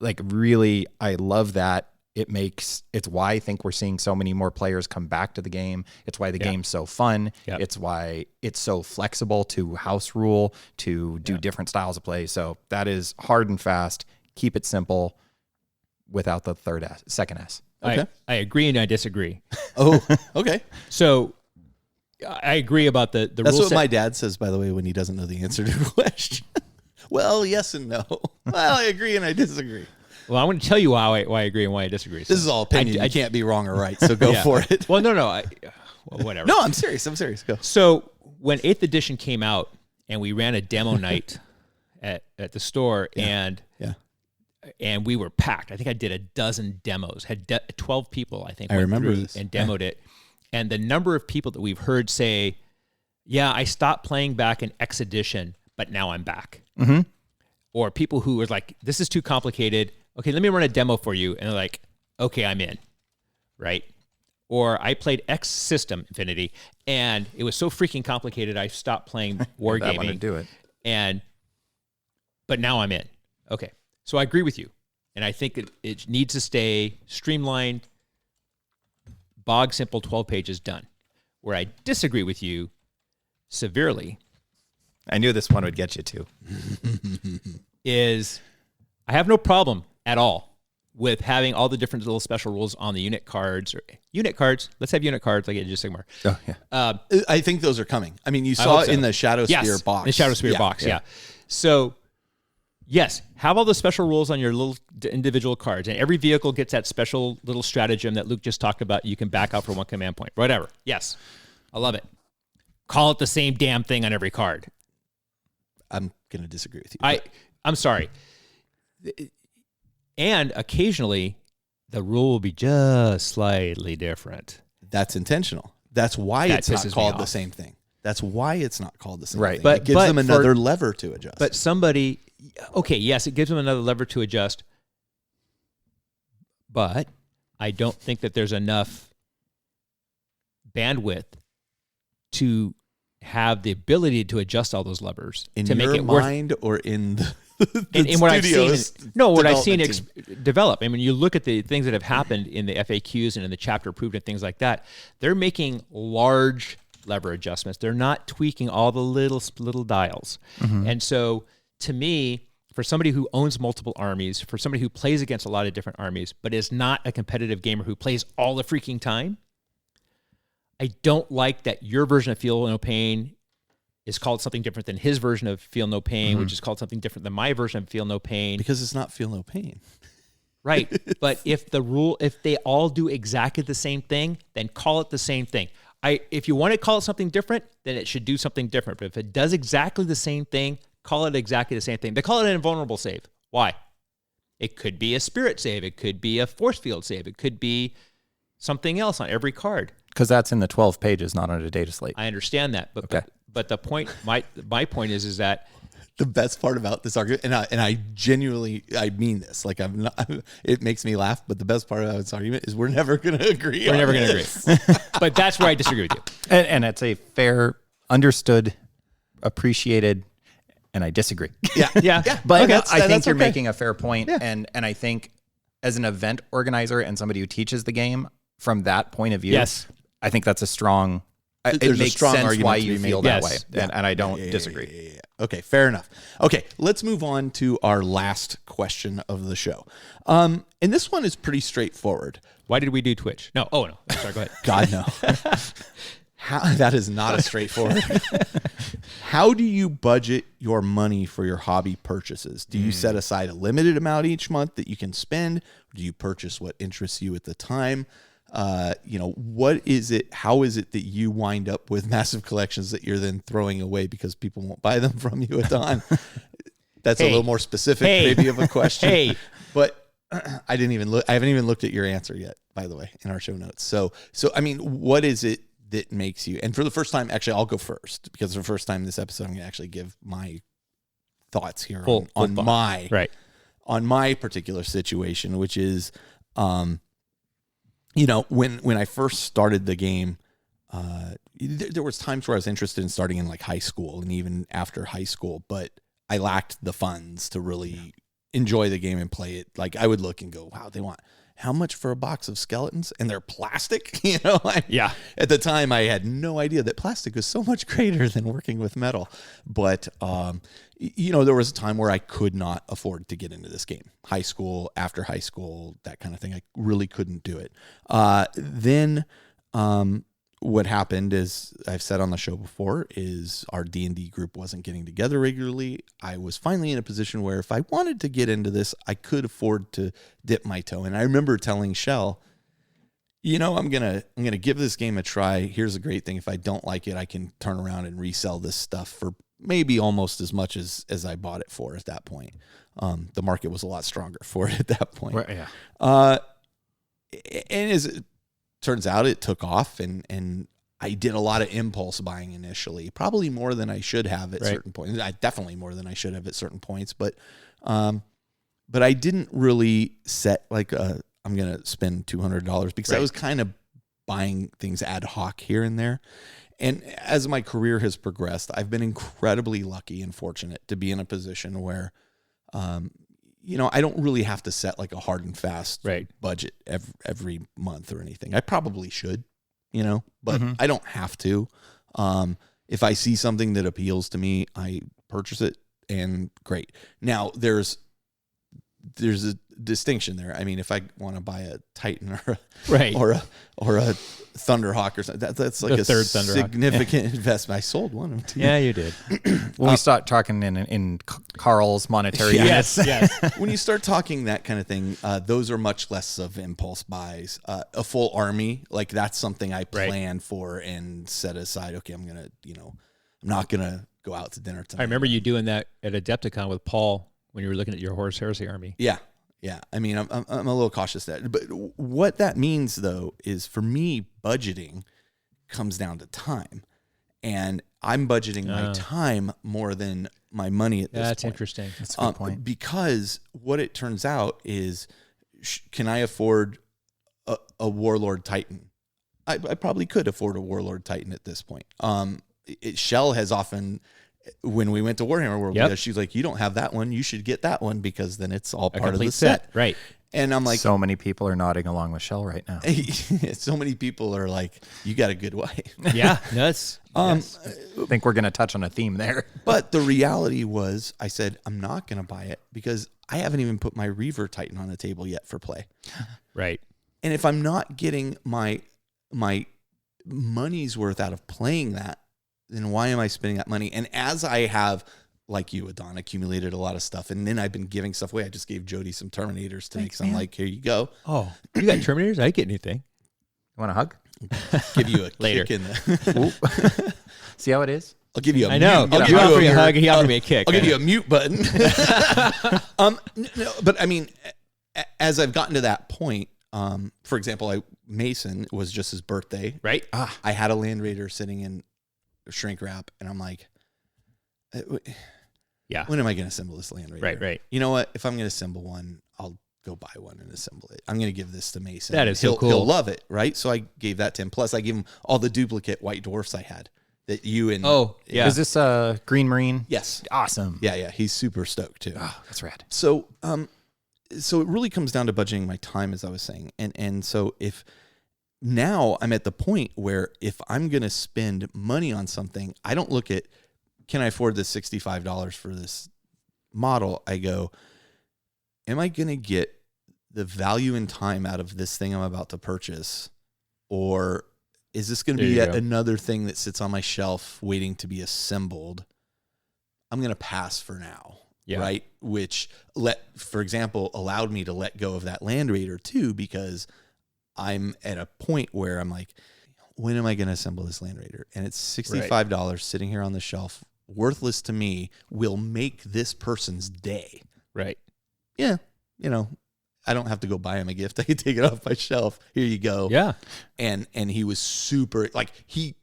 Like really, I love that. it's why I think we're seeing so many more players come back to the game. It's why the game's so fun. Yep. It's why it's so flexible to house rule, to do different styles of play. So that is hard and fast. Keep it simple without the second S. Okay. I agree and I disagree. Oh, okay. So I agree about the That's rule what set. my dad says, by the way, when he doesn't know the answer to a question. Well, yes and no. Well, I agree and I disagree. Well, I want to tell you why I agree and why I disagree. So This is all opinion. I You can't be wrong or right, so go Yeah. for it. Well, no. Well, whatever. No, I'm serious. Go. So when 8th edition came out and we ran a demo night at the store and we were packed. I think I did a dozen demos. Had 12 people, I think. I went remember through this. and demoed it. And the number of people that we've heard say, "Yeah, I stopped playing back in X edition, but now I'm back." Mm-hmm. Or people who was like, "This is too complicated. Okay, let me run a demo for you." And they're like, "Okay, I'm in." Right? Or I played X System Infinity and it was so freaking complicated I stopped playing wargaming. That one to do it. But now I'm in. Okay. So I agree with you. And I think it needs to stay streamlined, bog simple, 12 pages done. Where I disagree with you severely I knew this one would get you too. is I have no problem at all with having all the different little special rules on the unit cards. Let's have unit cards like Age of Sigmar. Oh, yeah. I think those are coming. I mean, you I saw hope it so. in the Shadow Yes, Sphere box. the Shadow Sphere box, yeah. So, yes, have all the special rules on your little individual cards, and every vehicle gets that special little stratagem that Luke just talked about. You can back out for one command point, whatever. Yes, I love it. Call it the same damn thing on every card. I'm going to disagree with you. I'm sorry. And occasionally, the rule will be just slightly different. That's intentional. That's why That it's not pisses me called the off. same thing. That's why it's not called the same Right. thing. But- it gives but them for- another lever to adjust. But somebody, okay, yes, it gives them another lever to adjust. But I don't think that there's enough bandwidth to have the ability to adjust all those levers in to your make it worth. mind or in the In what I've seen, studio's what I've seen development team? develop. I mean, you look at the things that have happened in the FAQs and in the chapter approved and things like that. They're making large lever adjustments. They're not tweaking all the little dials. And so, to me, for somebody who owns multiple armies, for somebody who plays against a lot of different armies, but is not a competitive gamer who plays all the freaking time, I don't like that your version of Feel No Pain is called something different than his version of Feel No Pain, which is called something different than my version of Feel No Pain. Because it's not Feel No Pain. Right. But if they all do exactly the same thing, then call it the same thing. If you want to call it something different, then it should do something different. But if it does exactly the same thing, call it exactly the same thing. They call it an invulnerable save. Why? It could be a spirit save. It could be a force field save. It could be something else on every card. Because that's in the 12 pages, not on a data slate. I understand that. But Okay. but the point, my point is that The best part about this argument, and I genuinely, I mean this, like I'm not, it makes me laugh, but the best part about this argument is we're never going to agree. we're never going to agree. But that's where I disagree with you. And it's a fair, understood, appreciated, and I disagree. Yeah. Yeah. But Okay, I think that's you're okay. making a fair point, and I think as an event organizer and somebody who teaches the game from that point of view, Yes. I think that's a strong. It There's a makes strong sense argument why to you be feel made. that Yes. way, and I don't disagree. Yeah. Okay, fair enough. Okay, let's move on to our last question of the show. And this one is pretty straightforward. Why did we do Twitch? No. Oh, no. Sorry, go ahead. God, no. That is not a straightforward. How do you budget your money for your hobby purchases? Do you set aside a limited amount each month that you can spend? Or do you purchase what interests you at the time? What is it? How is it that you wind up with massive collections that you're then throwing away because people won't buy them from you at the time? That's a little more specific, maybe, of a question. But I didn't even look. I haven't even looked at your answer yet, by the way, in our show notes. So I mean, what is it that makes you? And for the first time, actually, I'll go first because for the first time in this episode, I'm going to actually give my thoughts here on my particular situation, which is, when I first started the game, there was times where I was interested in starting in like high school and even after high school, but I lacked the funds to really enjoy the game and play it. Like I would look and go, wow, they want how much for a box of skeletons? And they're plastic, Yeah. At the time, I had no idea that plastic was so much greater than working with metal. But, there was a time where I could not afford to get into this game. High school, after high school, that kind of thing. I really couldn't do it. Then what happened is, I've said on the show before, is our D&D group wasn't getting together regularly. I was finally in a position where if I wanted to get into this, I could afford to dip my toe. And I remember telling Shell, I'm gonna give this game a try. Here's a great thing. If I don't like it, I can turn around and resell this stuff for maybe almost as much as I bought it for at that point. The market was a lot stronger for it at that point. Right, yeah. And as it turns out, it took off, and I did a lot of impulse buying initially, probably more than I should have at certain points. Definitely more than I should have at certain points, but I didn't really set like I'm going to spend $200 because I was kind of buying things ad hoc here and there. And as my career has progressed, I've been incredibly lucky and fortunate to be in a position where, I don't really have to set like a hard and fast budget every month or anything. I probably should, but I don't have to. If I see something that appeals to me, I purchase it, and great. Now there's a distinction there. I mean, if I want to buy a Titan or a Thunderhawk or something, that's like a third Thunderhawk. Significant investment. I sold one of them too. Yeah, you did. When we start talking in Carl's monetary units. Yes. When you start talking that kind of thing, those are much less of impulse buys. A full army, like that's something I plan for and set aside. Okay, I'm not gonna go out to dinner tonight. I remember you doing that at Adepticon with Paul when you were looking at your Horus Heresy army. Yeah. I mean, I'm a little cautious there, but what that means though is for me, budgeting comes down to time, and I'm budgeting my time more than my money at this point. That's interesting. That's a good point. Because what it turns out is, can I afford a Warlord Titan? I probably could afford a Warlord Titan at this point. Shell has often, when we went to Warhammer World, she's like, you don't have that one. You should get that one because then it's all part of the set. Right. And I'm like, so many people are nodding along with Shell right now. So many people are like, you got a good wife. Yeah. That's, I think we're going to touch on a theme there. But the reality was, I said, I'm not going to buy it because I haven't even put my Reaver Titan on the table yet for play. Right. And if I'm not getting my money's worth out of playing that, then why am I spending that money? And as I have, like you, Adon, accumulated a lot of stuff, and then I've been giving stuff away. I just gave Jody some Terminators to make some, like, here you go. Oh, you got Terminators? I didn't get anything. You want a hug? Give you a Later. kick in the... See how it is? I'll give you a I know. mute. You offered me a hug, he offered me a kick. I'll give you a mute button. No, but I mean, as I've gotten to that point, for example, Mason was just his birthday. Right. I had a Land Raider sitting in shrink wrap, and I'm like, yeah, when am I going to assemble this Land Raider? Right. You know what? If I'm going to assemble one, I'll go buy one and assemble it. I'm going to give this to Mason. That is so cool. He'll love it, right? So I gave that to him. Plus, I gave him all the duplicate White Dwarfs I had that you and... Oh, yeah. Is this Green Marine? Yes. Awesome. Yeah. He's super stoked, too. Oh, that's rad. So it really comes down to budgeting my time, as I was saying. And so if... Now I'm at the point where if I'm going to spend money on something, I don't look at, can I afford this $65 for this model? I go, am I going to get the value and time out of this thing I'm about to purchase? Or is this going to be yet another thing that sits on my shelf waiting to be assembled? I'm going to pass for now. Yeah. Right. Which for example, allowed me to let go of that Land Raider too, because I'm at a point where I'm like, when am I going to assemble this Land Raider? And it's $65 sitting here on the shelf, worthless to me, will make this person's day. Right. Yeah. I don't have to go buy him a gift. I can take it off my shelf. Here you go. Yeah. And he was super, like, he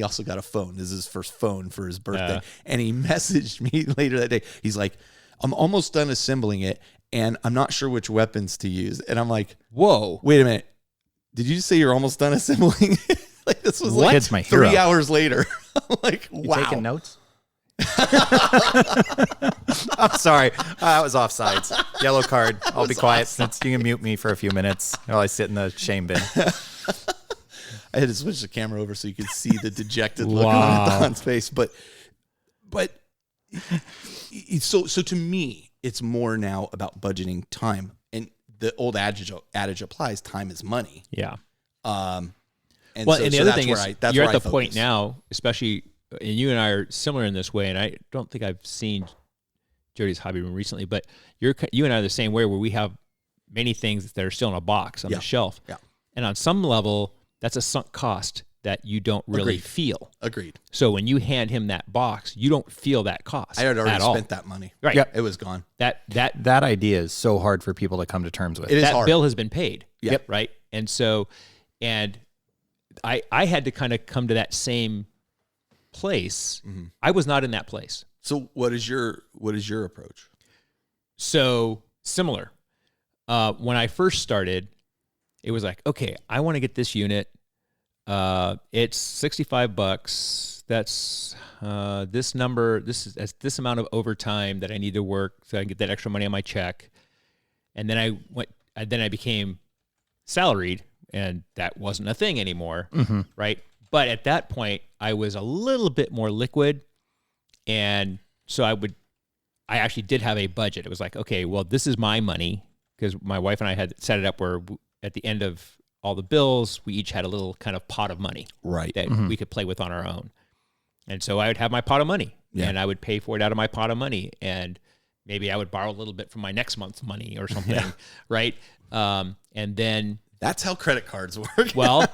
also got a phone. This is his first phone for his birthday. And he messaged me later that day. He's like, I'm almost done assembling it, and I'm not sure which weapons to use. And I'm like, whoa, wait a minute. Did you just say you're almost done assembling? Like, this was like Kid's my 3 hero. hours later. I'm like, wow. You taking notes? I'm sorry. That was offsides. Yellow card. I'll be quiet since you can mute me for a few minutes while I sit in the shame bin. I had to switch the camera over so you could see the dejected look on Don's face. But so to me, it's more now about budgeting time. And the old adage applies: time is money. Yeah. And the other thing is, you're at the point focus. now, especially, and you and I are similar in this way, and I don't think I've seen Jody's hobby room recently, but you and I are the same way, where we have many things that are still in a box on the shelf. Yeah. And on some level, that's a sunk cost that you don't really feel. Agreed. So when you hand him that box, you don't feel that cost. I had already at all. spent that money. Right. Yep. It was gone. That idea is so hard for people to come to terms with. It is that hard. bill has been paid. Yep. Right. And so, and I had to kind of come to that same place. Mm-hmm. I was not in that place. So what is your approach? So similar. When I first started, it was like, okay, I want to get this unit. It's $65. That's this number. That's this amount of overtime that I need to work so I can get that extra money on my check. And then I became salaried, and that wasn't a thing anymore, right? But at that point, I was a little bit more liquid, and so I actually did have a budget. It was like, okay, well, this is my money, because my wife and I had set it up where at the end of all the bills, we each had a little kind of pot of money that we could play with on our own. And so I would have my pot of money, and I would pay for it out of my pot of money, and maybe I would borrow a little bit from my next month's money or something, right? And then that's how credit cards work. Well,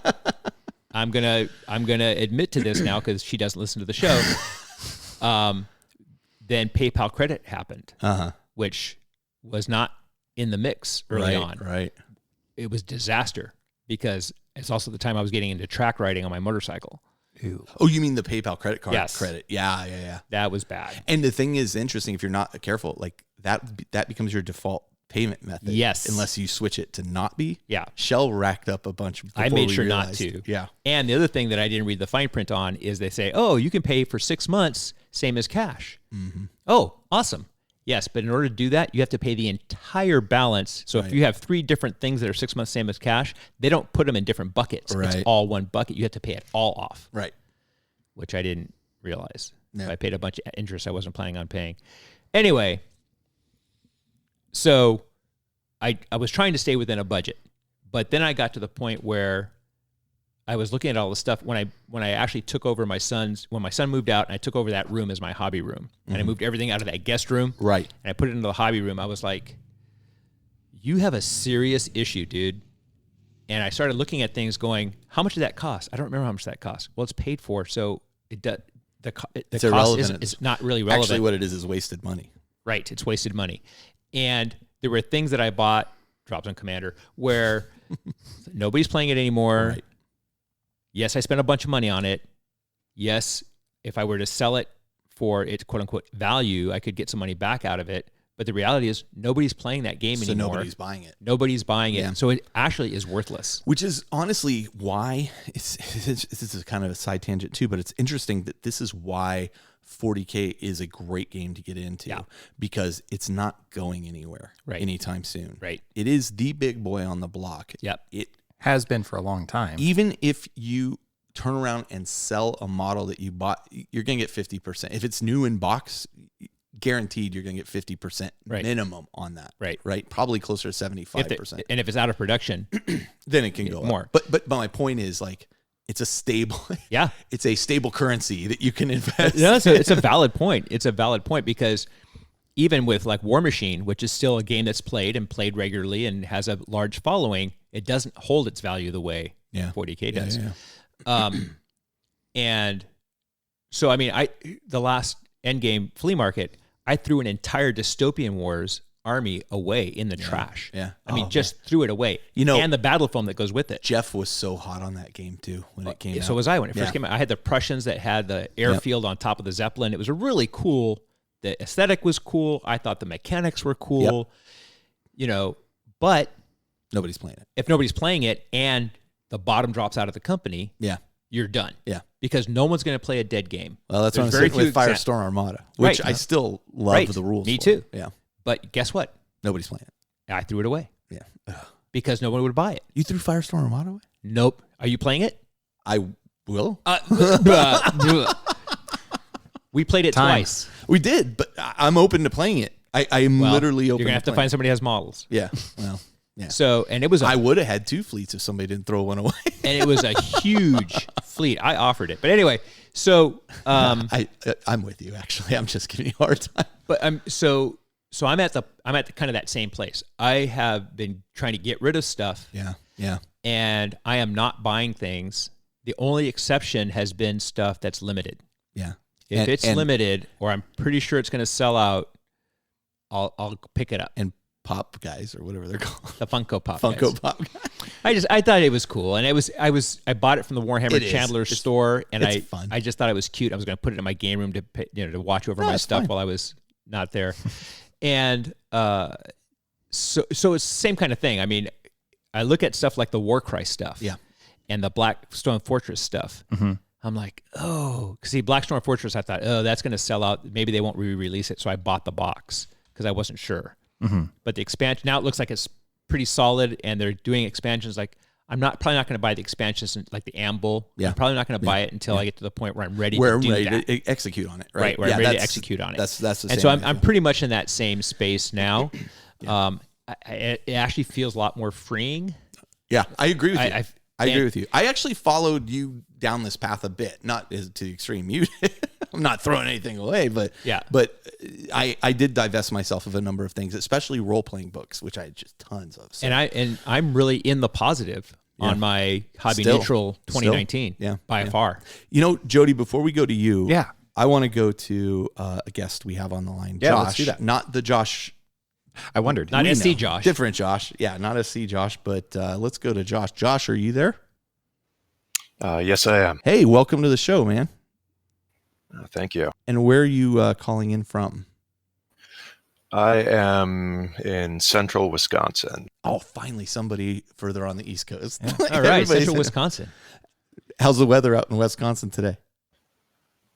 I'm gonna admit to this now because she doesn't listen to the show. Then PayPal credit happened, which was not in the mix early on. Right. It was disaster because it's also the time I was getting into track riding on my motorcycle. Ew. Oh, you mean the PayPal credit card Yes. credit? Yeah. That was bad. And the thing is interesting, if you're not careful, like that becomes your default payment method. Yes. Unless you switch it to not be. Yeah. Shell racked up a bunch. I made sure not to. Yeah. And the other thing that I didn't read the fine print on is they say, oh, you can pay for 6 months, same as cash. Mm-hmm. Oh, awesome. Yes, but in order to do that, you have to pay the entire balance. So if you have 3 different things that are 6 months, same as cash, they don't put them in different buckets. Right. It's all one bucket. You have to pay it all off. Right. Which I didn't realize. No. So I paid a bunch of interest I wasn't planning on paying. Anyway, so I was trying to stay within a budget, but then I got to the point where I was looking at all the stuff when I actually took over when my son moved out and I took over that room as my hobby room, and I moved everything out of that guest room. Right. And I put it into the hobby room. I was like, you have a serious issue, dude. And I started looking at things going, how much did that cost? I don't remember how much that cost. Well, it's paid for. So it does. The It's cost irrelevant. is not really relevant. Actually, what it is wasted money. Right. It's wasted money. And there were things that I bought, Drops on Commander, where nobody's playing it anymore. Right. Yes, I spent a bunch of money on it. Yes, if I were to sell it for its quote unquote value, I could get some money back out of it. But the reality is nobody's playing that game So anymore. nobody's buying it. Nobody's buying it. Yeah. So it actually is worthless. Which is honestly why this is kind of a side tangent too, but it's interesting that this is why 40K is a great game to get into because it's not going anywhere anytime soon. Right. It is the big boy on the block. Yep. It has been for a long time. Even if you turn around and sell a model that you bought, you're going to get 50%. If it's new in box, guaranteed you're going to get 50% minimum on that. Right. Probably closer to 75%. And if it's out of production, then it can go more. Up. But my point is, like, it's a stable, it's a stable currency that you can invest. No, it's a valid point. It's a valid point because even with like War Machine, which is still a game that's played regularly and has a large following, it doesn't hold its value the way 40K does. And so, I mean, the last Endgame flea market, I threw an entire Dystopian Wars army away in the trash. Yeah. I mean, just threw it away. And the battle foam that goes with it. Jeff was so hot on that game too when it came out. So was I when it first came out. I had the Prussians that had the airfield on top of the Zeppelin. It was a really cool. The aesthetic was cool. I thought the mechanics were cool. But nobody's playing it. If nobody's playing it and the bottom drops out of the company, you're done. Yeah. Because no one's going to play a dead game. Well, that's what I'm There's very saying with few Firestorm Armada, which Right. I still love Right. the rules. Me for. too. Yeah. But guess what? Nobody's playing it. I threw it away Yeah. Ugh. because no one would buy it. You threw Firestorm Armada away? Nope. Are you playing it? I will. We played it Time. twice. We did, but I'm open to playing it. I am Well, literally open You're going to have to playing find somebody who has models. it. Yeah. Well, yeah. So, and it was a I would have had 2 fleets if somebody didn't throw one away. and it was a huge fleet. I offered it, but anyway. So, I'm with you. Actually, I'm just giving you a hard time. but I'm I'm at the kind of that same place. I have been trying to get rid of stuff, Yeah. Yeah. and I am not buying things. The only exception has been stuff that's limited. Yeah. If it's limited, or I'm pretty sure it's going to sell out, I'll pick it up. And pop guys or whatever they're called. The Funko Pop. Funko guys. Pop. I thought it was cool, and I bought it from the Warhammer It is. Chandler It's- store, and it's fun. I just thought it was cute. I was going to put it in my game room to watch over No, my it's stuff fine. while I was not there, and so it's the same kind of thing. I mean, I look at stuff like the Warcry stuff, Yeah. and the Blackstone Fortress stuff. I'm like, oh, because see, Blackstone Fortress, I thought, oh, that's going to sell out. Maybe they won't re-release it, so I bought the box because I wasn't sure. But the expansion now it looks like it's pretty solid, and they're doing expansions. Like probably not going to buy the expansions like the Amble. Yeah. I'm probably not going to buy it until I get to the point where I'm ready Where to I'm do ready that. to execute on it. Right. Right, where I'm ready to execute on it. That's the And same so way I I'm feel. pretty much in that same space now. It actually feels a lot more freeing. Yeah, I agree with you. I agree and- with you. I actually followed you down this path a bit, not to the extreme. You, I'm not throwing anything away, but Yeah. But I did divest myself of a number of things, especially role playing books, which I had just tons of. So. And I'm really in the positive on my hobby Still. neutral 2019. Yeah. By Yeah. far. You know, Jody, before we go to you, Yeah. I want to go to a guest we have on the line. Yeah, Josh, let's do that. not the Josh. I wondered. Not we SC know. Josh. Different Josh. Yeah, not SC Josh, but let's go to Josh. Josh, are you there? Yes, I am. Hey, welcome to the show, man. Thank you. And where are you calling in from? I am in central Wisconsin. Oh, finally, somebody further on the East Coast. All right, Everybody's- Central Wisconsin. How's the weather out in Wisconsin today?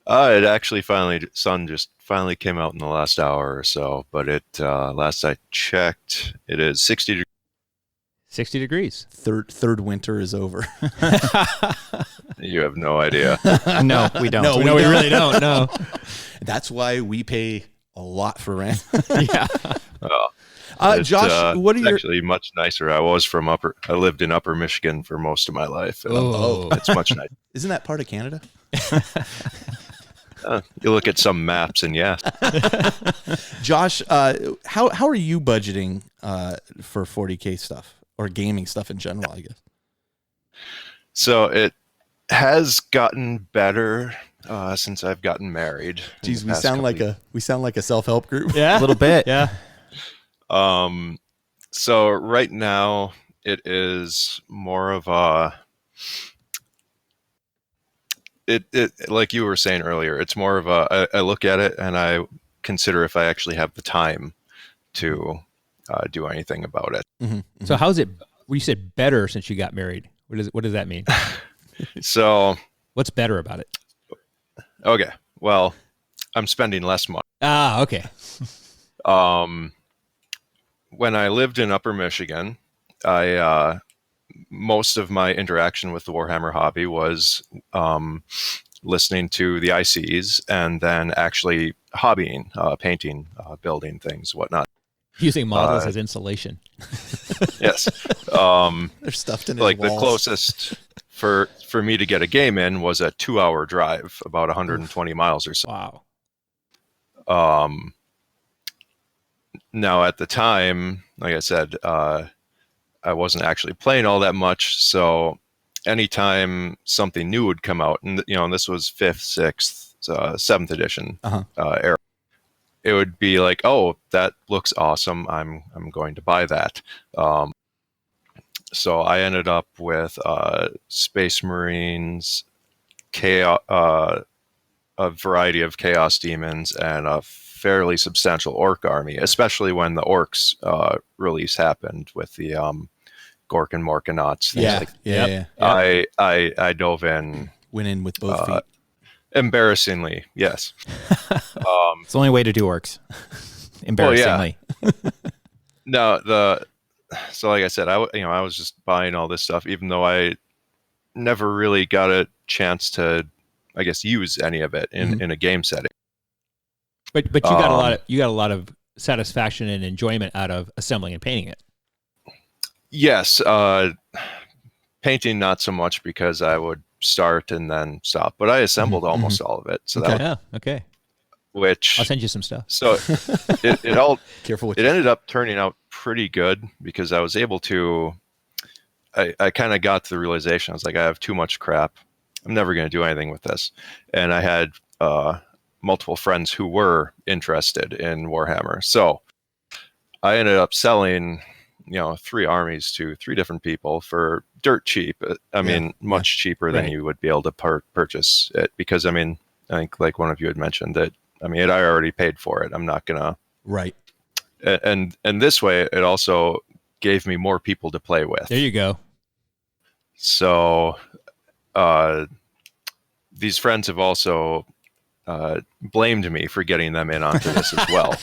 It actually sun just finally came out in the last hour or so, but last I checked, it is 60 degrees. 60 degrees. Third winter is over. You have no idea. No, we don't. No, No, we really don't. No. That's why we pay a lot for rent. Yeah. Josh, what are it's your? actually much nicer. I lived in Upper Michigan for most of my life. And Oh. it's much nicer. Isn't that part of Canada? You look at some maps, and yes, Josh, how are you budgeting for 40K stuff or gaming stuff in general? I guess. so it has gotten better since I've gotten married. in Geez, the we past sound couple like a self-help group. Yeah. A little bit. Yeah. So right now it is more of a it like you were saying earlier, it's more of I look at it and I consider if I actually have the time to do anything about it. Mm-hmm. So how's it? Well, you said better since you got married. What does that mean? So What's better about it? okay, well, I'm spending less money. Ah, okay. When I lived in Upper Michigan, most of my interaction with the Warhammer hobby was listening to the ICs and then actually hobbying, painting, building things, whatnot. Using models as insulation. Yes. They're stuffed in his Like the walls. closest for me to get a game in was a 2-hour drive, about 120 miles or so. Wow. Now at the time, like I said, I wasn't actually playing all that much. So anytime something new would come out, and this was 5th, 6th, 7th edition era, it would be like, oh, that looks awesome. I'm going to buy that. So I ended up with Space Marines, a variety of Chaos Demons, and a fairly substantial Orc army, especially when the Orcs release happened with the Gork and Morkanauts. Yeah, Like, yeah. I dove in Went in with both feet. Embarrassingly, yes. It's the only way to do orcs. Embarrassingly. No, so like I said, I was just buying all this stuff, even though I never really got a chance to, I guess, use any of it in a game setting. But you got a lot of satisfaction and enjoyment out of assembling and painting it. Yes, painting not so much because I would start and then stop, but I assembled almost all of it. So Okay. Which I'll send you some stuff. So it all Careful. It ended up turning out pretty good because I was able to. I kind of got to the realization I was like, I have too much crap. I'm never going to do anything with this, and I had multiple friends who were interested in Warhammer, so I ended up selling 3 armies to 3 different people for dirt cheap. I mean, much cheaper than you would be able to purchase it, because I think like one of you had mentioned that, I already paid for it. I'm not gonna. Right. And this way, it also gave me more people to play with. There you go. So, these friends have also blamed me for getting them in onto this as well.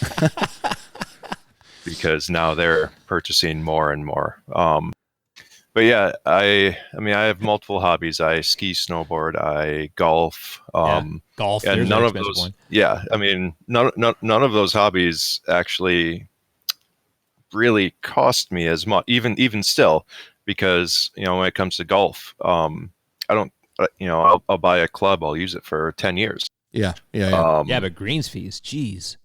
Because now they're purchasing more and more. But yeah, I have multiple hobbies. I ski, snowboard, I golf. Golf. And none of those. One. Yeah, none of those hobbies actually really cost me as much. Even still, because when it comes to golf, I don't. I'll buy a club. I'll use it for 10 years. Yeah. But greens fees, geez.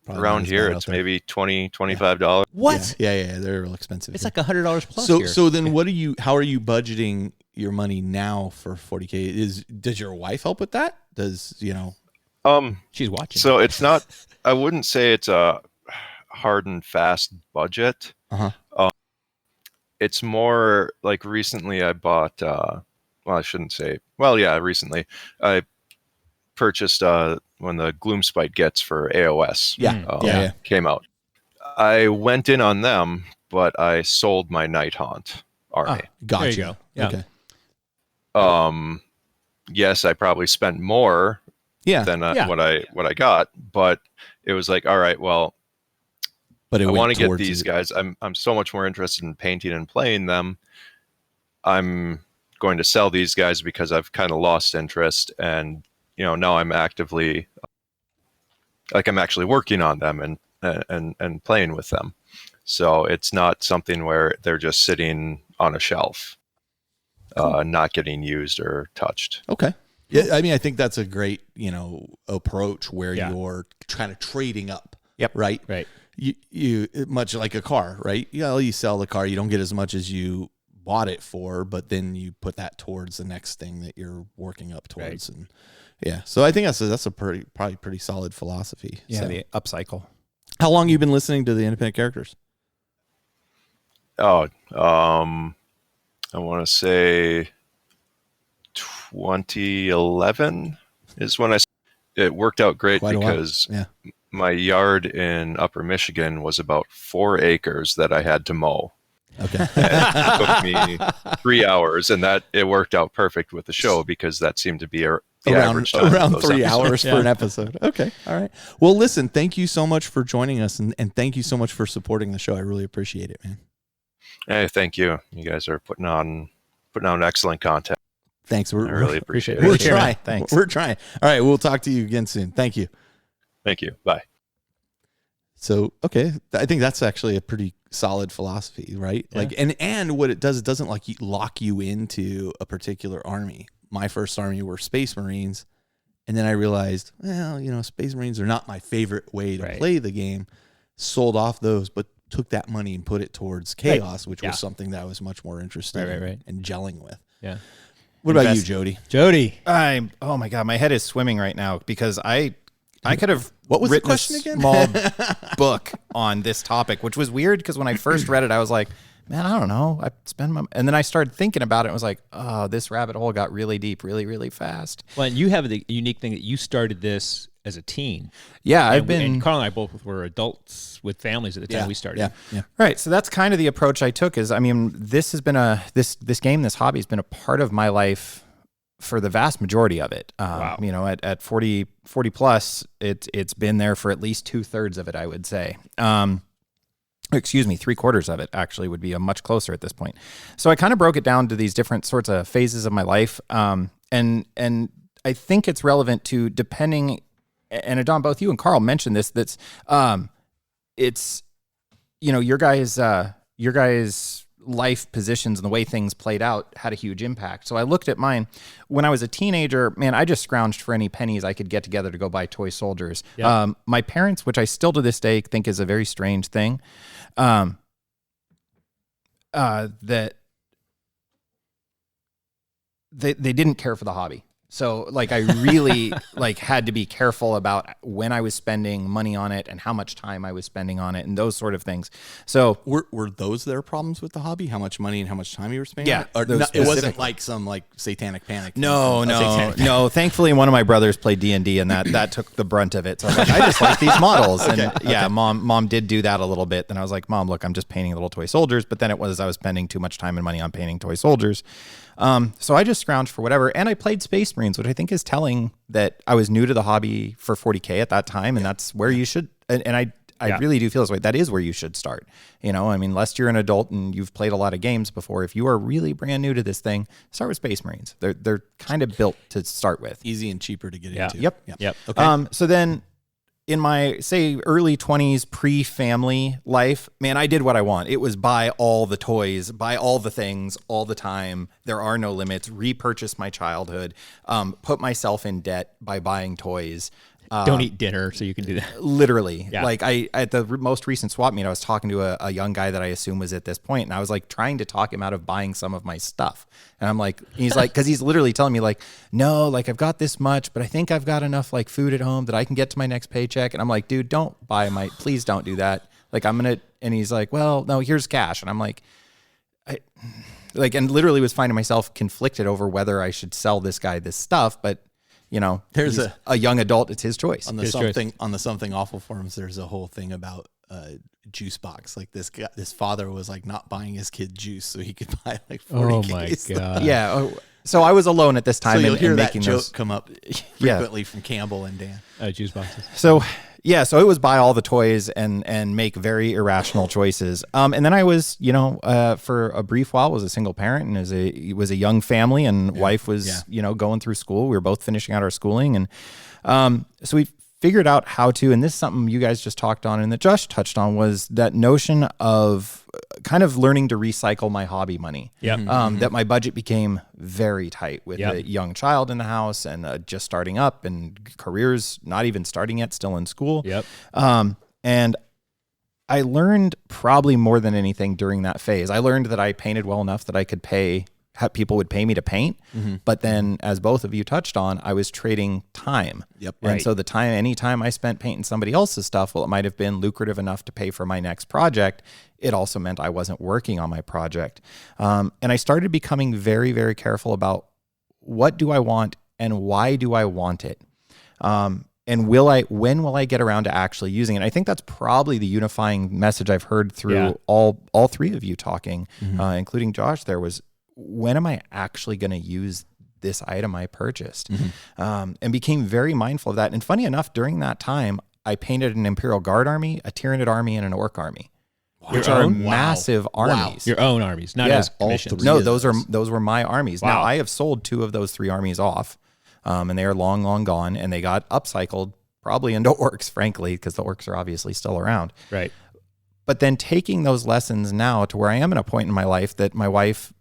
Around here, it's maybe $20-$25. What? Yeah, they're real expensive. It's like $100 plus. So then, how are you budgeting your money now for 40K? Does your wife help with that? She's watching. So it's not. I wouldn't say it's a hard and fast budget. It's more like recently I bought. I shouldn't say. Recently I purchased when the Gloomspite gets for AOS came out. I went in on them, but I sold my Night Haunt army. Gotcha. There you go. Yeah. Okay. Yes, I probably spent more than what I got, but it was like, all right, well, but I want to get these guys. I'm so much more interested in painting and playing them. I'm going to sell these guys because I've kind of lost interest, and now I'm actually working on them and playing with them. So it's not something where they're just sitting on a shelf, not getting used or touched. Okay. Yeah, I think that's a great, approach where you're kind of trading up. Yep. Right. Right. You much like a car, right? You sell the car, you don't get as much as you bought it for, but then you put that towards the next thing that you're working up towards, and so I think that's a probably pretty solid philosophy. Yeah, so. the upcycle. How long have you been listening to the independent characters? I want to say 2011 is when it worked out great because my yard in Upper Michigan was about 4 acres that I had to mow. Okay. It took me 3 hours, and that it worked out perfect with the show because that seemed to be around 3 hours for an episode. Okay. All right. Well, listen, thank you so much for joining us, and thank you so much for supporting the show. I really appreciate it, man. Hey, thank you. You guys are putting on excellent content. Thanks. I really appreciate it. We're trying. Thanks. We're trying. All right. We'll talk to you again soon. Thank you. Thank you. Bye. So, okay. I think that's actually a pretty solid philosophy, right? Yeah. Like, and what it does, it doesn't lock you into a particular army. My first army were Space Marines. And then I realized, Space Marines are not my favorite way to play the game. Sold off those, but took that money and put it towards Chaos, which was something that I was much more interested in gelling with. Yeah. What about you, Jody? Oh my God, my head is swimming right now because I could have what was written the question again? Small book on this topic, which was weird because when I first read it, I was like, man, I don't know. And then I started thinking about it and was like, oh, this rabbit hole got really deep, really, really fast. Well, and you have the unique thing that you started this as a teen. Yeah, And Carl and I both were adults with families at the time we started. Yeah. Right. So that's kind of the approach I took. Is, I mean, this has been this hobby has been a part of my life for the vast majority of it. Wow. You know, at 40 plus, it's been there for at least 2/3 of it, I would say. Excuse me, 3/4 of it actually would be a much closer at this point. So I kind of broke it down to these different sorts of phases of my life. And I think it's relevant to, depending, and Don, both you and Carl mentioned this, that's, it's, you know, your guys' life positions and the way things played out had a huge impact. So I looked at mine when I was a teenager. Man, I just scrounged for any pennies I could get together to go buy toy soldiers. Yep. My parents, which I still to this day think is a very strange thing, that they didn't care for the hobby. So like I really had to be careful about when I was spending money on it and how much time I was spending on it and those sort of things. So were those their problems with the hobby? How much money and how much time you were spending? Yeah, on it? Or it wasn't like some satanic panic. No. Thankfully, one of my brothers played D&D, and that took the brunt of it. So I was like, I just like these models, and mom did do that a little bit. And I was like, Mom, look, I'm just painting little toy soldiers. But then I was spending too much time and money on painting toy soldiers. So I just scrounged for whatever, and I played Space Marines, which I think is telling that I was new to the hobby for 40K at that time, and that's where you should. And I really do feel this way. That is where you should start. You know, I mean, unless you're an adult and you've played a lot of games before, if you are really brand new to this thing, start with Space Marines. They're kind of built to start with. Easy and cheaper to get into. Yep. Okay. So then, in my, say, early 20s, pre-family life, man, I did what I want. It was buy all the toys, buy all the things all the time. There are no limits. Repurchase my childhood. Put myself in debt by buying toys. Don't eat dinner so you can do that. Literally. Yeah. Like at the most recent swap meet, I was talking to a young guy that I assume was at this point, and I was like trying to talk him out of buying some of my stuff. And I'm like, he's like, because he's literally telling me like, no, like I've got this much, but I think I've got enough like food at home that I can get to my next paycheck. And I'm like, dude, don't buy please don't do that. Like and he's like, well, no, here's cash. And I'm like, and literally was finding myself conflicted over whether I should sell this guy this stuff, but you know, there's a young adult. It's his choice. On the something awful forums, there's a whole thing about juice box. Like this father was like not buying his kid juice so he could buy like 40 Oh my God. Yeah. So I was alone at this time. So you'll hear that making joke those come up frequently from Campbell and Dan. Juice boxes. So it was buy all the toys and make very irrational choices. And then I was, for a brief while, was a single parent and was a young family, and wife was, going through school. We were both finishing out our schooling, and so we figured out how to. And this is something you guys just talked on and that Josh touched on, was that notion of kind of learning to recycle my hobby money. Yeah. That my budget became very tight with a young child in the house and just starting up, and careers not even starting yet, still in school. Yep. And I learned probably more than anything during that phase. I learned that I painted well enough that I could people would pay me to paint. Mm-hmm. But then, as both of you touched on, I was trading time. Yep. And so any time I spent painting somebody else's stuff, well, it might have been lucrative enough to pay for my next project. It also meant I wasn't working on my project. And I started becoming very, very careful about what do I want and why do I want it? And when will I get around to actually using it? I think that's probably the unifying message I've heard through all three of you talking, including Josh. There was, when am I actually going to use this item I purchased? Mm-hmm. And became very mindful of that. And funny enough, during that time, I painted an Imperial Guard army, a Tyranid army, and an Orc army, which are massive armies. Your own armies, not as commissions. No, those were my armies. Wow. Now, I have sold 2 of those 3 armies off, and they are long, long gone, and they got upcycled probably into Orcs, frankly, because the Orcs are obviously still around. Right. But then taking those lessons now to where I am at a point in my life that my wife,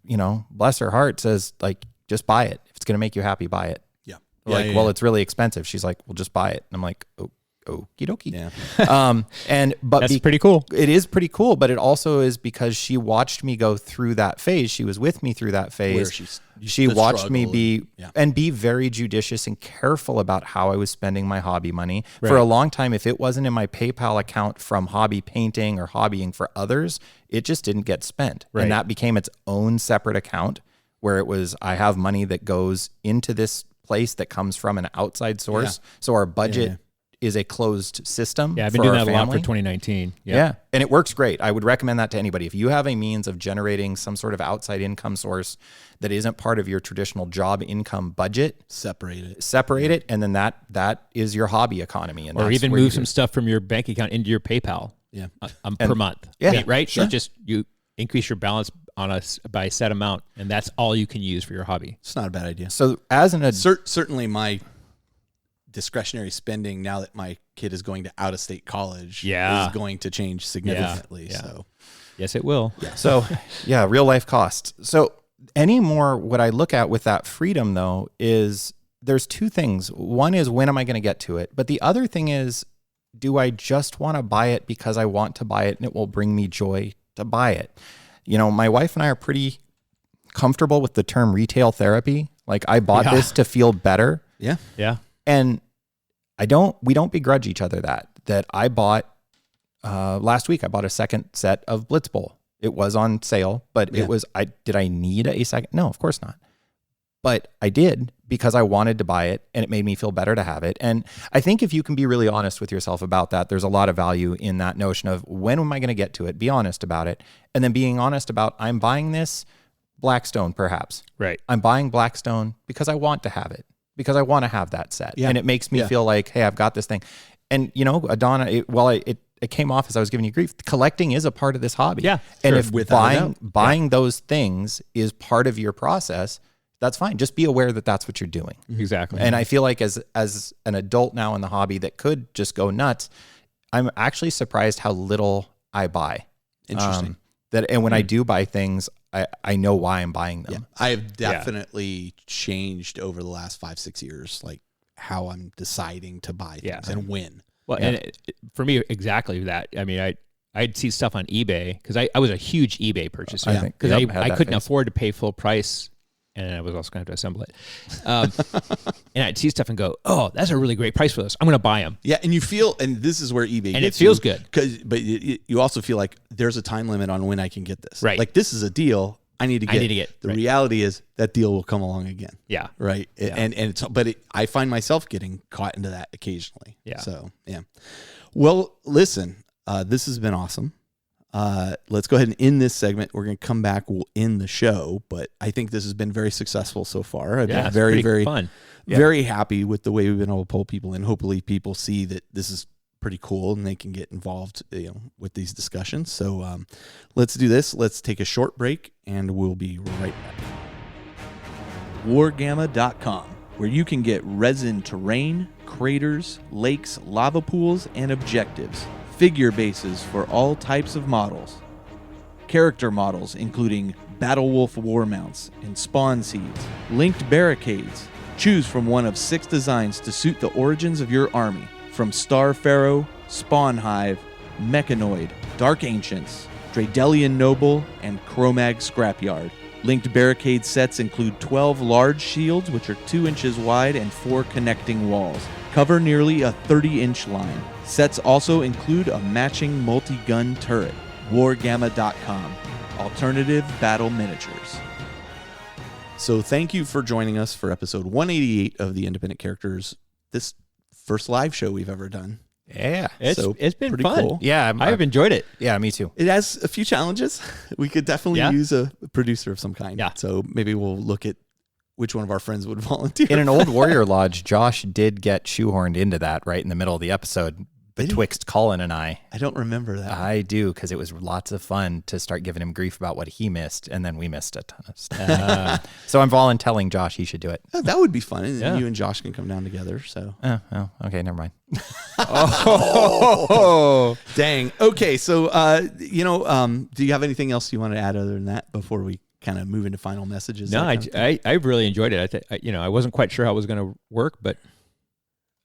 bless her heart, says, like, just buy it. If it's going to make you happy, buy it. Yeah. It's really expensive. She's like, well, just buy it. And I'm like, oh, okie dokie. Yeah. But that's pretty cool. It is pretty cool, but it also is because she watched me go through that phase. She was with me through that phase. She watched me be very judicious and careful about how I was spending my hobby money. Right. For a long time, if it wasn't in my PayPal account from hobby painting or hobbying for others, it just didn't get spent. Right. And that became its own separate account where it was, I have money that goes into this place that comes from an outside source. Yeah. So our budget is a closed system. Yeah, I've been for doing our that a lot for family. 2019. Yeah, and it works great. I would recommend that to anybody. If you have a means of generating some sort of outside income source that isn't part of your traditional job income budget, Separate it, and then that is your hobby economy. And Or that's even where you move do some it. stuff from your bank account into your PayPal. Yeah. Per month. Yeah, right? sure. So just you increase your balance by a set amount, and that's all you can use for your hobby. It's not a bad idea. So as an Certainly my discretionary spending now that my kid is going to out-of-state college Yeah. is going to change significantly. Yeah. So Yes, it will. So, yeah, real life costs. So, anymore, what I look at with that freedom, though, is there's two things. One is, when am I going to get to it? But the other thing is, do I just want to buy it because I want to buy it and it will bring me joy to buy it? You know, my wife and I are pretty comfortable with the term retail therapy. Like, I bought this to feel better. yeah. Yeah. And we don't begrudge each other that I bought, last week I bought a second set of Blitz Bowl. It was on sale, but Yeah. it was, did I need a second? No, of course not. But I did because I wanted to buy it and it made me feel better to have it. And I think if you can be really honest with yourself about that, there's a lot of value in that notion of when am I going to get to it? Be honest about it. And then being honest about, I'm buying this Blackstone perhaps. Right. I'm buying Blackstone because I want to have it, because I want to have that set. Yeah. And it makes me feel like, hey, I've got this thing. And, you know, Adana, it came off as I was giving you grief. Collecting is a part of this hobby. Yeah, And sure. if Without a doubt. buying those things is part of your process, that's fine. Just be aware that that's what you're doing. Exactly. And I feel like as an adult now in the hobby that could just go nuts, I'm actually surprised how little I buy. Interesting. And when I do buy things, I know why I'm buying them. Yeah. I have definitely changed over the last 5-6 years, like how I'm deciding to buy things and when. Well, and for me, exactly that. I mean, I'd see stuff on eBay because I was a huge eBay purchaser I think- because yep, had I that couldn't phase. afford to pay full price, and I was also going to have to assemble it. And I'd see stuff and go, "Oh, that's a really great price for this. I'm going to buy them." Yeah, and you feel, and this is where eBay And gets it feels you, good. but you also feel like there's a time limit on when I can get this. Right. Like this is a deal I need to get. The right. reality is that deal will come along again. Yeah. Right. And it's, I find myself getting caught into that occasionally. Yeah. So yeah. Well, listen, this has been awesome. Let's go ahead and end this segment. We're going to come back. We'll end the show, but I think this has been very successful so far. I've been it's very, pretty very fun. very happy with the way we've been able to pull people in. Hopefully people see that this is pretty cool and they can get involved, with these discussions. So, let's do this. Let's take a short break and we'll be right back. Wargamma.com, where you can get resin terrain, craters, lakes, lava pools, and objectives. Figure bases for all types of models. Character models including Battle Wolf war mounts and spawn seeds. Linked barricades. Choose from one of 6 designs to suit the origins of your army. From Star Pharaoh, Spawn Hive, Mechanoid, Dark Ancients, Dredelian Noble, and Chromag Scrapyard. Linked barricade sets include 12 large shields, which are 2 inches wide and 4 connecting walls. Cover nearly a 30-inch line. Sets also include a matching multi-gun turret. Wargamma.com. Alternative battle miniatures. So thank you for joining us for episode 188 of the Independent Characters. This first live show we've ever done. Yeah. It's been pretty fun. cool. Yeah. I've enjoyed it. Yeah, me too. It has a few challenges. We could definitely use a producer of some kind. Yeah. So maybe we'll look at which one of our friends would volunteer. In an old Warrior Lodge, Josh did get shoehorned into that right in the middle of the episode betwixt Colin and I. I don't remember that. I do, because it was lots of fun to start giving him grief about what he missed, and then we missed a ton of stuff. So I'm volunteering Josh he should do it. Oh, that would be fun. And Yeah. you and Josh can come down together. So. Oh, okay, never mind. Oh, dang. Okay. So, do you have anything else you want to add other than that before we kind of move into final messages? No, that kind of thing? I really enjoyed it. I wasn't quite sure how it was going to work, but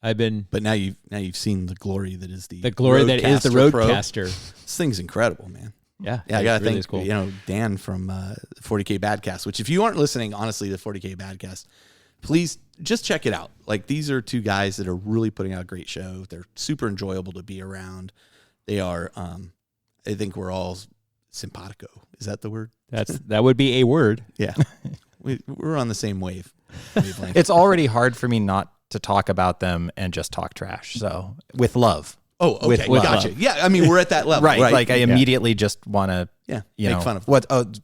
I've been But now you've seen the glory that is the glory that is the Rodecaster Pro. Roadcaster. This thing's incredible, man. Yeah, Yeah, I gotta really thank is cool. Dan from 40K Badcast. Which, if you aren't listening, honestly, the 40K Badcast, please just check it out. Like, these are 2 guys that are really putting out a great show. They're super enjoyable to be around. They are. I think we're all simpatico. Is that the word? That would be a word. Yeah, we're on the same wavelength. It's already hard for me not to talk about them and just talk trash. So with love. Oh, okay, with gotcha. love. Yeah, I mean, we're at that level, right? Like I immediately just want to, make fun of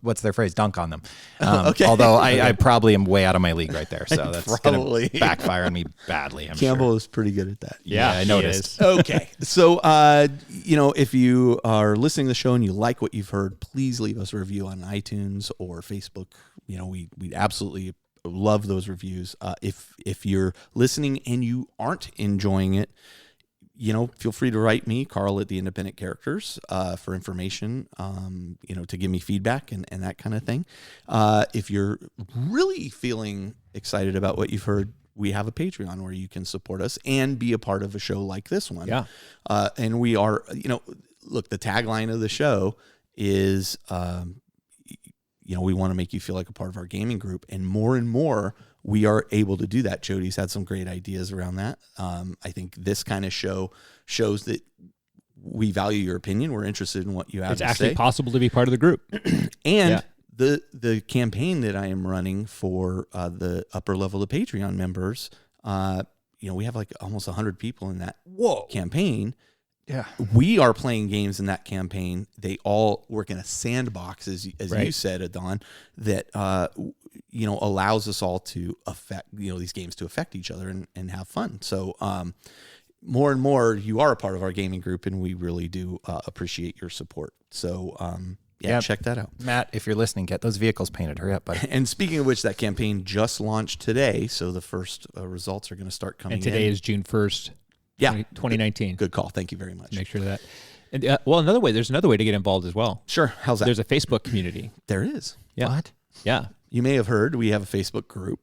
what's their phrase? Dunk on them. Okay. Although I probably am way out of my league right there, so that's Probably. going to backfire on me badly. I'm Campbell sure. is pretty good at that. Yeah, I noticed. Okay. So, if you are listening to the show and you like what you've heard, please leave us a review on iTunes or Facebook. We absolutely love those reviews. If you're listening and you aren't enjoying it, feel free to write me, Carl at the Independent Characters, for information, to give me feedback and that kind of thing. If you're really feeling excited about what you've heard, we have a Patreon where you can support us and be a part of a show like this one. Yeah. And we are, look, the tagline of the show is, we want to make you feel like a part of our gaming group, and more we are able to do that. Jody's had some great ideas around that. I think this kind of show shows that we value your opinion. We're interested in what you have to say. It's actually possible to be part of the group. And the campaign that I am running for the upper level of Patreon members, we have like almost 100 people in that campaign. Yeah. We are playing games in that campaign. They all work in a sandbox, as you said, Adon, that allows us all to affect these games to affect each other and have fun. So more and more, you are a part of our gaming group, and we really do appreciate your support. So check that out. Matt, if you're listening, get those vehicles painted. Hurry up, buddy. And speaking of which, that campaign just launched today, so the first results are going to start coming in. And today is June 1st. Yeah, 2019. Good call. Thank you very much. Make sure of that. And there's another way to get involved as well. Sure. How's that? There's a Facebook community. There is. Yeah. What? Yeah. You may have heard we have a Facebook group.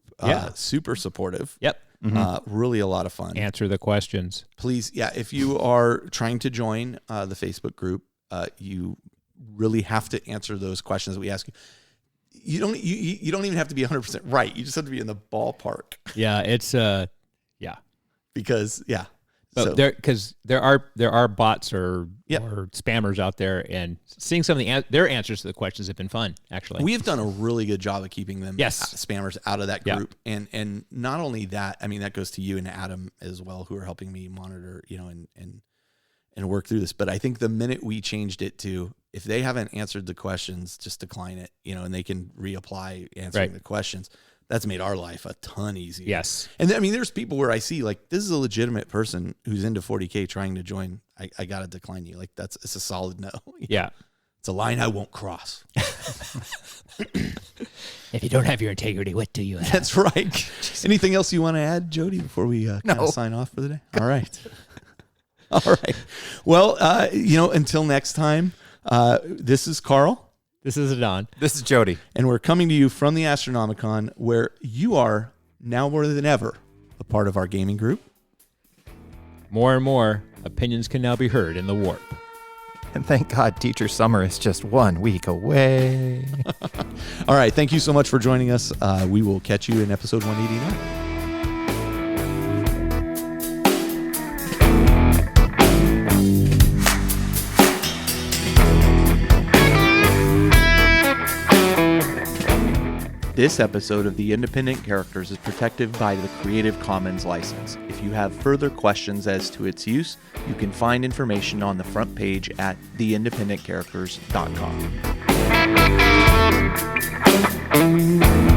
Super supportive. Yep. Really a lot of fun. Answer the questions. Please, if you are trying to join the Facebook group, you really have to answer those questions that we ask you. You don't even have to be 100% right. You just have to be in the ballpark. Yeah, it's because But there are bots or spammers out there, and seeing some of their answers to the questions have been fun. Actually, we have done a really good job of keeping them spammers out of that group, and not only that, I mean that goes to you and Adam as well, who are helping me monitor, and work through this. But I think the minute we changed it to, if they haven't answered the questions, just decline it, and they can reapply answering the questions. That's made our life a ton easier. Yes. And I mean, there's people where I see like, this is a legitimate person who's into 40K trying to join. I got to decline you. Like it's a solid no. Yeah. It's a line I won't cross. If you don't have your integrity, what do you have? That's right. Anything else you want to add, Jody, before we kind of sign off for the day? All right. All right. Well, until next time, this is Carl. This is Adon. This is Jody. And we're coming to you from the Astronomicon, where you are now more than ever a part of our gaming group. More and more opinions can now be heard in the warp. And thank God teacher summer is just 1 week away. All right. Thank you so much for joining us. We will catch you in episode 189. This episode of The Independent Characters is protected by the Creative Commons license. If you have further questions as to its use, you can find information on the front page at theindependentcharacters.com.